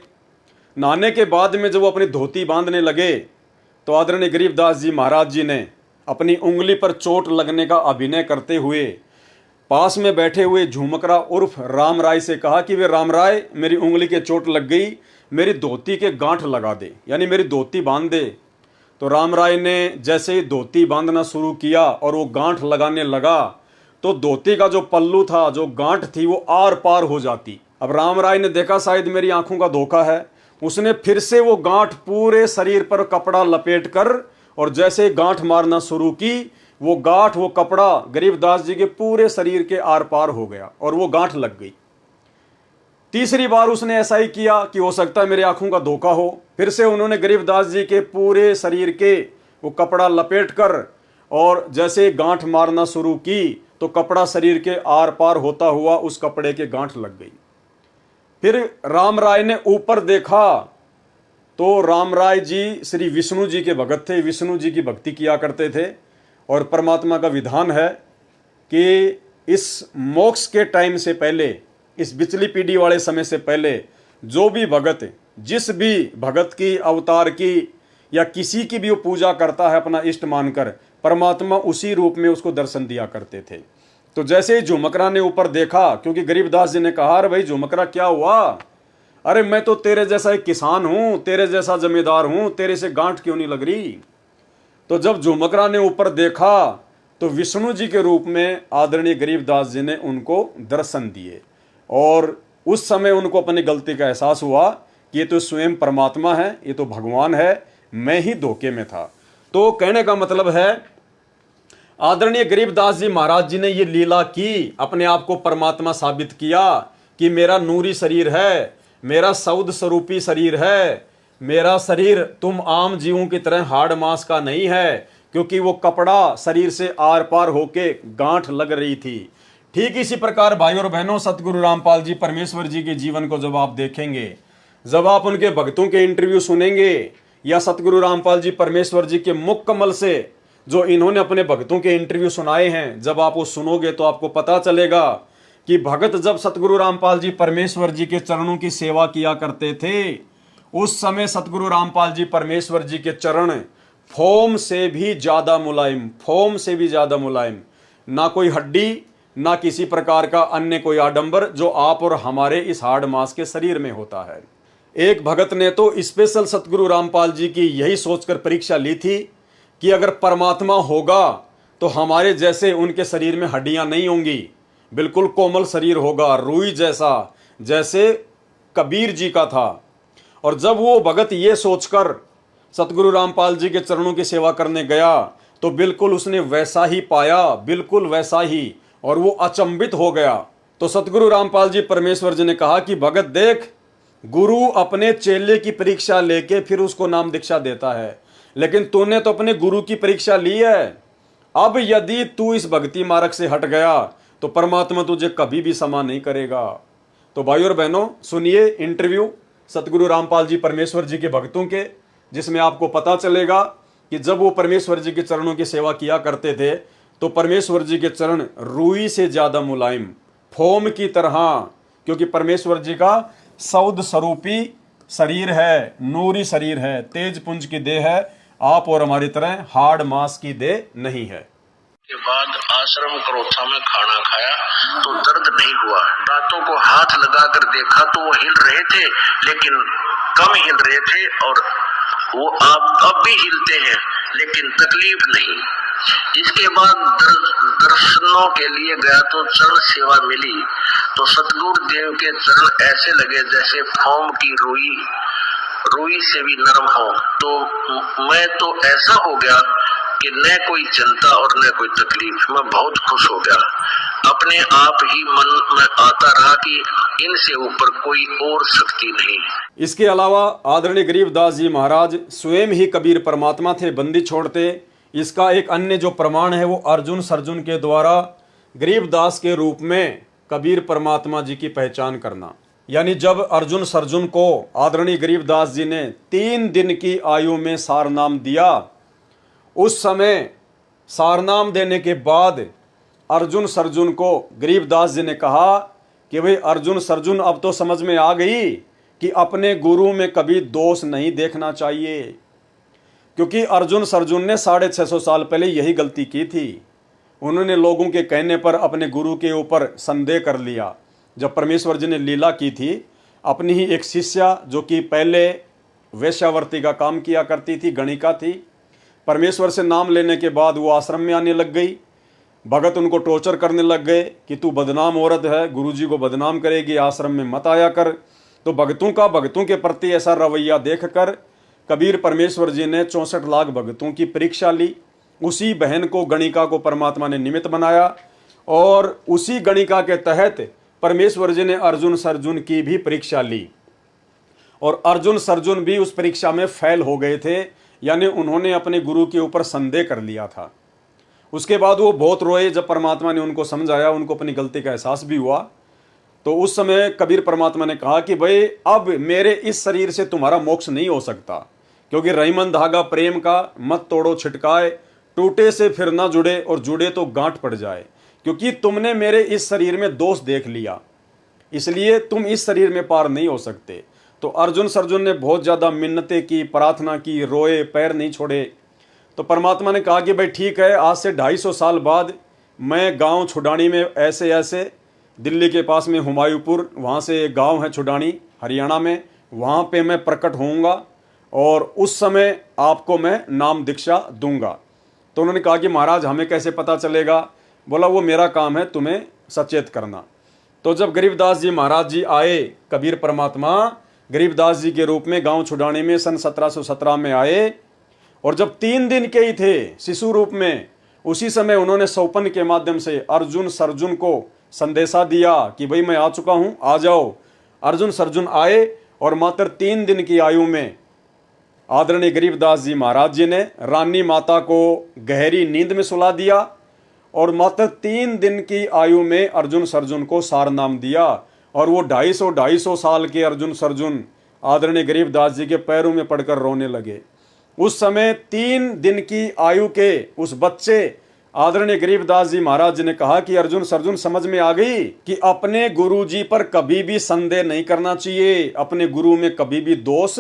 नहाने के बाद में जब वो अपनी धोती बांधने लगे तो आदरणीय गरीबदास जी महाराज जी ने अपनी उंगली पर चोट लगने का अभिनय करते हुए पास में बैठे हुए झूमकरा उर्फ राम राय से कहा कि वे राम राय मेरी उंगली के चोट लग गई, मेरी धोती के गांठ लगा दे, यानी मेरी धोती बांध दे। तो राम राय ने जैसे ही धोती बांधना शुरू किया और वो गांठ लगाने लगा तो धोती का जो पल्लू था, जो गांठ थी, वो आर पार हो जाती। अब राम राय ने देखा शायद मेरी आंखों का धोखा है, उसने फिर से वो गांठ पूरे शरीर पर कपड़ा लपेट कर और जैसे गांठ मारना शुरू की, वो गांठ, वो कपड़ा गरीबदास जी के पूरे शरीर के आर पार हो गया और वो गांठ लग गई। तीसरी बार उसने ऐसा ही किया कि हो सकता है मेरी आंखों का धोखा हो। फिर से उन्होंने गरीबदास जी के पूरे शरीर के वो कपड़ा लपेट कर और जैसे गांठ मारना शुरू की तो कपड़ा शरीर के आर पार होता हुआ उस कपड़े के गांठ लग गई। फिर राम राय ने ऊपर देखा तो राम राय जी श्री विष्णु जी के भगत थे, विष्णु जी की भक्ति किया करते थे। और परमात्मा का विधान है कि इस मोक्ष के टाइम से पहले, इस बिचली पीढ़ी वाले समय से पहले जो भी भगत जिस भी भगत की, अवतार की या किसी की भी वो पूजा करता है अपना इष्ट मानकर, परमात्मा उसी रूप में उसको दर्शन दिया करते थे। तो जैसे ही झुमकरा ने ऊपर देखा, क्योंकि गरीबदास जी ने कहा, अरे भाई झुमकरा क्या हुआ, अरे मैं तो तेरे जैसा एक किसान हूं, तेरे जैसा जमींदार हूं, तेरे से गांठ क्यों नहीं लग रही। तो जब झुमकरा ने ऊपर देखा तो विष्णु जी के रूप में आदरणीय गरीबदास जी ने उनको दर्शन दिए, और उस समय उनको अपनी गलती का एहसास हुआ कि ये तो स्वयं परमात्मा है, ये तो भगवान है, मैं ही धोखे में था। तो कहने का मतलब है आदरणीय गरीबदास जी महाराज जी ने ये लीला की, अपने आप को परमात्मा साबित किया कि मेरा नूरी शरीर है, मेरा सौद स्वरूपी शरीर है, मेरा शरीर तुम आम जीवों की तरह हाड़ मांस का नहीं है, क्योंकि वो कपड़ा शरीर से आर पार होके गांठ लग रही थी। ठीक इसी प्रकार भाई और बहनों, सतगुरु रामपाल जी परमेश्वर जी के जीवन को जब आप देखेंगे, जब आप उनके भक्तों के इंटरव्यू सुनेंगे, या सतगुरु रामपाल जी परमेश्वर जी के मुख कमल से जो इन्होंने अपने भक्तों के इंटरव्यू सुनाए हैं, जब आप वो सुनोगे तो आपको पता चलेगा कि भगत जब सतगुरु रामपाल जी परमेश्वर जी के चरणों की सेवा किया करते थे, उस समय सतगुरु रामपाल जी परमेश्वर जी के चरण फोम से भी ज्यादा मुलायम, फोम से भी ज्यादा मुलायम, ना कोई हड्डी, ना किसी प्रकार का अन्य कोई आडंबर जो आप और हमारे इस हाड़ मांस के शरीर में होता है। एक भगत ने तो स्पेशल सतगुरु रामपाल जी की यही सोचकर परीक्षा ली थी कि अगर परमात्मा होगा तो हमारे जैसे उनके शरीर में हड्डियां नहीं होंगी, बिल्कुल कोमल शरीर होगा, रुई जैसा, जैसे कबीर जी का था। और जब वो भगत ये सोचकर सतगुरु रामपाल जी के चरणों की सेवा करने गया तो बिल्कुल उसने वैसा ही पाया, बिल्कुल वैसा ही, और वो अचंभित हो गया। तो सतगुरु रामपाल जी परमेश्वर जी ने कहा कि भगत देख, गुरु अपने चेले की परीक्षा लेके फिर उसको नाम दीक्षा देता है, लेकिन तूने तो अपने गुरु की परीक्षा ली है। अब यदि तू इस भक्ति मार्ग से हट गया तो परमात्मा तुझे कभी भी क्षमा नहीं करेगा। तो भाई और बहनों, सुनिए इंटरव्यू सतगुरु रामपाल जी परमेश्वर जी के भक्तों के, जिसमें आपको पता चलेगा कि जब वो परमेश्वर जी के चरणों की सेवा किया करते थे तो परमेश्वर जी के चरण रुई से ज्यादा मुलायम, फोम की तरह, क्योंकि परमेश्वर जी का सौद स्वरूपी शरीर है, नूरी शरीर है, तेज पुंज की देह है, आप और हमारी तरह हाड़ मांस की देह नहीं है। के बाद आश्रम क्रोथा में खाना खाया तो दर्द नहीं हुआ। दांतों को हाथ लगाकर देखा तो वो हिल रहे थे, लेकिन कम हिल रहे थे, और वो अब भी हिलते हैं, लेकिन तकलीफ नहीं। इसके बाद दर्शनों के लिए गया तो चरण सेवा मिली तो सतगुरु देव के चरण ऐसे लगे जैसे फोम की रुई से भी नरम हो। तो मैं तो ऐसा हो गया कि न कोई चिंता और न कोई तकलीफ, मैं बहुत खुश हो गया। अपने आप ही मन में आता रहा कि इनसे ऊपर कोई और शक्ति नहीं। इसके अलावा आदरणीय गरीबदास जी महाराज स्वयं ही कबीर परमात्मा थे, बंदी छोड़ते। इसका एक अन्य जो प्रमाण है वो अर्जुन सर्जुन के द्वारा गरीबदास के रूप में कबीर परमात्मा जी की पहचान करना। यानी जब अर्जुन सर्जुन को आदरणीय गरीबदास जी ने 3 दिन की आयु में सारनाम दिया, उस समय सारनाम देने के बाद अर्जुन सर्जुन को गरीबदास जी ने कहा कि भाई अर्जुन सर्जुन, अब तो समझ में आ गई कि अपने गुरु में कभी दोष नहीं देखना चाहिए, क्योंकि अर्जुन सर्जुन ने 650 साल पहले यही गलती की थी। उन्होंने लोगों के कहने पर अपने गुरु के ऊपर संदेह कर लिया। जब परमेश्वर जी ने लीला की थी, अपनी ही एक शिष्या जो कि पहले वेश्यावर्ती का काम किया करती थी, गणिका थी, परमेश्वर से नाम लेने के बाद वो आश्रम में आने लग गई। भगत उनको टॉर्चर करने लग गए कि तू बदनाम औरत है, गुरुजी को बदनाम करेगी, आश्रम में मत आया कर। तो भक्तों के प्रति ऐसा रवैया देखकर कबीर परमेश्वर जी ने 64 लाख भक्तों की परीक्षा ली। उसी बहन को, गणिका को परमात्मा ने निमित्त बनाया, और उसी गणिका के तहत परमेश्वर जी ने अर्जुन सर्जुन की भी परीक्षा ली, और अर्जुन सर्जुन भी उस परीक्षा में फेल हो गए थे, यानी उन्होंने अपने गुरु के ऊपर संदेह कर लिया था। उसके बाद वो बहुत रोए। जब परमात्मा ने उनको समझाया, उनको अपनी गलती का एहसास भी हुआ, तो उस समय कबीर परमात्मा ने कहा कि भाई अब मेरे इस शरीर से तुम्हारा मोक्ष नहीं हो सकता, क्योंकि रहीमन धागा प्रेम का मत तोड़ो छिटकाए, टूटे से फिर ना जुड़े और जुड़े तो गांठ पड़ जाए। क्योंकि तुमने मेरे इस शरीर में दोष देख लिया, इसलिए तुम इस शरीर में पार नहीं हो सकते। तो अर्जुन ने बहुत ज़्यादा मिन्नतें की, प्रार्थना की, रोए, पैर नहीं छोड़े। तो परमात्मा ने कहा कि भाई ठीक है, आज से 250 साल बाद मैं गांव छुडानी में ऐसे ऐसे, दिल्ली के पास में हुमायूंपुर, वहाँ से एक गांव है छुडानी, हरियाणा में, वहाँ पे मैं प्रकट होऊंगा और उस समय आपको मैं नाम दीक्षा दूंगा। तो उन्होंने कहा कि महाराज हमें कैसे पता चलेगा? बोला वो मेरा काम है तुम्हें सचेत करना। तो जब गरीबदास जी महाराज जी आए, कबीर परमात्मा गरीबदास जी के रूप में गांव छुडानी में सन 1717 में आए, और जब 3 दिन के ही थे शिशु रूप में, उसी समय उन्होंने सौपन के माध्यम से अर्जुन सर्जुन को संदेशा दिया कि भाई मैं आ चुका हूं, आ जाओ। अर्जुन सर्जुन आए और मात्र 3 दिन की आयु में आदरणीय गरीबदास जी महाराज जी ने रानी माता को गहरी नींद में सुला दिया और मात्र 3 दिन की आयु में अर्जुन सर्जुन को सार नाम दिया। और वो 250 साल के अर्जुन सर्जुन आदरणीय गरीबदास जी के पैरों में पड़कर रोने लगे। उस समय 3 दिन की आयु के उस बच्चे आदरणीय गरीबदास जी महाराज जी ने कहा कि अर्जुन सर्जुन समझ में आ गई कि अपने गुरु जी पर कभी भी संदेह नहीं करना चाहिए, अपने गुरु में कभी भी दोष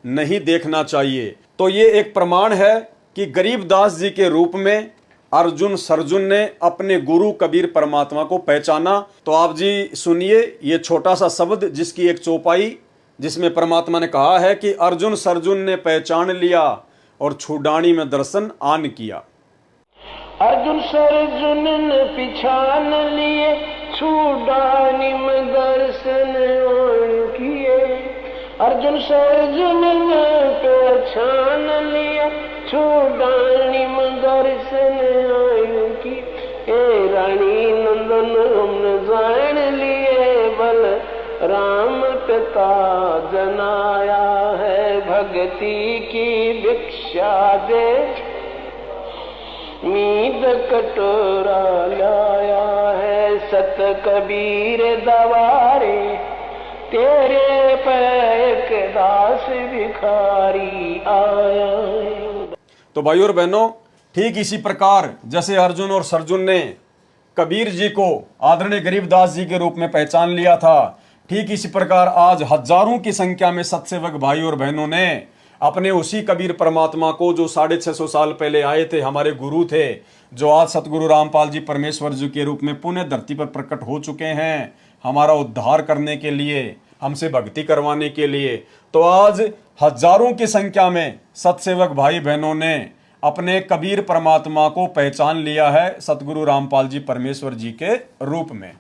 नहीं देखना चाहिए। तो ये एक प्रमाण है कि गरीबदास जी के रूप में अर्जुन सर्जुन ने अपने गुरु कबीर परमात्मा को पहचाना। तो आप जी सुनिए ये छोटा सा शब्द जिसकी एक चौपाई, जिसमें परमात्मा ने कहा है कि अर्जुन सर्जुन ने पहचान लिया और छुडानी में दर्शन आन किया। अर्जुन सर्जुन ने पिछान लिए, छुडानी में दर्शन आन किए। अर्जुन सर्जुन ने पहचान लिया, छुडानी में दर्शन आन किए। ए रानी नंदन हमने जान लिए, बल राम पिता जनाया है, भक्ति की भिक्षा दे मीद कटोरा लाया है। सत कबीर दवारे तेरे पैक दास भिखारी आया है। तो भाइयों और बहनों, ठीक इसी प्रकार जैसे अर्जुन और सर्जुन ने कबीर जी को आदरणीय गरीबदास जी के रूप में पहचान लिया था, ठीक इसी प्रकार आज हजारों की संख्या में सत्सेवक भाई और बहनों ने अपने उसी कबीर परमात्मा को, जो 650 साल पहले आए थे, हमारे गुरु थे, जो आज सतगुरु रामपाल जी परमेश्वर जी के रूप में पुण्य धरती पर प्रकट हो चुके हैं, हमारा उद्धार करने के लिए, हमसे भक्ति करवाने के लिए। तो आज हजारों की संख्या में सत्सेवक भाई बहनों ने अपने कबीर परमात्मा को पहचान लिया है सतगुरु रामपाल जी परमेश्वर जी के रूप में।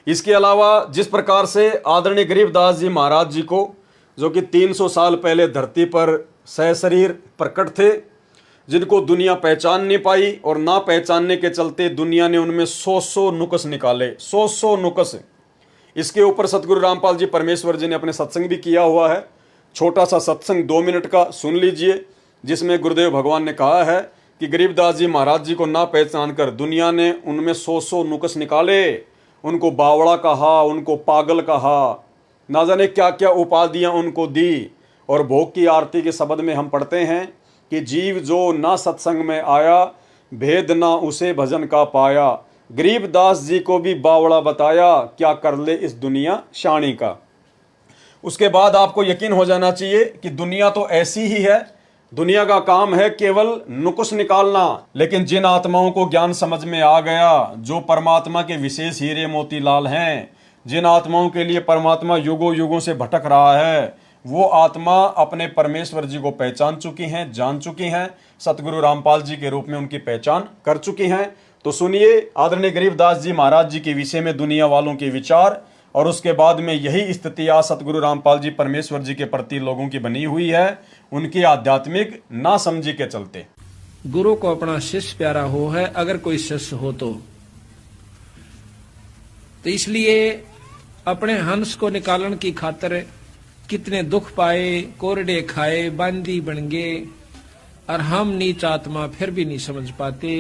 इसके अलावा जिस प्रकार से आदरणीय गरीबदास जी महाराज जी को, जो कि 300 साल पहले धरती पर सहशरीर प्रकट थे, जिनको दुनिया पहचान नहीं पाई और ना पहचानने के चलते दुनिया ने उनमें 100 नुक्स निकाले, 100 नुक्स। इसके ऊपर सतगुरु रामपाल जी परमेश्वर जी ने अपने सत्संग भी किया हुआ है। छोटा सा सत्संग 2 मिनट का सुन लीजिए, जिसमें गुरुदेव भगवान ने कहा है कि गरीबदास जी महाराज जी को ना पहचान कर दुनिया ने उनमें 100 नुक्स निकाले, उनको बावड़ा कहा, उनको पागल कहा, ना जाने क्या क्या उपाधियां उनको दी। और भोग की आरती के शब्द में हम पढ़ते हैं कि जीव जो ना सत्संग में आया, भेद ना उसे भजन का पाया। गरीबदास जी को भी बावड़ा बताया, क्या कर ले इस दुनिया शाणी का। उसके बाद आपको यकीन हो जाना चाहिए कि दुनिया तो ऐसी ही है, दुनिया का काम है केवल नुक्स निकालना। लेकिन जिन आत्माओं को ज्ञान समझ में आ गया, जो परमात्मा के विशेष हीरे मोतीलाल हैं, जिन आत्माओं के लिए परमात्मा युगों युगों से भटक रहा है, वो आत्मा अपने परमेश्वर जी को पहचान चुकी हैं, जान चुकी हैं, सतगुरु रामपाल जी के रूप में उनकी पहचान कर चुकी हैं। तो सुनिए आदरणीय गरीबदास जी महाराज जी के विषय में दुनिया वालों के विचार, और उसके बाद में यही स्थिति आज सतगुरु रामपाल जी परमेश्वर जी के प्रति लोगों की बनी हुई है, उनकी आध्यात्मिक ना समझी के चलते। गुरु को अपना शिष्य प्यारा हो है, अगर कोई शिष्य हो तो इसलिए अपने हंस को निकालने की खातिर कितने दुख पाए, कोरडे खाए, बांदी बन गए, और हम नीच आत्मा फिर भी नहीं समझ पाते।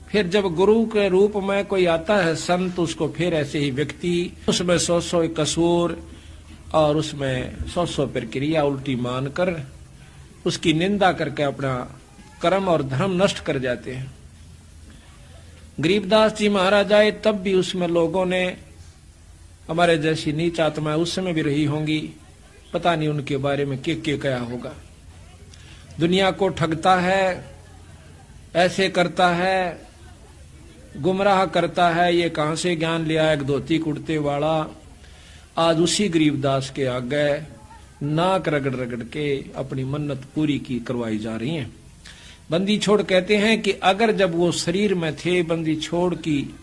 फिर जब गुरु के रूप में कोई आता है संत, उसको फिर ऐसे ही व्यक्ति उसमें 100 कसूर और उसमें 100 प्रक्रिया उल्टी मानकर उसकी निंदा करके अपना कर्म और धर्म नष्ट कर जाते हैं। गरीबदास जी महाराज आए तब भी उसमें लोगों ने, हमारे जैसी नीच आत्माएं उस समय भी रही होंगी, पता नहीं उनके बारे में क्या क्या होगा। दुनिया को ठगता है, ऐसे करता है, गुमराह करता है, ये कहां से ज्ञान लिया, एक धोती कुर्ते वाला। आज उसी गरीबदास के आगे नाक रगड़ रगड़ के अपनी मन्नत पूरी की करवाई जा रही है। बंदी छोड़ कहते हैं कि अगर जब वो शरीर में थे, बंदी छोड़ की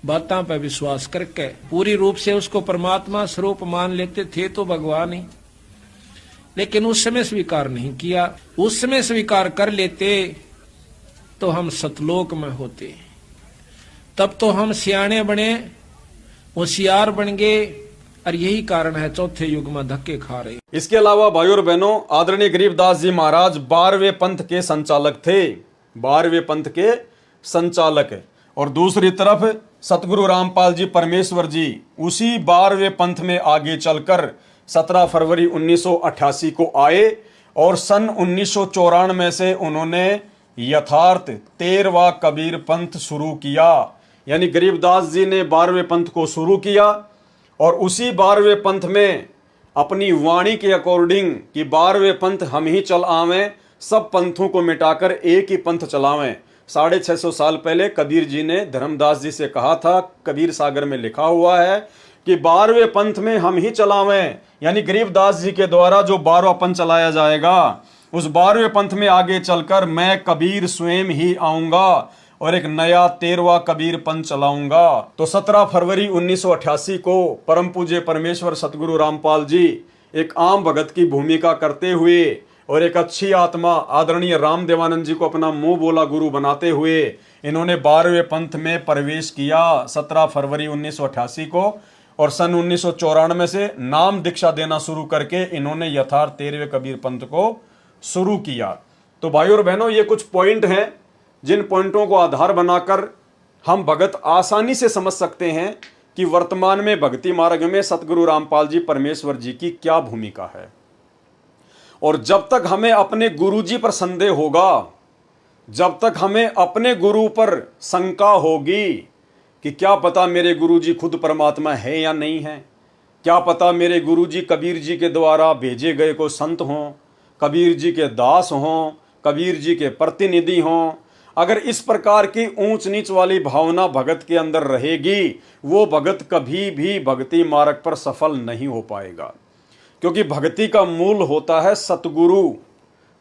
बातों पर विश्वास करके पूरी रूप से उसको परमात्मा स्वरूप मान लेते थे तो भगवान ही, लेकिन उस समय स्वीकार नहीं किया। उस समय स्वीकार कर लेते तो हम सतलोक में होते, तब तो हम सियाणे बने, होशियार बन गए, और यही कारण है चौथे युग में धक्के खा रहे। इसके अलावा भाइयों और बहनों, आदरणीय गरीबदास जी महाराज 12वें पंथ के संचालक थे, 12वें पंथ के संचालक। और दूसरी तरफ सतगुरु रामपाल जी परमेश्वर जी उसी 12वें पंथ में आगे चलकर 17 फरवरी 1988 को आए और सन 1994 से उन्होंने यथार्थ 13वां कबीर पंथ शुरू किया। यानी गरीबदास जी ने 12वें पंथ को शुरू किया और उसी 12वें पंथ में अपनी वाणी के अकॉर्डिंग कि 12वें पंथ हम ही चल आवें, सब पंथों को मिटाकर एक ही पंथ चलावें। 650 साल पहले कबीर जी ने धर्मदास जी से कहा था, कबीर सागर में लिखा हुआ है कि 12वें पंथ में हम ही चलावें। यानी गरीबदास जी के द्वारा जो 12वां पंथ चलाया जाएगा, उस 12वें पंथ में आगे चलकर मैं कबीर स्वयं ही आऊंगा और एक नया 13वां कबीर पंथ चलाऊंगा। तो 17 फरवरी 1988 को परम पूज्य परमेश्वर सतगुरु रामपाल जी एक आम भगत की भूमिका करते हुए और एक अच्छी आत्मा आदरणीय राम देवानंद जी को अपना मुंह बोला गुरु बनाते हुए इन्होंने 12वें पंथ में प्रवेश किया 17 फरवरी 1988 को। और सन 1994 से नाम दीक्षा देना शुरू करके इन्होंने यथार्थ 13वें कबीर पंथ को शुरू किया। तो भाइयों और बहनों, ये कुछ पॉइंट हैं जिन पॉइंटों को आधार बनाकर हम भगत आसानी से समझ सकते हैं कि वर्तमान में भक्ति मार्ग में सतगुरु रामपाल जी परमेश्वर जी की क्या भूमिका है। और जब तक हमें अपने गुरु जी पर संदेह होगा, जब तक हमें अपने गुरु पर शंका होगी कि क्या पता मेरे गुरु जी खुद परमात्मा है या नहीं है, क्या पता मेरे गुरु जी कबीर जी के द्वारा भेजे गए को संत हों, कबीर जी के दास हों, कबीर जी के प्रतिनिधि हों, अगर इस प्रकार की ऊंच नीच वाली भावना भगत के अंदर रहेगी, वो भगत कभी भी भक्ति मार्ग पर सफल नहीं हो पाएगा। क्योंकि भक्ति का मूल होता है सतगुरु।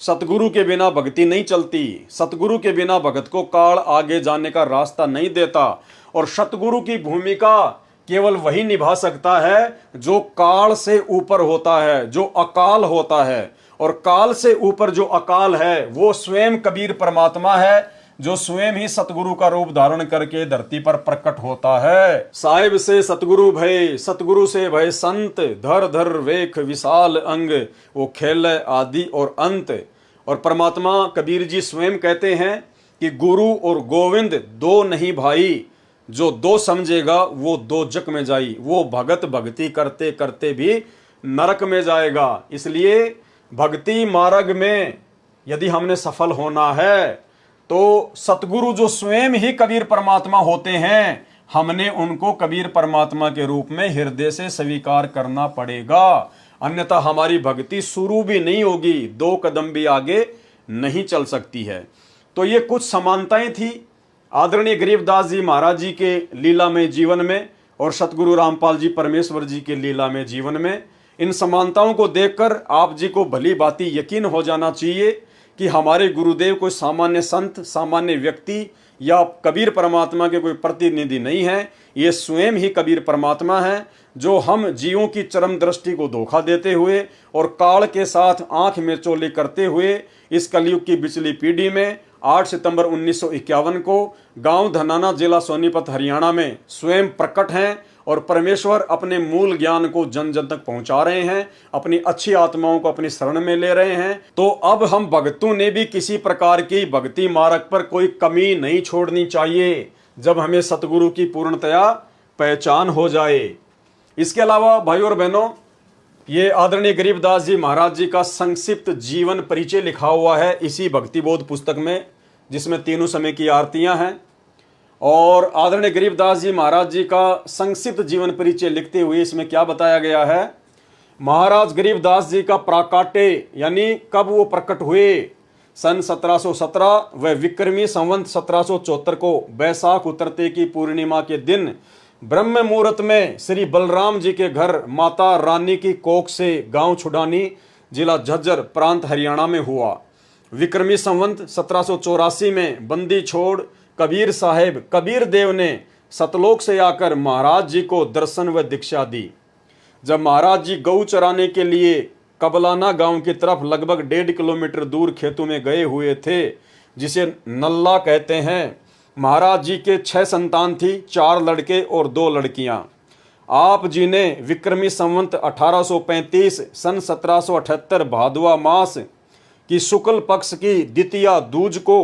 सतगुरु के बिना भक्ति नहीं चलती, सतगुरु के बिना भगत को काल आगे जाने का रास्ता नहीं देता। और सतगुरु की भूमिका केवल वही निभा सकता है जो काल से ऊपर होता है, जो अकाल होता है। और काल से ऊपर जो अकाल है वो स्वयं कबीर परमात्मा है, जो स्वयं ही सतगुरु का रूप धारण करके धरती पर प्रकट होता है। साहिब से सतगुरु भय, सतगुरु से भय संत, धर धर वेख विशाल अंग, वो खेल आदि और अंत। और परमात्मा कबीर जी स्वयं कहते हैं कि गुरु और गोविंद दो नहीं भाई, जो दो समझेगा वो दो जग में जाई, वो भगत भक्ति करते करते भी नरक में जाएगा। इसलिए भक्ति मार्ग में यदि हमने सफल होना है तो सतगुरु जो स्वयं ही कबीर परमात्मा होते हैं, हमने उनको कबीर परमात्मा के रूप में हृदय से स्वीकार करना पड़ेगा, अन्यथा हमारी भक्ति शुरू भी नहीं होगी, 2 कदम भी आगे नहीं चल सकती है। तो ये कुछ समानताएं थी आदरणीय गरीबदास जी महाराज जी के लीला में जीवन में और सतगुरु रामपाल जी परमेश्वर जी के लीला में जीवन में। इन समानताओं को देखकर आप जी को भली भांति यकीन हो जाना चाहिए कि हमारे गुरुदेव कोई सामान्य संत, सामान्य व्यक्ति या कबीर परमात्मा के कोई प्रतिनिधि नहीं है, ये स्वयं ही कबीर परमात्मा है, जो हम जीवों की चरम दृष्टि को धोखा देते हुए और काल के साथ आंख में चोली करते हुए इस कलयुग की बिचली पीढ़ी में 8 सितंबर 1951 को गांव धनाना, जिला सोनीपत, हरियाणा में स्वयं प्रकट हैं और परमेश्वर अपने मूल ज्ञान को जन जन तक पहुंचा रहे हैं, अपनी अच्छी आत्माओं को अपनी शरण में ले रहे हैं। तो अब हम भक्तों ने भी किसी प्रकार की भक्ति मार्ग पर कोई कमी नहीं छोड़नी चाहिए, जब हमें सतगुरु की पूर्णतया पहचान हो जाए। इसके अलावा भाइयों और बहनों, ये आदरणीय गरीबदास जी महाराज जी का संक्षिप्त जीवन परिचय लिखा हुआ है इसी भक्ति बोध पुस्तक में, जिसमें तीनों समय की आरतियां हैं। और आदरणीय गरीबदास जी महाराज जी का संक्षिप्त जीवन परिचय लिखते हुए इसमें क्या बताया गया है। महाराज गरीबदास जी का प्राकाट्य यानी कब वो प्रकट हुए, सन 1717 व विक्रमी संवत 1774 को बैसाख उतरते की पूर्णिमा के दिन ब्रह्म मुहूर्त में श्री बलराम जी के घर माता रानी की कोख से गांव छुडानी, जिला झज्जर, प्रांत हरियाणा में हुआ। विक्रमी संवत 1784 में बंदी छोड़ कबीर साहेब कबीर देव ने सतलोक से आकर महाराज जी को दर्शन व दीक्षा दी। जब महाराज जी गऊ चराने के लिए कबलाना गांव की तरफ लगभग 1.5 किलोमीटर दूर खेतों में गए हुए थे, जिसे नल्ला कहते हैं, महाराज जी के 6 संतान थी, 4 लड़के और 2 लड़कियां। आप जी ने विक्रमी संवत 1835 सन 1778 भादवा मास की शुक्ल पक्ष की द्वितीया दूज को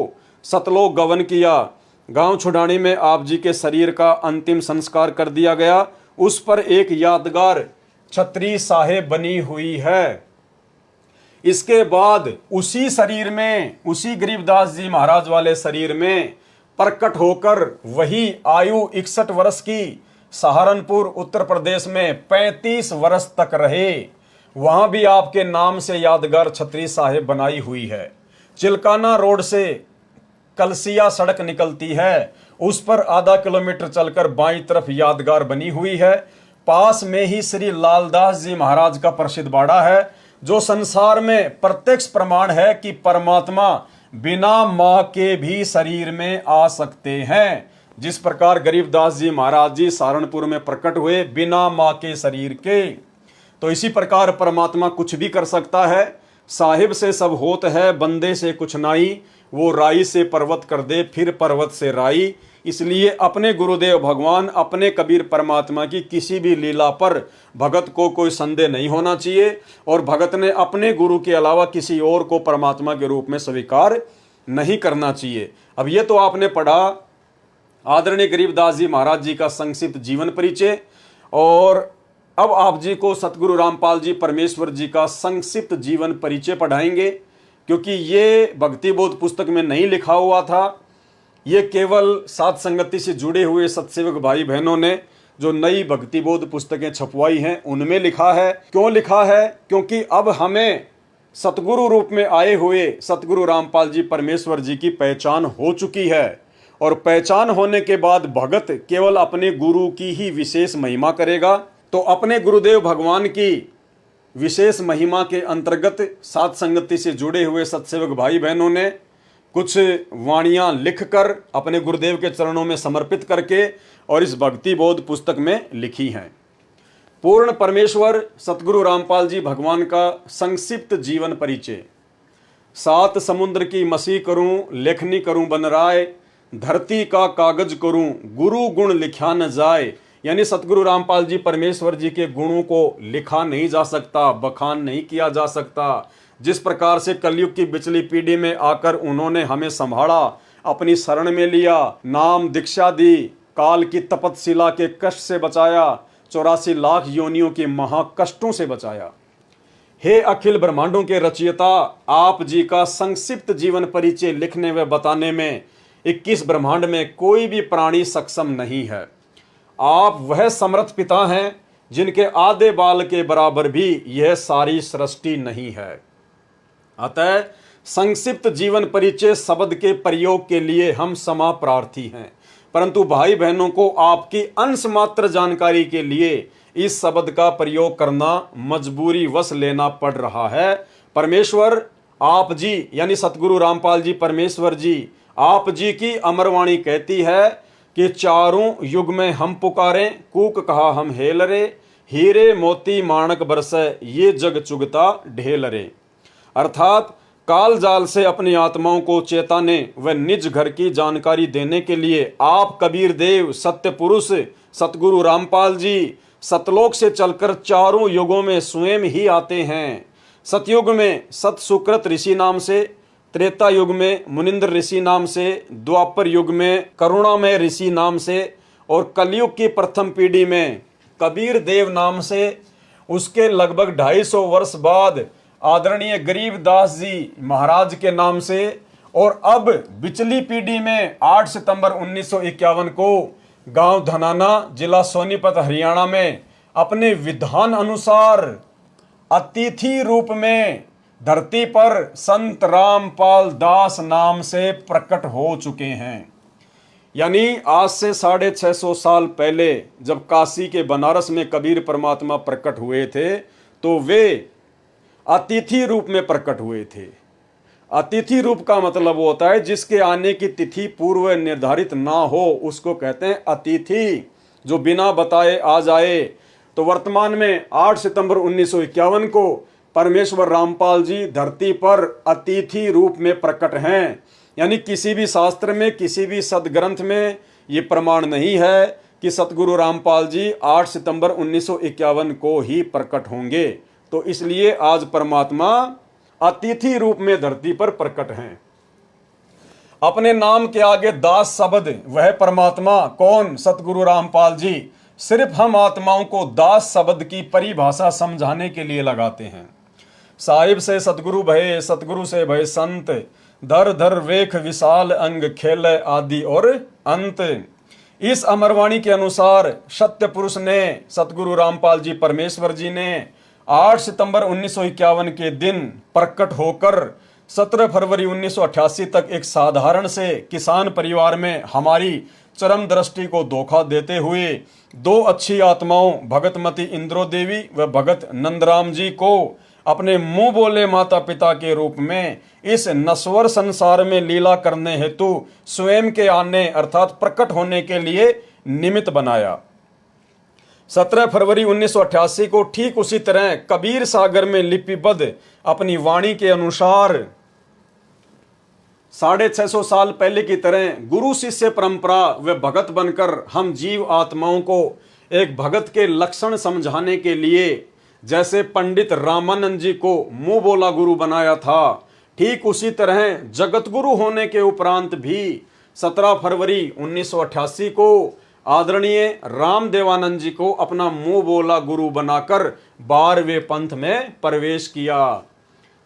सतलोक गमन किया। गांव छुडानी में आप जी के शरीर का अंतिम संस्कार कर दिया गया। उस पर एक यादगार छतरी साहेब बनी हुई है। इसके बाद उसी शरीर में, उसी गरीबदास जी महाराज वाले शरीर में प्रकट होकर वही आयु 61 वर्ष की सहारनपुर उत्तर प्रदेश में 35 वर्ष तक रहे। वहां भी आपके नाम से यादगार छतरी साहेब बनाई हुई है। चिलकाना रोड से कलसिया सड़क निकलती है, उस पर आधा किलोमीटर चलकर बाईं तरफ यादगार बनी हुई है। पास में ही श्री लालदास जी महाराज का प्रसिद्ध बाड़ा है, जो संसार में प्रत्यक्ष प्रमाण है कि परमात्मा बिना मां के भी शरीर में आ सकते हैं। जिस प्रकार गरीबदास जी महाराज जी सहारनपुर में प्रकट हुए बिना मां के शरीर के, तो इसी प्रकार परमात्मा कुछ भी कर सकता है। साहिब से सब होत है, बंदे से कुछ नाई, वो राई से पर्वत कर दे, फिर पर्वत से राई। इसलिए अपने गुरुदेव भगवान, अपने कबीर परमात्मा की किसी भी लीला पर भगत को कोई संदेह नहीं होना चाहिए, और भगत ने अपने गुरु के अलावा किसी और को परमात्मा के रूप में स्वीकार नहीं करना चाहिए। अब ये तो आपने पढ़ा आदरणीय गरीबदास जी महाराज जी का संक्षिप्त जीवन परिचय, और अब आप जी को सतगुरु रामपाल जी परमेश्वर जी का संक्षिप्त जीवन परिचय पढ़ाएंगे, क्योंकि ये भक्ति बोध पुस्तक में नहीं लिखा हुआ था। ये केवल साध संगति से जुड़े हुए सत्सेवक भाई बहनों ने जो नई भक्ति बोध पुस्तकें छपवाई हैं उनमें लिखा है। क्यों लिखा है? क्योंकि अब हमें सतगुरु रूप में आए हुए सतगुरु रामपाल जी परमेश्वर जी की पहचान हो चुकी है, और पहचान होने के बाद भगत केवल अपने गुरु की ही विशेष महिमा करेगा। तो अपने गुरुदेव भगवान की विशेष महिमा के अंतर्गत साध संगति से जुड़े हुए सत्सेवक भाई बहनों ने कुछ वाणियां लिखकर अपने गुरुदेव के चरणों में समर्पित करके और इस भक्ति बोध पुस्तक में लिखी हैं। पूर्ण परमेश्वर सतगुरु रामपाल जी भगवान का संक्षिप्त जीवन परिचय। 7 समुद्र की मसी करूं, लेखनी करूं बनराय, धरती का कागज करूं, गुरु गुण लिखा न जाए। यानी सतगुरु रामपाल जी परमेश्वर जी के गुणों को लिखा नहीं जा सकता, बखान नहीं किया जा सकता। जिस प्रकार से कलयुग की बिचली पीढ़ी में आकर उन्होंने हमें संभाला, अपनी शरण में लिया, नाम दीक्षा दी, काल की तपतशिला के कष्ट से बचाया, 84 लाख योनियों के महाकष्टों से बचाया। हे अखिल ब्रह्मांडों के रचयिता, आप जी का संक्षिप्त जीवन परिचय लिखने व बताने में 21 ब्रह्मांड में कोई भी प्राणी सक्षम नहीं है। आप वह समर्थ पिता हैं जिनके आधे बाल के बराबर भी यह सारी सृष्टि नहीं है। अतः संक्षिप्त जीवन परिचय शब्द के प्रयोग के लिए हम क्षमा प्रार्थी हैं, परंतु भाई बहनों को आपकी अंश मात्र जानकारी के लिए इस शब्द का प्रयोग करना मजबूरी वश लेना पड़ रहा है। परमेश्वर आप जी यानी सतगुरु रामपाल जी परमेश्वर जी, आप जी की अमरवाणी कहती है कि चारों युग में हम पुकारें, कूक कहा हम हेलरे, हीरे मोती माणक बरसे, ये जग चुगता ढेलरे। अर्थात काल जाल से अपनी आत्माओं को चेताने व निज घर की जानकारी देने के लिए आप कबीर देव सत्य पुरुष सतगुरु रामपाल जी सतलोक से चलकर चारों युगों में स्वयं ही आते हैं। सतयुग में सत सुकृत ऋषि नाम से, त्रेता युग में मुनिंद्र ऋषि नाम से, द्वापर युग में करुणामय ऋषि नाम से, और कलयुग की प्रथम पीढ़ी में कबीर देव नाम से। उसके लगभग 250 वर्ष बाद आदरणीय गरीबदास जी महाराज के नाम से, और अब बिचली पीढ़ी में 8 सितंबर 1951 को गांव धनाना, जिला सोनीपत, हरियाणा में अपने विधान अनुसार अतिथि रूप में धरती पर संत रामपाल दास नाम से प्रकट हो चुके हैं। यानी आज से 650 साल पहले जब काशी के बनारस में कबीर परमात्मा प्रकट हुए थे तो वे अतिथि रूप में प्रकट हुए थे। अतिथि रूप का मतलब होता है जिसके आने की तिथि पूर्व निर्धारित ना हो, उसको कहते हैं अतिथि, जो बिना बताए आ जाए। तो वर्तमान में 8 सितंबर 1951 को परमेश्वर रामपाल जी धरती पर अतिथि रूप में प्रकट हैं। यानी किसी भी शास्त्र में, किसी भी सदग्रंथ में ये प्रमाण नहीं है कि सतगुरु रामपाल जी 8 सितंबर 1951 को ही प्रकट होंगे। तो इसलिए आज परमात्मा अतिथि रूप में धरती पर प्रकट हैं। अपने नाम के आगे दास शब्द, वह परमात्मा कौन? सतगुरु रामपाल जी। सिर्फ हम आत्माओं को दास शब्द की परिभाषा समझाने के लिए लगाते हैं। साहिब से सतगुरु भये, सतगुरु से भये संत, धर धर वेख विशाल अंग, खेल आदि और अंत। इस अमरवाणी के अनुसार सत्य पुरुष ने, सतगुरु रामपाल जी परमेश्वर जी ने 8 सितंबर 1951 के दिन प्रकट होकर 17 फरवरी 1988 तक एक साधारण से किसान परिवार में हमारी चरम दृष्टि को धोखा देते हुए 2 अच्छी आत्माओं भगतमती इंद्रो देवी व भगत नंदराम जी को अपने मुंह बोले माता पिता के रूप में इस नश्वर संसार में लीला करने हेतु स्वयं के आने अर्थात प्रकट होने के लिए निमित्त बनाया। 17 फरवरी 1988 को ठीक उसी तरह कबीर सागर में लिपिबद्ध अपनी वाणी के अनुसार 650 साल पहले की तरह गुरु शिष्य परंपरा व भगत बनकर हम जीव आत्माओं को एक भगत के लक्षण समझाने के लिए जैसे पंडित रामानंद जी को मुंह बोला गुरु बनाया था, ठीक उसी तरह जगत गुरु होने के उपरांत भी 17 फरवरी 1988 को आदरणीय रामदेवानंद जी को अपना मुंह बोला गुरु बनाकर 12वें पंथ में प्रवेश किया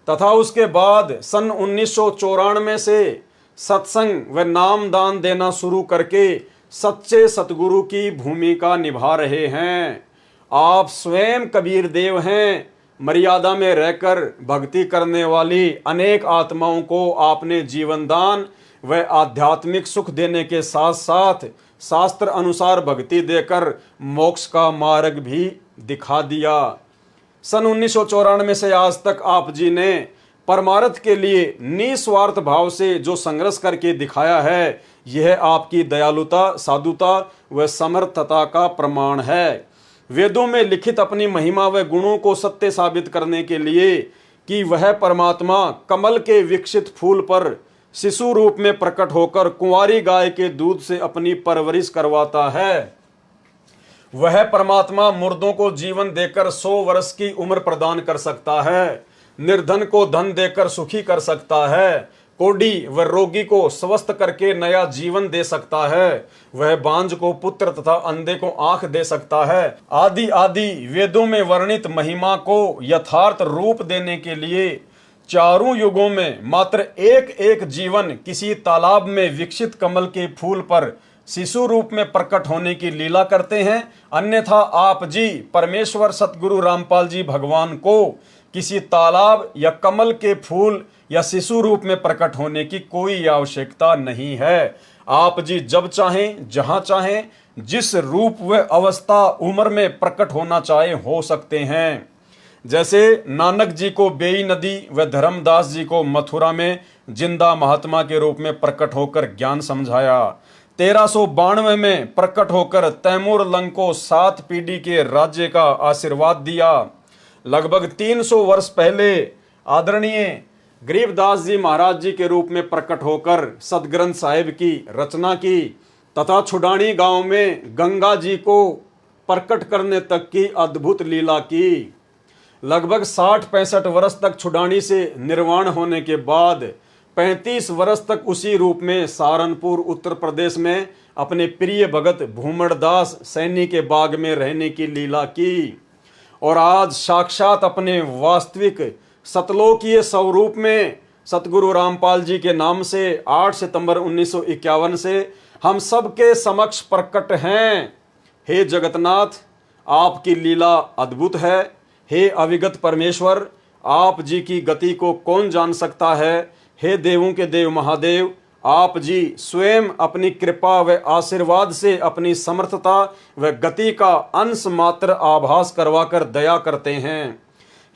तथा उसके बाद सन 1994 से सत्संग व नामदान देना शुरू करके सच्चे सतगुरु की भूमिका निभा रहे हैं। आप स्वयं कबीर देव हैं। मर्यादा में रहकर भक्ति करने वाली अनेक आत्माओं को आपने जीवन दान व आध्यात्मिक सुख देने के साथ साथ शास्त्र अनुसार भक्ति देकर मोक्ष का मार्ग भी दिखा दिया। सन 1994 से आज तक आप जी ने परमार्थ के लिए निस्वार्थ भाव से जो संघर्ष करके दिखाया है, यह आपकी दयालुता, साधुता व समर्थता का प्रमाण है। वेदों में लिखित अपनी महिमा व गुणों को सत्य साबित करने के लिए कि वह परमात्मा कमल के विकसित फूल पर शिशु रूप में प्रकट होकर कुंवारी गाय के दूध से अपनी परवरिश करवाता है, वह परमात्मा मुर्दों को जीवन देकर 100 वर्ष की उम्र प्रदान कर सकता है, निर्धन को धन देकर सुखी कर सकता है, कोढ़ी व रोगी को स्वस्थ करके नया जीवन दे सकता है, वह बांझ को पुत्र तथा अंधे को आंख दे सकता है, आदि आदि वेदों में वर्णित महिमा को यथार्थ रूप देने के लिए चारों युगों में मात्र एक एक जीवन किसी तालाब में विकसित कमल के फूल पर शिशु रूप में प्रकट होने की लीला करते हैं। अन्यथा आप जी परमेश्वर सतगुरु रामपाल जी भगवान को किसी तालाब या कमल के फूल या शिशु रूप में प्रकट होने की कोई आवश्यकता नहीं है। आप जी जब चाहें, जहां चाहें, जिस रूप व अवस्था उम्र में प्रकट होना चाहे हो सकते हैं। जैसे नानक जी को बेई नदी व धर्मदास जी को मथुरा में जिंदा महात्मा के रूप में प्रकट होकर ज्ञान समझाया, 1392 में प्रकट होकर तैमूर लंग को 7 पीढ़ी के राज्य का आशीर्वाद दिया। लगभग 300 वर्ष पहले आदरणीय गरीबदास जी महाराज जी के रूप में प्रकट होकर सदग्रंथ साहिब की रचना की तथा छुडानी गांव में गंगा जी को प्रकट करने तक की अद्भुत लीला की। लगभग 60-65 वर्ष तक छुडानी से निर्वाण होने के बाद 35 वर्ष तक उसी रूप में सहारनपुर उत्तर प्रदेश में अपने प्रिय भगत भूमड़दास सैनी के बाग में रहने की लीला की और आज साक्षात अपने वास्तविक सतलोकीय स्वरूप में सतगुरु रामपाल जी के नाम से 8 सितंबर 1951 से हम सबके समक्ष प्रकट हैं। हे जगन्नाथ, आपकी लीला अद्भुत है। हे अविगत परमेश्वर, आप जी की गति को कौन जान सकता है। हे देवों के देव महादेव, आप जी स्वयं अपनी कृपा व आशीर्वाद से अपनी समर्थता व गति का अंश मात्र आभास करवाकर दया करते हैं।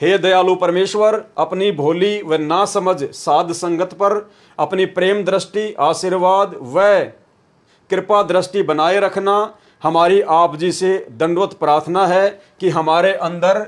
हे दयालु परमेश्वर, अपनी भोली व नासमझ साध संगत पर अपनी प्रेम दृष्टि, आशीर्वाद व कृपा दृष्टि बनाए रखना। हमारी आप जी से दंडवत प्रार्थना है कि हमारे अंदर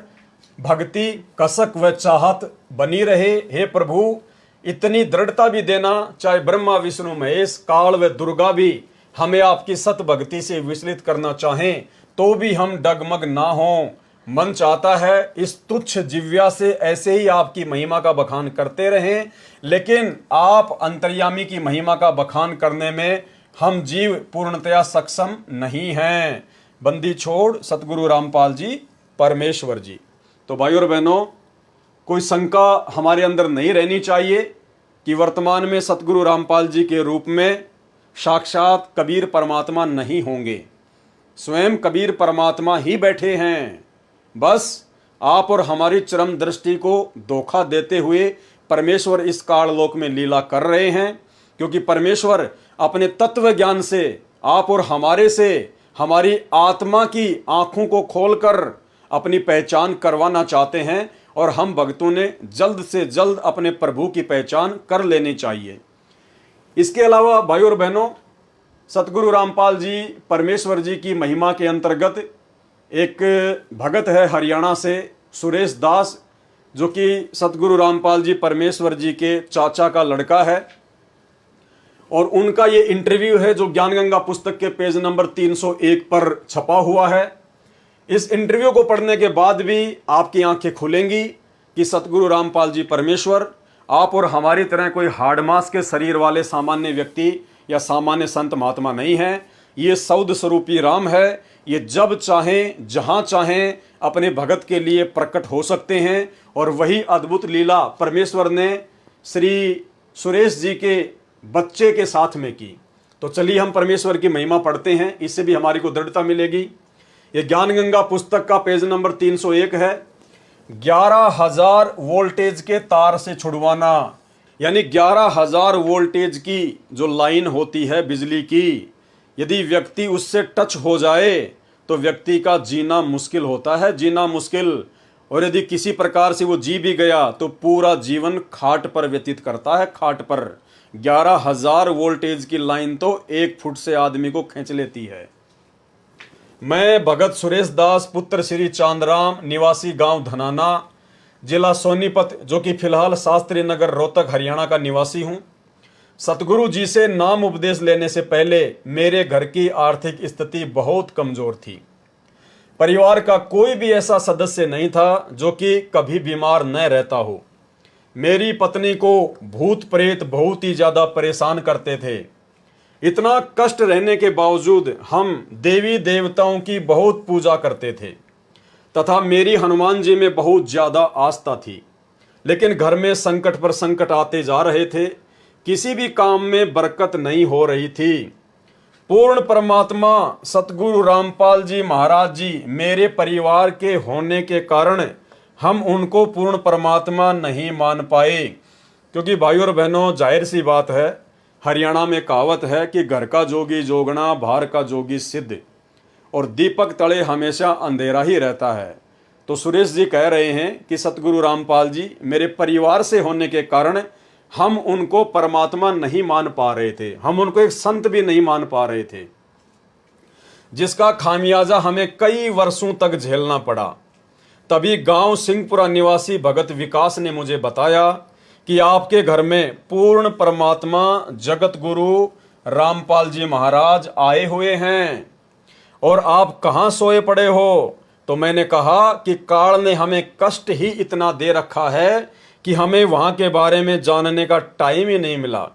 भक्ति, कसक व चाहत बनी रहे। हे प्रभु, इतनी दृढ़ता भी देना, चाहे ब्रह्मा विष्णु महेश काल व दुर्गा भी हमें आपकी सत भक्ति से विचलित करना चाहें तो भी हम डगमग ना हों। मन चाहता है इस तुच्छ जिव्या से ऐसे ही आपकी महिमा का बखान करते रहें, लेकिन आप अंतर्यामी की महिमा का बखान करने में हम जीव पूर्णतया सक्षम नहीं हैं। बंदी छोड़ सतगुरु रामपाल जी परमेश्वर जी। तो भाइयों और बहनों, कोई शंका हमारे अंदर नहीं रहनी चाहिए कि वर्तमान में सतगुरु रामपाल जी के रूप में साक्षात कबीर परमात्मा नहीं होंगे। स्वयं कबीर परमात्मा ही बैठे हैं। बस आप और हमारी चरम दृष्टि को धोखा देते हुए परमेश्वर इस काललोक में लीला कर रहे हैं, क्योंकि परमेश्वर अपने तत्व ज्ञान से आप और हमारे से हमारी आत्मा की आंखों को खोलकर अपनी पहचान करवाना चाहते हैं, और हम भक्तों ने जल्द से जल्द अपने प्रभु की पहचान कर लेनी चाहिए। इसके अलावा भाइयों और बहनों, सतगुरु रामपाल जी परमेश्वर जी की महिमा के अंतर्गत एक भगत है हरियाणा से, सुरेश दास, जो कि सतगुरु रामपाल जी परमेश्वर जी के चाचा का लड़का है। और उनका ये इंटरव्यू है जो ज्ञानगंगा पुस्तक के पेज नंबर 301 पर छपा हुआ है। इस इंटरव्यू को पढ़ने के बाद भी आपकी आंखें खुलेंगी कि सतगुरु रामपाल जी परमेश्वर आप और हमारी तरह कोई हार्ड मास के शरीर वाले सामान्य व्यक्ति या सामान्य संत महात्मा नहीं है। ये सौद स्वरूपी राम है। ये जब चाहें जहां चाहें अपने भगत के लिए प्रकट हो सकते हैं, और वही अद्भुत लीला परमेश्वर ने श्री सुरेश जी के बच्चे के साथ में की। तो चलिए हम परमेश्वर की महिमा पढ़ते हैं, इससे भी हमारी को दृढ़ता मिलेगी। ये ज्ञानगंगा पुस्तक का पेज नंबर 301 है। 11,000 वोल्टेज के तार से छुड़वाना, यानी 11,000 वोल्टेज की जो लाइन होती है बिजली की, यदि व्यक्ति उससे टच हो जाए तो व्यक्ति का जीना मुश्किल होता है, जीना मुश्किल। और यदि किसी प्रकार से वो जी भी गया तो पूरा जीवन खाट पर व्यतीत करता है, खाट पर। 11,000 वोल्टेज की लाइन तो 1 फुट से आदमी को खींच लेती है। मैं भगत सुरेश दास, पुत्र श्री चांदराम, निवासी गांव धनाना, जिला सोनीपत, जो कि फिलहाल शास्त्री नगर रोहतक हरियाणा का निवासी हूं। सतगुरु जी से नाम उपदेश लेने से पहले मेरे घर की आर्थिक स्थिति बहुत कमजोर थी। परिवार का कोई भी ऐसा सदस्य नहीं था जो कि कभी बीमार न रहता हो। मेरी पत्नी को भूत प्रेत बहुत ही ज्यादा परेशान करते थे। इतना कष्ट रहने के बावजूद हम देवी देवताओं की बहुत पूजा करते थे तथा मेरी हनुमान जी में बहुत ज्यादा आस्था थी। लेकिन घर में संकट पर संकट आते जा रहे थे, किसी भी काम में बरकत नहीं हो रही थी। पूर्ण परमात्मा सतगुरु रामपाल जी महाराज जी मेरे परिवार के होने के कारण हम उनको पूर्ण परमात्मा नहीं मान पाए, क्योंकि भाइयों और बहनों, जाहिर सी बात है, हरियाणा में कहावत है कि घर का जोगी जोगना, बाहर का जोगी सिद्ध, और दीपक तले हमेशा अंधेरा ही रहता है। तो सुरेश जी कह रहे हैं कि सतगुरु रामपाल जी मेरे परिवार से होने के कारण हम उनको परमात्मा नहीं मान पा रहे थे, हम उनको एक संत भी नहीं मान पा रहे थे, जिसका खामियाजा हमें कई वर्षों तक झेलना पड़ा। तभी गांव सिंहपुरा निवासी भगत विकास ने मुझे बताया कि आपके घर में पूर्ण परमात्मा जगत गुरु रामपाल जी महाराज आए हुए हैं और आप कहां सोए पड़े हो। तो मैंने कहा कि काल ने हमें कष्ट ही इतना दे रखा है कि हमें वहां के बारे में जानने का टाइम ही नहीं मिला।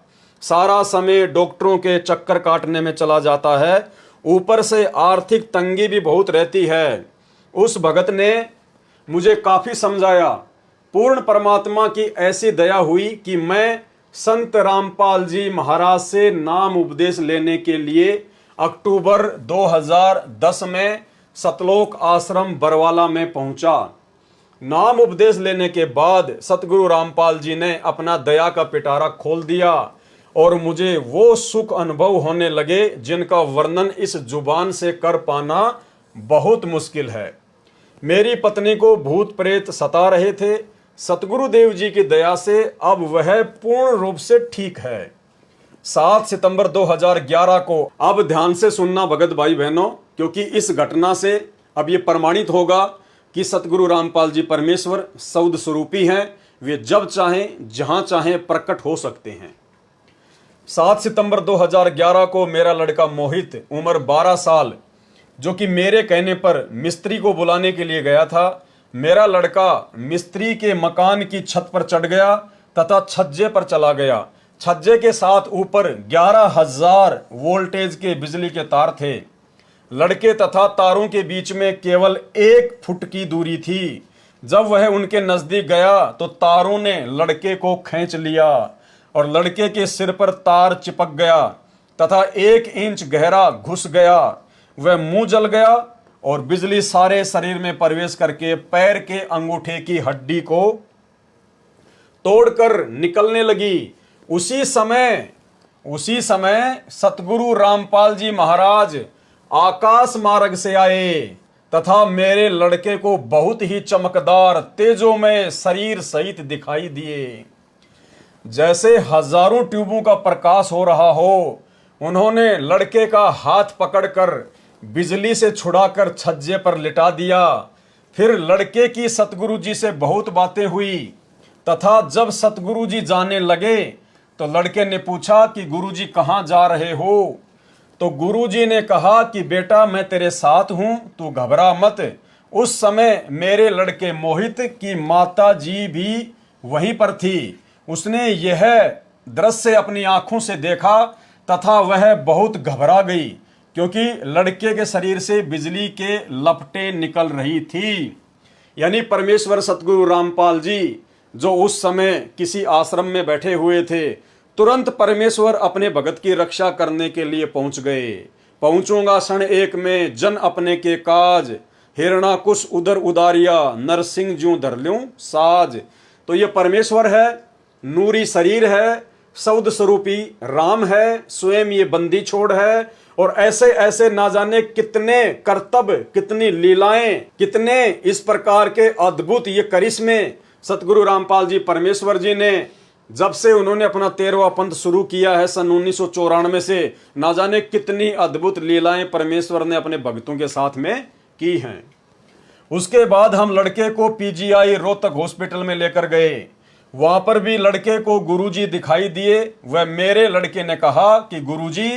सारा समय डॉक्टरों के चक्कर काटने में चला जाता है, ऊपर से आर्थिक तंगी भी बहुत रहती है। उस भगत ने मुझे काफी समझाया, पूर्ण परमात्मा की ऐसी दया हुई कि मैं संत रामपाल जी महाराज से नाम उपदेश लेने के लिए अक्टूबर 2010 में सतलोक आश्रम बरवाला में पहुंचा। नाम उपदेश लेने के बाद सतगुरु रामपाल जी ने अपना दया का पिटारा खोल दिया और मुझे वो सुख अनुभव होने लगे जिनका वर्णन इस जुबान से कर पाना बहुत मुश्किल है। मेरी पत्नी को भूत प्रेत सता रहे थे। सतगुरुदेव जी की दया से अब वह पूर्ण रूप से ठीक है। 7 सितंबर 2011 को, अब ध्यान से सुनना भगत भाई बहनों, क्योंकि इस घटना से अब ये प्रमाणित होगा कि सतगुरु रामपाल जी परमेश्वर सौद स्वरूपी हैं। वे जब चाहें जहां चाहें प्रकट हो सकते हैं। 7 सितंबर 2011 को मेरा लड़का मोहित, उम्र 12 साल, जो कि मेरे कहने पर मिस्त्री को बुलाने के लिए गया था, मेरा लड़का मिस्त्री के मकान की छत पर चढ़ गया तथा छज्जे पर चला गया। छज्जे के साथ ऊपर 11,000 वोल्टेज के बिजली के तार थे। लड़के तथा तारों के बीच में केवल 1 फुट की दूरी थी। जब वह उनके नजदीक गया तो तारों ने लड़के को खींच लिया और लड़के के सिर पर तार चिपक गया तथा 1 इंच गहरा घुस गया। वह मुंह जल गया और बिजली सारे शरीर में प्रवेश करके पैर के अंगूठे की हड्डी को तोड़कर निकलने लगी। उसी समय सतगुरु रामपाल जी महाराज आकाश मार्ग से आए तथा मेरे लड़के को बहुत ही चमकदार तेजोमय शरीर सहित दिखाई दिए, जैसे हजारों ट्यूबों का प्रकाश हो रहा हो। उन्होंने लड़के का हाथ पकड़कर बिजली से छुड़ाकर छज्जे पर लिटा दिया। फिर लड़के की सतगुरु जी से बहुत बातें हुई तथा जब सतगुरु जी जाने लगे तो लड़के ने पूछा कि गुरुजी कहाँ जा रहे हो? तो गुरुजी ने कहा कि बेटा मैं तेरे साथ हूं, तू घबरा मत। उस समय मेरे लड़के मोहित की माता जी भी वहीं पर थी। उसने यह दृश्य अपनी आंखों से देखा तथा वह बहुत घबरा गई, क्योंकि लड़के के शरीर से बिजली के लपटें निकल रही थी। यानी परमेश्वर सतगुरु रामपाल जी जो उस समय किसी आश्रम में बैठे हुए थे, तुरंत परमेश्वर अपने भगत की रक्षा करने के लिए पहुंच गए। पहुंचूंगा क्षण एक में जन अपने के काज, हिरणा कुश उदर उदारिया, नरसिंह ज्यों धर ल्यूं साज। तो ये परमेश्वर है, नूरी शरीर है, सौद स्वरूपी राम है, स्वयं ये बंदी छोड़ है और ऐसे ऐसे ना जाने कितने करतब, कितनी लीलाएं, कितने इस प्रकार के अद्भुत ये करिश्मे सतगुरु रामपाल जी परमेश्वर जी ने जब से उन्होंने अपना 13वां पंथ शुरू किया है सन 1994 से, ना जाने कितनी अद्भुत लीलाएं परमेश्वर ने अपने भक्तों के साथ में की हैं। उसके बाद हम लड़के को पीजीआई रोहतक हॉस्पिटल में लेकर गए। वहां पर भी लड़के को गुरुजी दिखाई दिए। वह मेरे लड़के ने कहा कि गुरुजी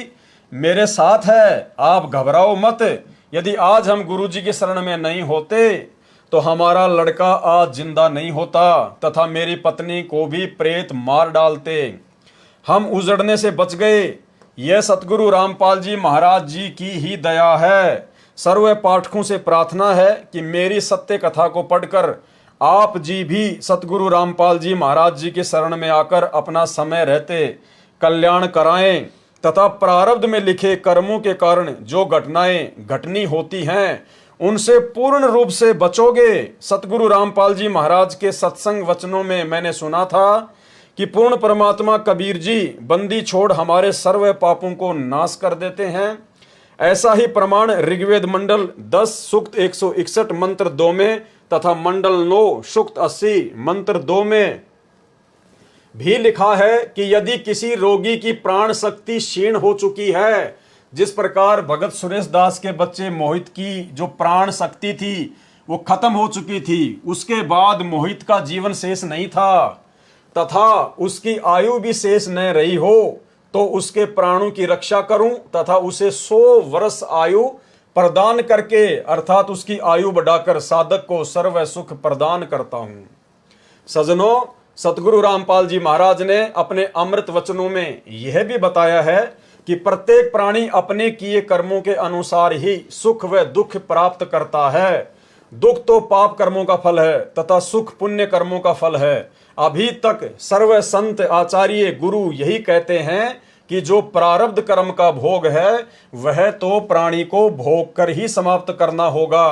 मेरे साथ है, आप घबराओ मत। यदि आज हम गुरुजी की शरण में नहीं होते तो हमारा लड़का आज जिंदा नहीं होता तथा मेरी पत्नी को भी प्रेत मार डालते। हम उजड़ने से बच गए। यह सतगुरु रामपाल जी महाराज जी की ही दया है। सर्व पाठकों से प्रार्थना है कि मेरी सत्य कथा को पढ़कर आप जी भी सतगुरु रामपाल जी महाराज जी के शरण में आकर अपना समय रहते कल्याण कराएं तथा प्रारब्ध में लिखे कर्मों के कारण जो घटनाएं घटनी होती हैं उनसे पूर्ण रूप से बचोगे। सतगुरु रामपाल जी महाराज के सत्संग वचनों में मैंने सुना था कि पूर्ण परमात्मा कबीर जी बंदी छोड़ हमारे सर्व पापों को नाश कर देते हैं। ऐसा ही प्रमाण ऋग्वेद मंडल 10 सूक्त 161 मंत्र 2 में तथा मंडल 9 सूक्त 80 मंत्र 2 में भी लिखा है कि यदि किसी रोगी की प्राण शक्ति क्षीण हो चुकी है, जिस प्रकार भगत सुरेश दास के बच्चे मोहित की जो प्राण शक्ति थी वो खत्म हो चुकी थी, उसके बाद मोहित का जीवन शेष नहीं था तथा उसकी आयु भी शेष न रही हो, तो उसके प्राणों की रक्षा करूं तथा उसे 100 वर्ष आयु प्रदान करके अर्थात उसकी आयु बढ़ाकर साधक को सर्व सुख प्रदान करता हूं। सजनों, सतगुरु रामपाल जी महाराज ने अपने अमृत वचनों में यह भी बताया है कि प्रत्येक प्राणी अपने किए कर्मों के अनुसार ही सुख व दुख प्राप्त करता है। दुख तो पाप कर्मों का फल है तथा सुख पुण्य कर्मों का फल है। अभी तक सर्व संत आचार्य गुरु यही कहते हैं कि जो प्रारब्ध कर्म का भोग है वह तो प्राणी को भोग कर ही समाप्त करना होगा।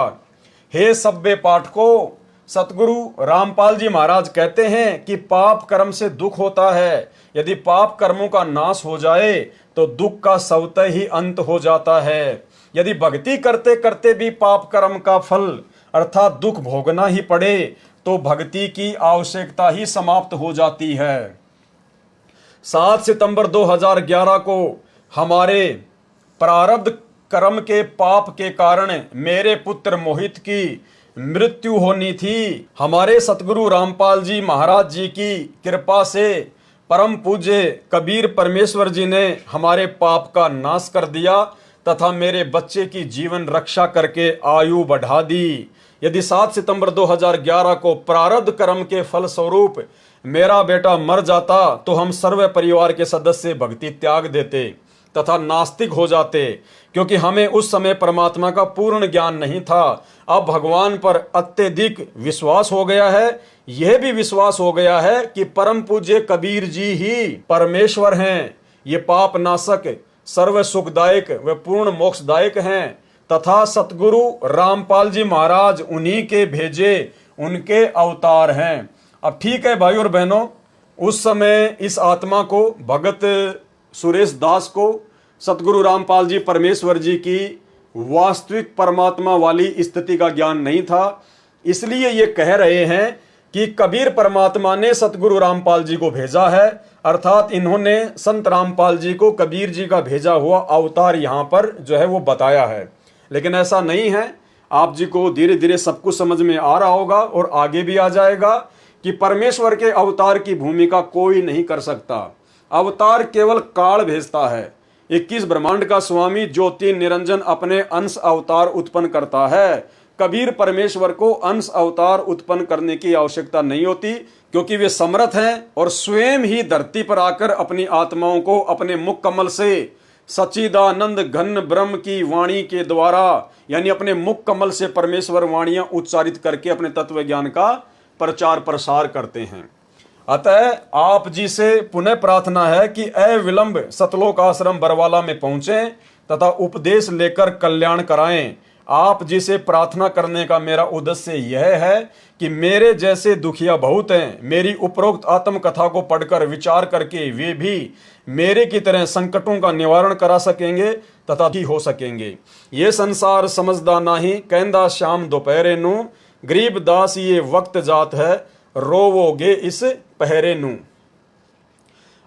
हे सभ्य पाठकों, सतगुरु रामपाल जी महाराज कहते हैं कि पाप कर्म से दुख होता है। यदि पाप कर्मों का नाश हो जाए तो दुख का स्वतः ही अंत हो जाता है। यदि भक्ति करते करते भी पाप कर्म का फल अर्थात दुख भोगना ही पड़े तो भक्ति की आवश्यकता ही समाप्त हो जाती है। 7 सितंबर 2011 को हमारे प्रारब्ध कर्म के पाप के कारण मेरे पुत्र मोहित की मृत्यु होनी थी। हमारे सतगुरु रामपाल जी महाराज जी की कृपा से परम पूज्य कबीर परमेश्वर जी ने हमारे पाप का नाश कर दिया तथा मेरे बच्चे की जीवन रक्षा करके आयु बढ़ा दी। यदि 7 सितंबर 2011 को प्रारब्ध कर्म के फल स्वरूप मेरा बेटा मर जाता तो हम सर्व परिवार के सदस्य भक्ति त्याग देते तथा नास्तिक हो जाते, क्योंकि हमें उस समय परमात्मा का पूर्ण ज्ञान नहीं था। अब भगवान पर अत्यधिक विश्वास हो गया है। यह भी विश्वास हो गया है कि परम पूज्य कबीर जी ही परमेश्वर हैं। ये पाप नाशक, सर्व सुखदायक व पूर्ण मोक्षदायक हैं तथा सतगुरु रामपाल जी महाराज उन्हीं के भेजे उनके अवतार हैं। अब ठीक है भाई और बहनों, उस समय इस आत्मा को भगत सुरेश दास को सतगुरु रामपाल जी परमेश्वर जी की वास्तविक परमात्मा वाली स्थिति का ज्ञान नहीं था। इसलिए ये कह रहे हैं कि कबीर परमात्मा ने सतगुरु रामपाल जी को भेजा है, अर्थात इन्होंने संत रामपाल जी को कबीर जी का भेजा हुआ अवतार यहाँ पर जो है वो बताया है। लेकिन ऐसा नहीं है। आप जी को धीरे धीरे सब कुछ समझ में आ रहा होगा और आगे भी आ जाएगा कि परमेश्वर के अवतार की भूमिका कोई नहीं कर सकता। अवतार केवल काल भेजता है। 21 ब्रह्मांड का स्वामी ज्योति निरंजन अपने अंश अवतार उत्पन्न करता है। कबीर परमेश्वर को अंश अवतार उत्पन्न करने की आवश्यकता नहीं होती, क्योंकि वे समर्थ हैं और स्वयं ही धरती पर आकर अपनी आत्माओं को अपने मुख कमल से सच्चिदानंद घन ब्रह्म की वाणी के द्वारा यानी अपने मुख कमल से परमेश्वर वाणियां उच्चारित करके अपने तत्व ज्ञान का प्रचार प्रसार करते हैं। अतः आप जी से पुनः प्रार्थना है कि अविलंब सतलोक आश्रम बरवाला में पहुंचें तथा उपदेश लेकर कल्याण कराएं। आप जी से प्रार्थना करने का मेरा उद्देश्य यह है कि मेरे जैसे दुखिया बहुत हैं, मेरी उपरोक्त आत्म कथा को पढ़कर विचार करके वे भी मेरे की तरह संकटों का निवारण करा सकेंगे तथा ही हो सकेंगे। ये संसार समझदा नाही, कहंदा शाम दोपहरे नू, गरीब दास ये वक्त जात है, रोवोगे इस पहरे नू।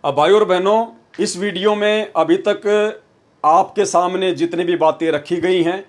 अब भाई और बहनों, इस वीडियो में अभी तक आपके सामने जितनी भी बातें रखी गई हैं,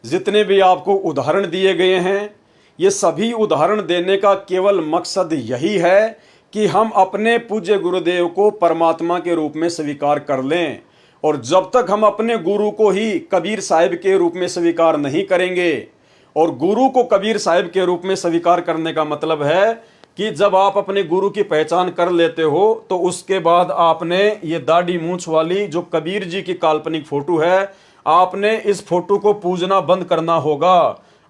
जितने भी आपको उदाहरण दिए गए हैं, ये सभी उदाहरण देने का केवल मकसद यही है कि हम अपने पूज्य गुरुदेव को परमात्मा के रूप में स्वीकार कर लें। और जब तक हम अपने गुरु को ही कबीर साहिब के रूप में स्वीकार नहीं करेंगे, और गुरु को कबीर साहिब के रूप में स्वीकार करने का मतलब है कि जब आप अपने गुरु की पहचान कर लेते हो तो उसके बाद आपने ये दाढ़ी मूंछ वाली जो कबीर जी की काल्पनिक फोटो है, आपने इस फोटो को पूजना बंद करना होगा।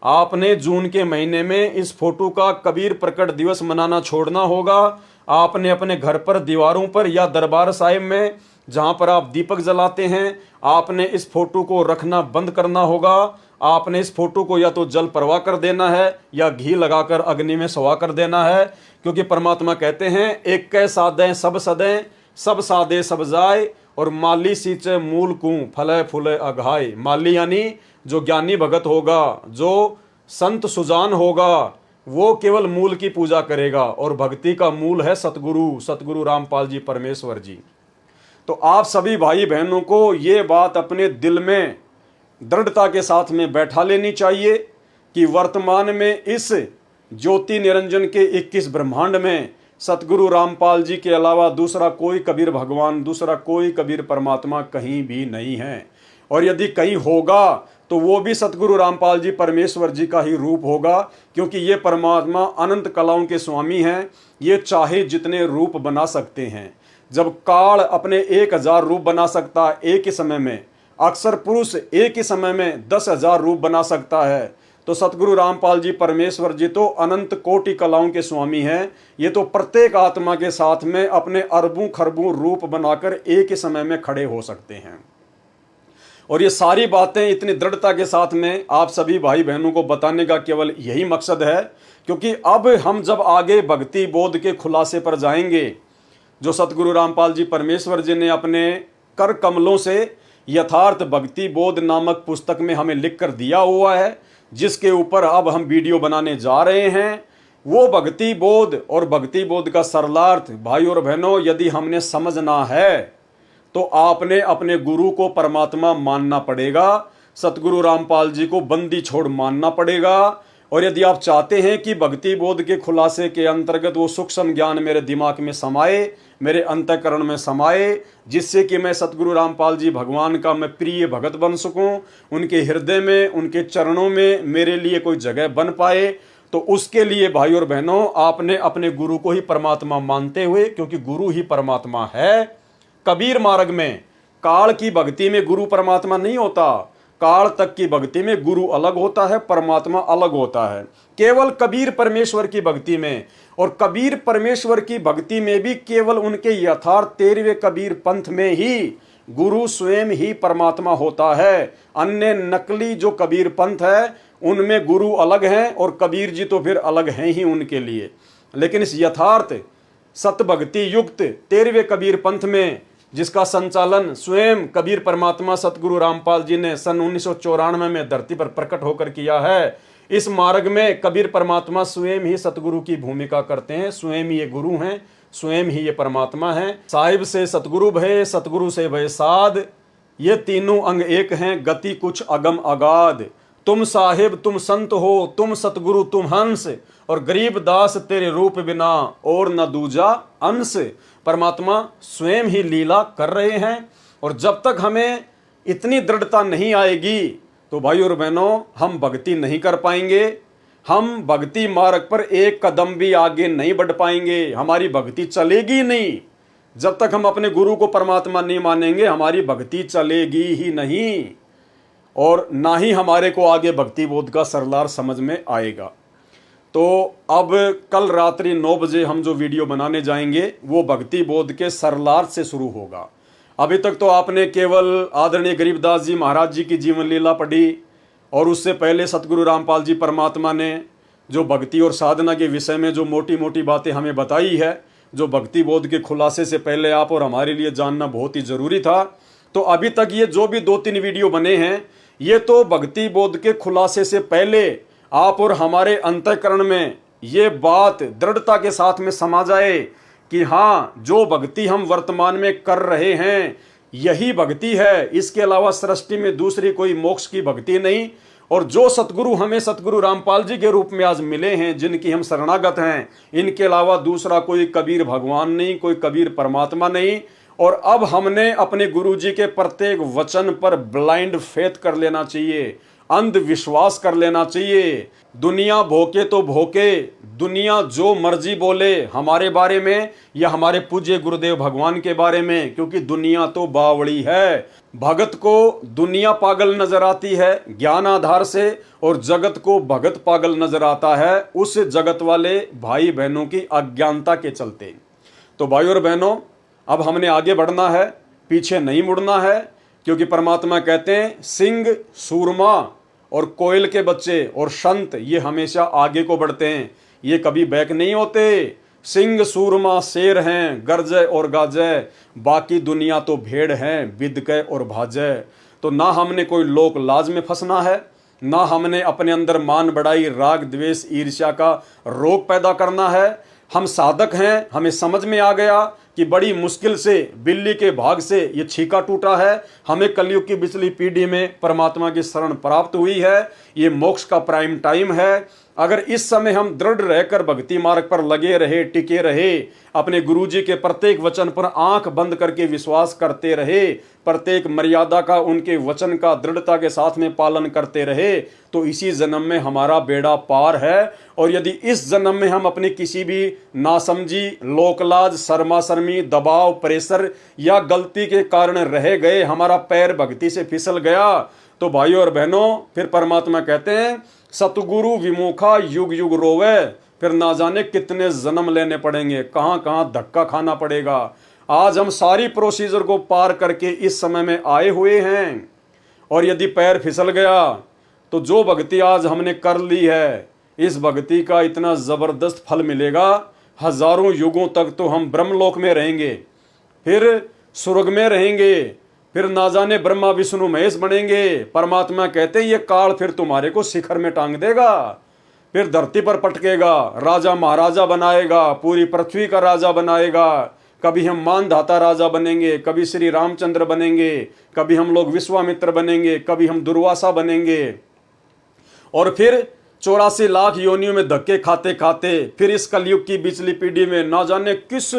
आपने जून के महीने में इस फोटो का कबीर प्रकट दिवस मनाना छोड़ना होगा। आपने अपने घर पर दीवारों पर या दरबार साहिब में जहां पर आप दीपक जलाते हैं, आपने इस फोटो को रखना बंद करना होगा। आपने इस फोटो को या तो जल प्रवाह कर देना है या घी लगाकर अग्नि में सवा कर देना है, क्योंकि परमात्मा कहते हैं एक कै सादें सब सदें, सब सादे सब जाए, और माली सींचे मूल कूं फले फूले अघाए। माली यानी जो ज्ञानी भगत होगा, जो संत सुजान होगा, वो केवल मूल की पूजा करेगा, और भक्ति का मूल है सतगुरु रामपाल जी परमेश्वर जी। तो आप सभी भाई बहनों को ये बात अपने दिल में दृढ़ता के साथ में बैठा लेनी चाहिए कि वर्तमान में इस ज्योति निरंजन के 21 ब्रह्मांड में सतगुरु रामपाल जी के अलावा दूसरा कोई कबीर भगवान, दूसरा कोई कबीर परमात्मा कहीं भी नहीं है। और यदि कहीं होगा तो वो भी सतगुरु रामपाल जी परमेश्वर जी का ही रूप होगा, क्योंकि ये परमात्मा अनंत कलाओं के स्वामी हैं। ये चाहे जितने रूप बना सकते हैं। जब काल अपने 1000 रूप बना सकता है एक ही समय में, अक्सर पुरुष एक ही समय में 10,000 रूप बना सकता है, तो सतगुरु रामपाल जी परमेश्वर जी तो अनंत कोटि कलाओं के स्वामी हैं। ये तो प्रत्येक आत्मा के साथ में अपने अरबों खरबों रूप बनाकर एक ही समय में खड़े हो सकते हैं। और ये सारी बातें इतनी दृढ़ता के साथ में आप सभी भाई बहनों को बताने का केवल यही मकसद है, क्योंकि अब हम जब आगे भक्ति बोध के खुलासे पर जाएंगे, जो सतगुरु रामपाल जी परमेश्वर जी ने अपने कर कमलों से यथार्थ भक्ति बोध नामक पुस्तक में हमें लिख कर दिया हुआ है, जिसके ऊपर अब हम वीडियो बनाने जा रहे हैं, वो भक्ति बोध और भक्ति बोध का सरलार्थ भाई और बहनों यदि हमने समझना है तो आपने अपने गुरु को परमात्मा मानना पड़ेगा, सतगुरु रामपाल जी को बंदी छोड़ मानना पड़ेगा। और यदि आप चाहते हैं कि भक्ति बोध के खुलासे के अंतर्गत वो सूक्ष्म ज्ञान मेरे दिमाग में समाए, मेरे अंतःकरण में समाए, जिससे कि मैं सतगुरु रामपाल जी भगवान का मैं प्रिय भगत बन सकूं, उनके हृदय में उनके चरणों में मेरे लिए कोई जगह बन पाए, तो उसके लिए भाई और बहनों आपने अपने गुरु को ही परमात्मा मानते हुए, क्योंकि गुरु ही परमात्मा है। कबीर मार्ग में काल की भक्ति में गुरु परमात्मा नहीं होता, काल तक की भक्ति में गुरु अलग होता है, परमात्मा अलग होता है। केवल कबीर परमेश्वर की भक्ति में, और कबीर परमेश्वर की भक्ति में भी केवल उनके यथार्थ 13वें कबीर पंथ में ही गुरु स्वयं ही परमात्मा होता है। अन्य नकली जो कबीर पंथ है उनमें गुरु अलग हैं और कबीर जी तो फिर अलग हैं ही उनके लिए। लेकिन इस यथार्थ सत भक्ति युक्त 13वें कबीर पंथ में, जिसका संचालन स्वयं कबीर परमात्मा सतगुरु रामपाल जी ने सन 1994 में धरती पर प्रकट होकर किया है, इस मार्ग में कबीर परमात्मा स्वयं ही सतगुरु की भूमिका करते हैं, स्वयं ही ये गुरु हैं, स्वयं ही ये परमात्मा हैं। साहिब से सतगुरु भय, सतगुरु से भय साध, ये तीनों अंग एक हैं, गति कुछ अगम अगाध। तुम साहिब तुम संत हो, तुम सतगुरु तुम हंस, और गरीब दास तेरे रूप बिना और न दूजा अंश। परमात्मा स्वयं ही लीला कर रहे हैं। और जब तक हमें इतनी दृढ़ता नहीं आएगी तो भाई और बहनों हम भक्ति नहीं कर पाएंगे, हम भक्ति मार्ग पर एक कदम भी आगे नहीं बढ़ पाएंगे, हमारी भक्ति चलेगी नहीं। जब तक हम अपने गुरु को परमात्मा नहीं मानेंगे हमारी भक्ति चलेगी ही नहीं, और ना ही हमारे को आगे भक्ति बोध का सरलार समझ में आएगा। तो अब कल रात्रि 9 बजे हम जो वीडियो बनाने जाएंगे वो भक्ति बोध के सरलार्थ से शुरू होगा। अभी तक तो आपने केवल आदरणीय गरीबदास जी महाराज जी की जीवन लीला पढ़ी, और उससे पहले सतगुरु रामपाल जी परमात्मा ने जो भक्ति और साधना के विषय में जो मोटी मोटी बातें हमें बताई है, जो भक्ति बोध के खुलासे से पहले आप और हमारे लिए जानना बहुत ही ज़रूरी था। तो अभी तक ये जो भी 2-3 वीडियो बने हैं ये तो भक्ति बोध के खुलासे से पहले आप और हमारे अंतःकरण में ये बात दृढ़ता के साथ में समा जाए कि हाँ, जो भक्ति हम वर्तमान में कर रहे हैं यही भक्ति है, इसके अलावा सृष्टि में दूसरी कोई मोक्ष की भक्ति नहीं। और जो सतगुरु हमें सतगुरु रामपाल जी के रूप में आज मिले हैं, जिनकी हम शरणागत हैं, इनके अलावा दूसरा कोई कबीर भगवान नहीं, कोई कबीर परमात्मा नहीं। और अब हमने अपने गुरु जी के प्रत्येक वचन पर ब्लाइंड फेथ कर लेना चाहिए, अंधविश्वास कर लेना चाहिए। दुनिया भोके तो भोके, दुनिया जो मर्जी बोले हमारे बारे में या हमारे पूज्य गुरुदेव भगवान के बारे में, क्योंकि दुनिया तो बावड़ी है। भगत को दुनिया पागल नजर आती है ज्ञान आधार से, और जगत को भगत पागल नजर आता है उस जगत वाले भाई बहनों की अज्ञानता के चलते। तो भाई और बहनों अब हमने आगे बढ़ना है, पीछे नहीं मुड़ना है, क्योंकि परमात्मा कहते हैं सिंह सूरमा और कोयल के बच्चे और संत ये हमेशा आगे को बढ़ते हैं, ये कभी बैक नहीं होते। सिंह सूरमा शेर हैं गरजे और गाजे, बाकी दुनिया तो भेड़ हैं बिदके और भाजे। तो ना हमने कोई लोक लाज में फंसना है, ना हमने अपने अंदर मान बढ़ाई राग द्वेष ईर्ष्या का रोग पैदा करना है। हम साधक हैं, हमें समझ में आ गया कि बड़ी मुश्किल से बिल्ली के भाग से ये छीका टूटा है, हमें कलयुग की पिछली पीढ़ी में परमात्मा की शरण प्राप्त हुई है, ये मोक्ष का प्राइम टाइम है। अगर इस समय हम दृढ़ रहकर भक्ति मार्ग पर लगे रहे, टिके रहे, अपने गुरुजी के प्रत्येक वचन पर आंख बंद करके विश्वास करते रहे, प्रत्येक मर्यादा का उनके वचन का दृढ़ता के साथ में पालन करते रहे, तो इसी जन्म में हमारा बेड़ा पार है। और यदि इस जन्म में हम अपनी किसी भी नासमझी, लोकलाज, शर्मा शर्मी, दबाव, प्रेशर या गलती के कारण रह गए, हमारा पैर भक्ति से फिसल गया, तो भाइयों और बहनों फिर परमात्मा कहते हैं सतगुरु विमुखा युग युग रोवे, फिर ना जाने कितने जन्म लेने पड़ेंगे, कहाँ कहाँ धक्का खाना पड़ेगा। आज हम सारी प्रोसीजर को पार करके इस समय में आए हुए हैं, और यदि पैर फिसल गया तो जो भक्ति आज हमने कर ली है, इस भक्ति का इतना जबरदस्त फल मिलेगा, हजारों युगों तक तो हम ब्रह्मलोक में रहेंगे, फिर स्वर्ग में रहेंगे, फिर ना जाने ब्रह्मा विष्णु महेश बनेंगे। परमात्मा कहते हैं ये काल फिर तुम्हारे को शिखर में टांग देगा, फिर धरती पर पटकेगा, राजा महाराजा बनाएगा, पूरी पृथ्वी का राजा बनाएगा। कभी हम मानधाता राजा बनेंगे, कभी श्री रामचंद्र बनेंगे, कभी हम लोग विश्वामित्र बनेंगे, कभी हम दुर्वासा बनेंगे, और फिर 84 लाख योनियों में धक्के खाते खाते फिर इस कलयुग की बिचली पीढ़ी में ना जाने किस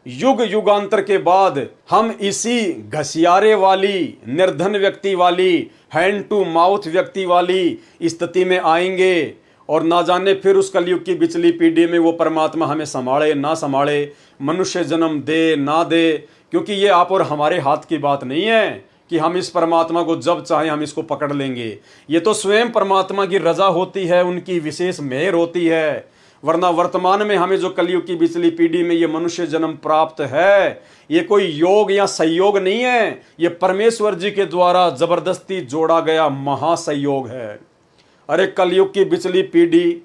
युग युगांतर के बाद हम इसी घसियारे वाली, निर्धन व्यक्ति वाली, हैंड टू माउथ व्यक्ति वाली स्थिति में आएंगे, और ना जाने फिर उस कलयुग की बिचली पीढ़ी में वो परमात्मा हमें संभाले ना संभाले, मनुष्य जन्म दे ना दे, क्योंकि ये आप और हमारे हाथ की बात नहीं है कि हम इस परमात्मा को जब चाहे हम इसको पकड़ लेंगे। ये तो स्वयं परमात्मा की रजा होती है, उनकी विशेष मेहर होती है। वरना वर्तमान में हमें जो कलयुग की बिचली पीढ़ी में ये मनुष्य जन्म प्राप्त है, ये कोई योग या संयोग नहीं है, ये परमेश्वर जी के द्वारा जबरदस्ती जोड़ा गया महासंयोग है। अरे कलयुग की बिचली पीढ़ी,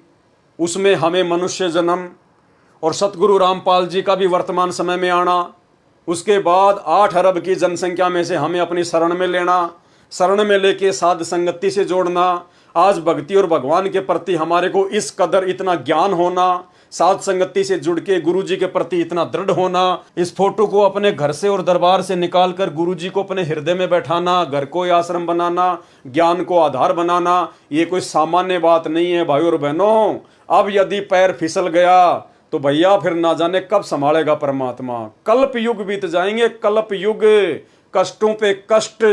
उसमें हमें मनुष्य जन्म और सतगुरु रामपाल जी का भी वर्तमान समय में आना, उसके बाद 8 अरब की जनसंख्या में से हमें अपनी शरण में लेना, शरण में लेके साध संगति से जोड़ना। आज भक्ति और भगवान के प्रति हमारे को इस कदर इतना ज्ञान होना, साध संगति से जुड़ के गुरु जी के प्रति इतना दृढ़ होना, इस फोटो को अपने घर से और दरबार से निकाल कर गुरु जी को अपने हृदय में बैठाना, घर को आश्रम बनाना, ज्ञान को आधार बनाना, ये कोई सामान्य बात नहीं है भाई और बहनों। अब यदि पैर फिसल गया तो भैया फिर ना जाने कब संभालेगा परमात्मा। कल्प युग बीत जाएंगे, कल्प युग, कष्टों पे कष्ट,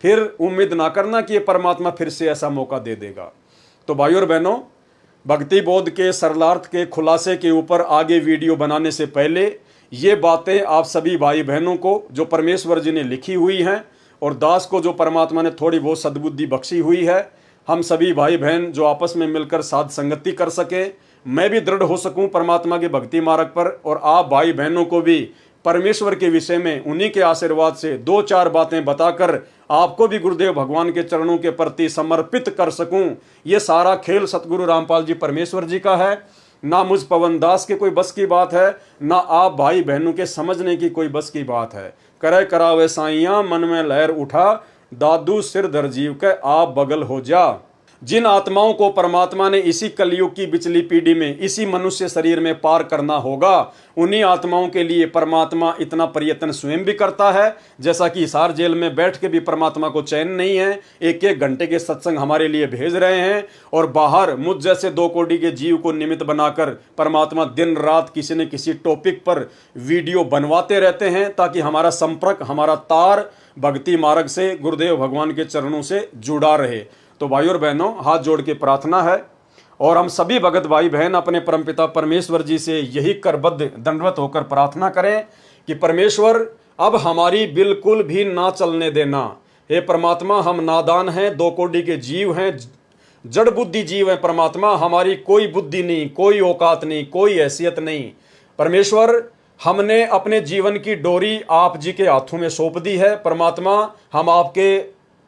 फिर उम्मीद ना करना कि ये परमात्मा फिर से ऐसा मौका दे देगा। तो भाई और बहनों, भक्ति बोध के सरलार्थ के खुलासे के ऊपर आगे वीडियो बनाने से पहले ये बातें आप सभी भाई बहनों को जो परमेश्वर जी ने लिखी हुई हैं, और दास को जो परमात्मा ने थोड़ी बहुत सद्बुद्धि बख्शी हुई है, हम सभी भाई बहन जो आपस में मिलकर साध संगति कर सके, मैं भी दृढ़ हो सकूं परमात्मा के भक्ति मार्ग पर, और आप भाई बहनों को भी परमेश्वर के विषय में उन्हीं के आशीर्वाद से 2-4 बातें बताकर आपको भी गुरुदेव भगवान के चरणों के प्रति समर्पित कर सकूं। ये सारा खेल सतगुरु रामपाल जी परमेश्वर जी का है, ना मुझ पवन दास के कोई बस की बात है, ना आप भाई बहनों के समझने की कोई बस की बात है। करे करावे साइया मन में लहर उठा, दादू सिर धर जीव के आप बगल हो जा। जिन आत्माओं को परमात्मा ने इसी कलयुग की बिचली पीढ़ी में इसी मनुष्य शरीर में पार करना होगा, उन्हीं आत्माओं के लिए परमात्मा इतना प्रयत्न स्वयं भी करता है। जैसा कि हिसार जेल में बैठ के भी परमात्मा को चैन नहीं है, 1-1 घंटे के सत्संग हमारे लिए भेज रहे हैं, और बाहर मुझ जैसे 2 कोटि के जीव को निमित्त बनाकर परमात्मा दिन रात किसी न किसी टॉपिक पर वीडियो बनवाते रहते हैं, ताकि हमारा संपर्क, हमारा तार भक्ति मार्ग से गुरुदेव भगवान के चरणों से जुड़ा रहे। तो भाई और बहनों, हाथ जोड़ के प्रार्थना है, और हम सभी भगत भाई बहन अपने परमपिता परमेश्वर जी से यही करबद्ध दंडवत होकर प्रार्थना करें कि परमेश्वर अब हमारी बिल्कुल भी ना चलने देना। हे परमात्मा, हम नादान हैं, 2 कोटि के जीव हैं, जड़ बुद्धि जीव हैं परमात्मा, हमारी कोई बुद्धि नहीं, कोई औकात नहीं, कोई हैसियत नहीं। परमेश्वर, हमने अपने जीवन की डोरी आप जी के हाथों में सौंप दी है। परमात्मा, हम आपके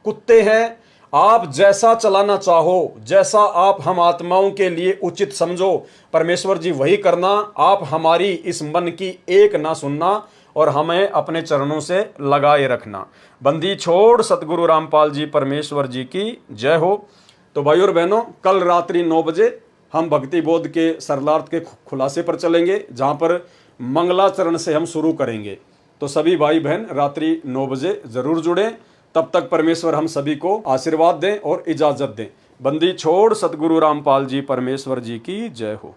कुत्ते हैं, आप जैसा चलाना चाहो, जैसा आप हम आत्माओं के लिए उचित समझो परमेश्वर जी वही करना। आप हमारी इस मन की एक ना सुनना, और हमें अपने चरणों से लगाए रखना। बंदी छोड़ सतगुरु रामपाल जी परमेश्वर जी की जय हो। तो भाई और बहनों, कल रात्रि 9 बजे हम भक्ति बोध के सरलार्थ के खुलासे पर चलेंगे, जहाँ पर मंगलाचरण से हम शुरू करेंगे। तो सभी भाई बहन रात्रि 9 बजे जरूर जुड़ें। तब तक परमेश्वर हम सभी को आशीर्वाद दें और इजाजत दें। बंदी छोड़ सतगुरु रामपाल जी परमेश्वर जी की जय हो।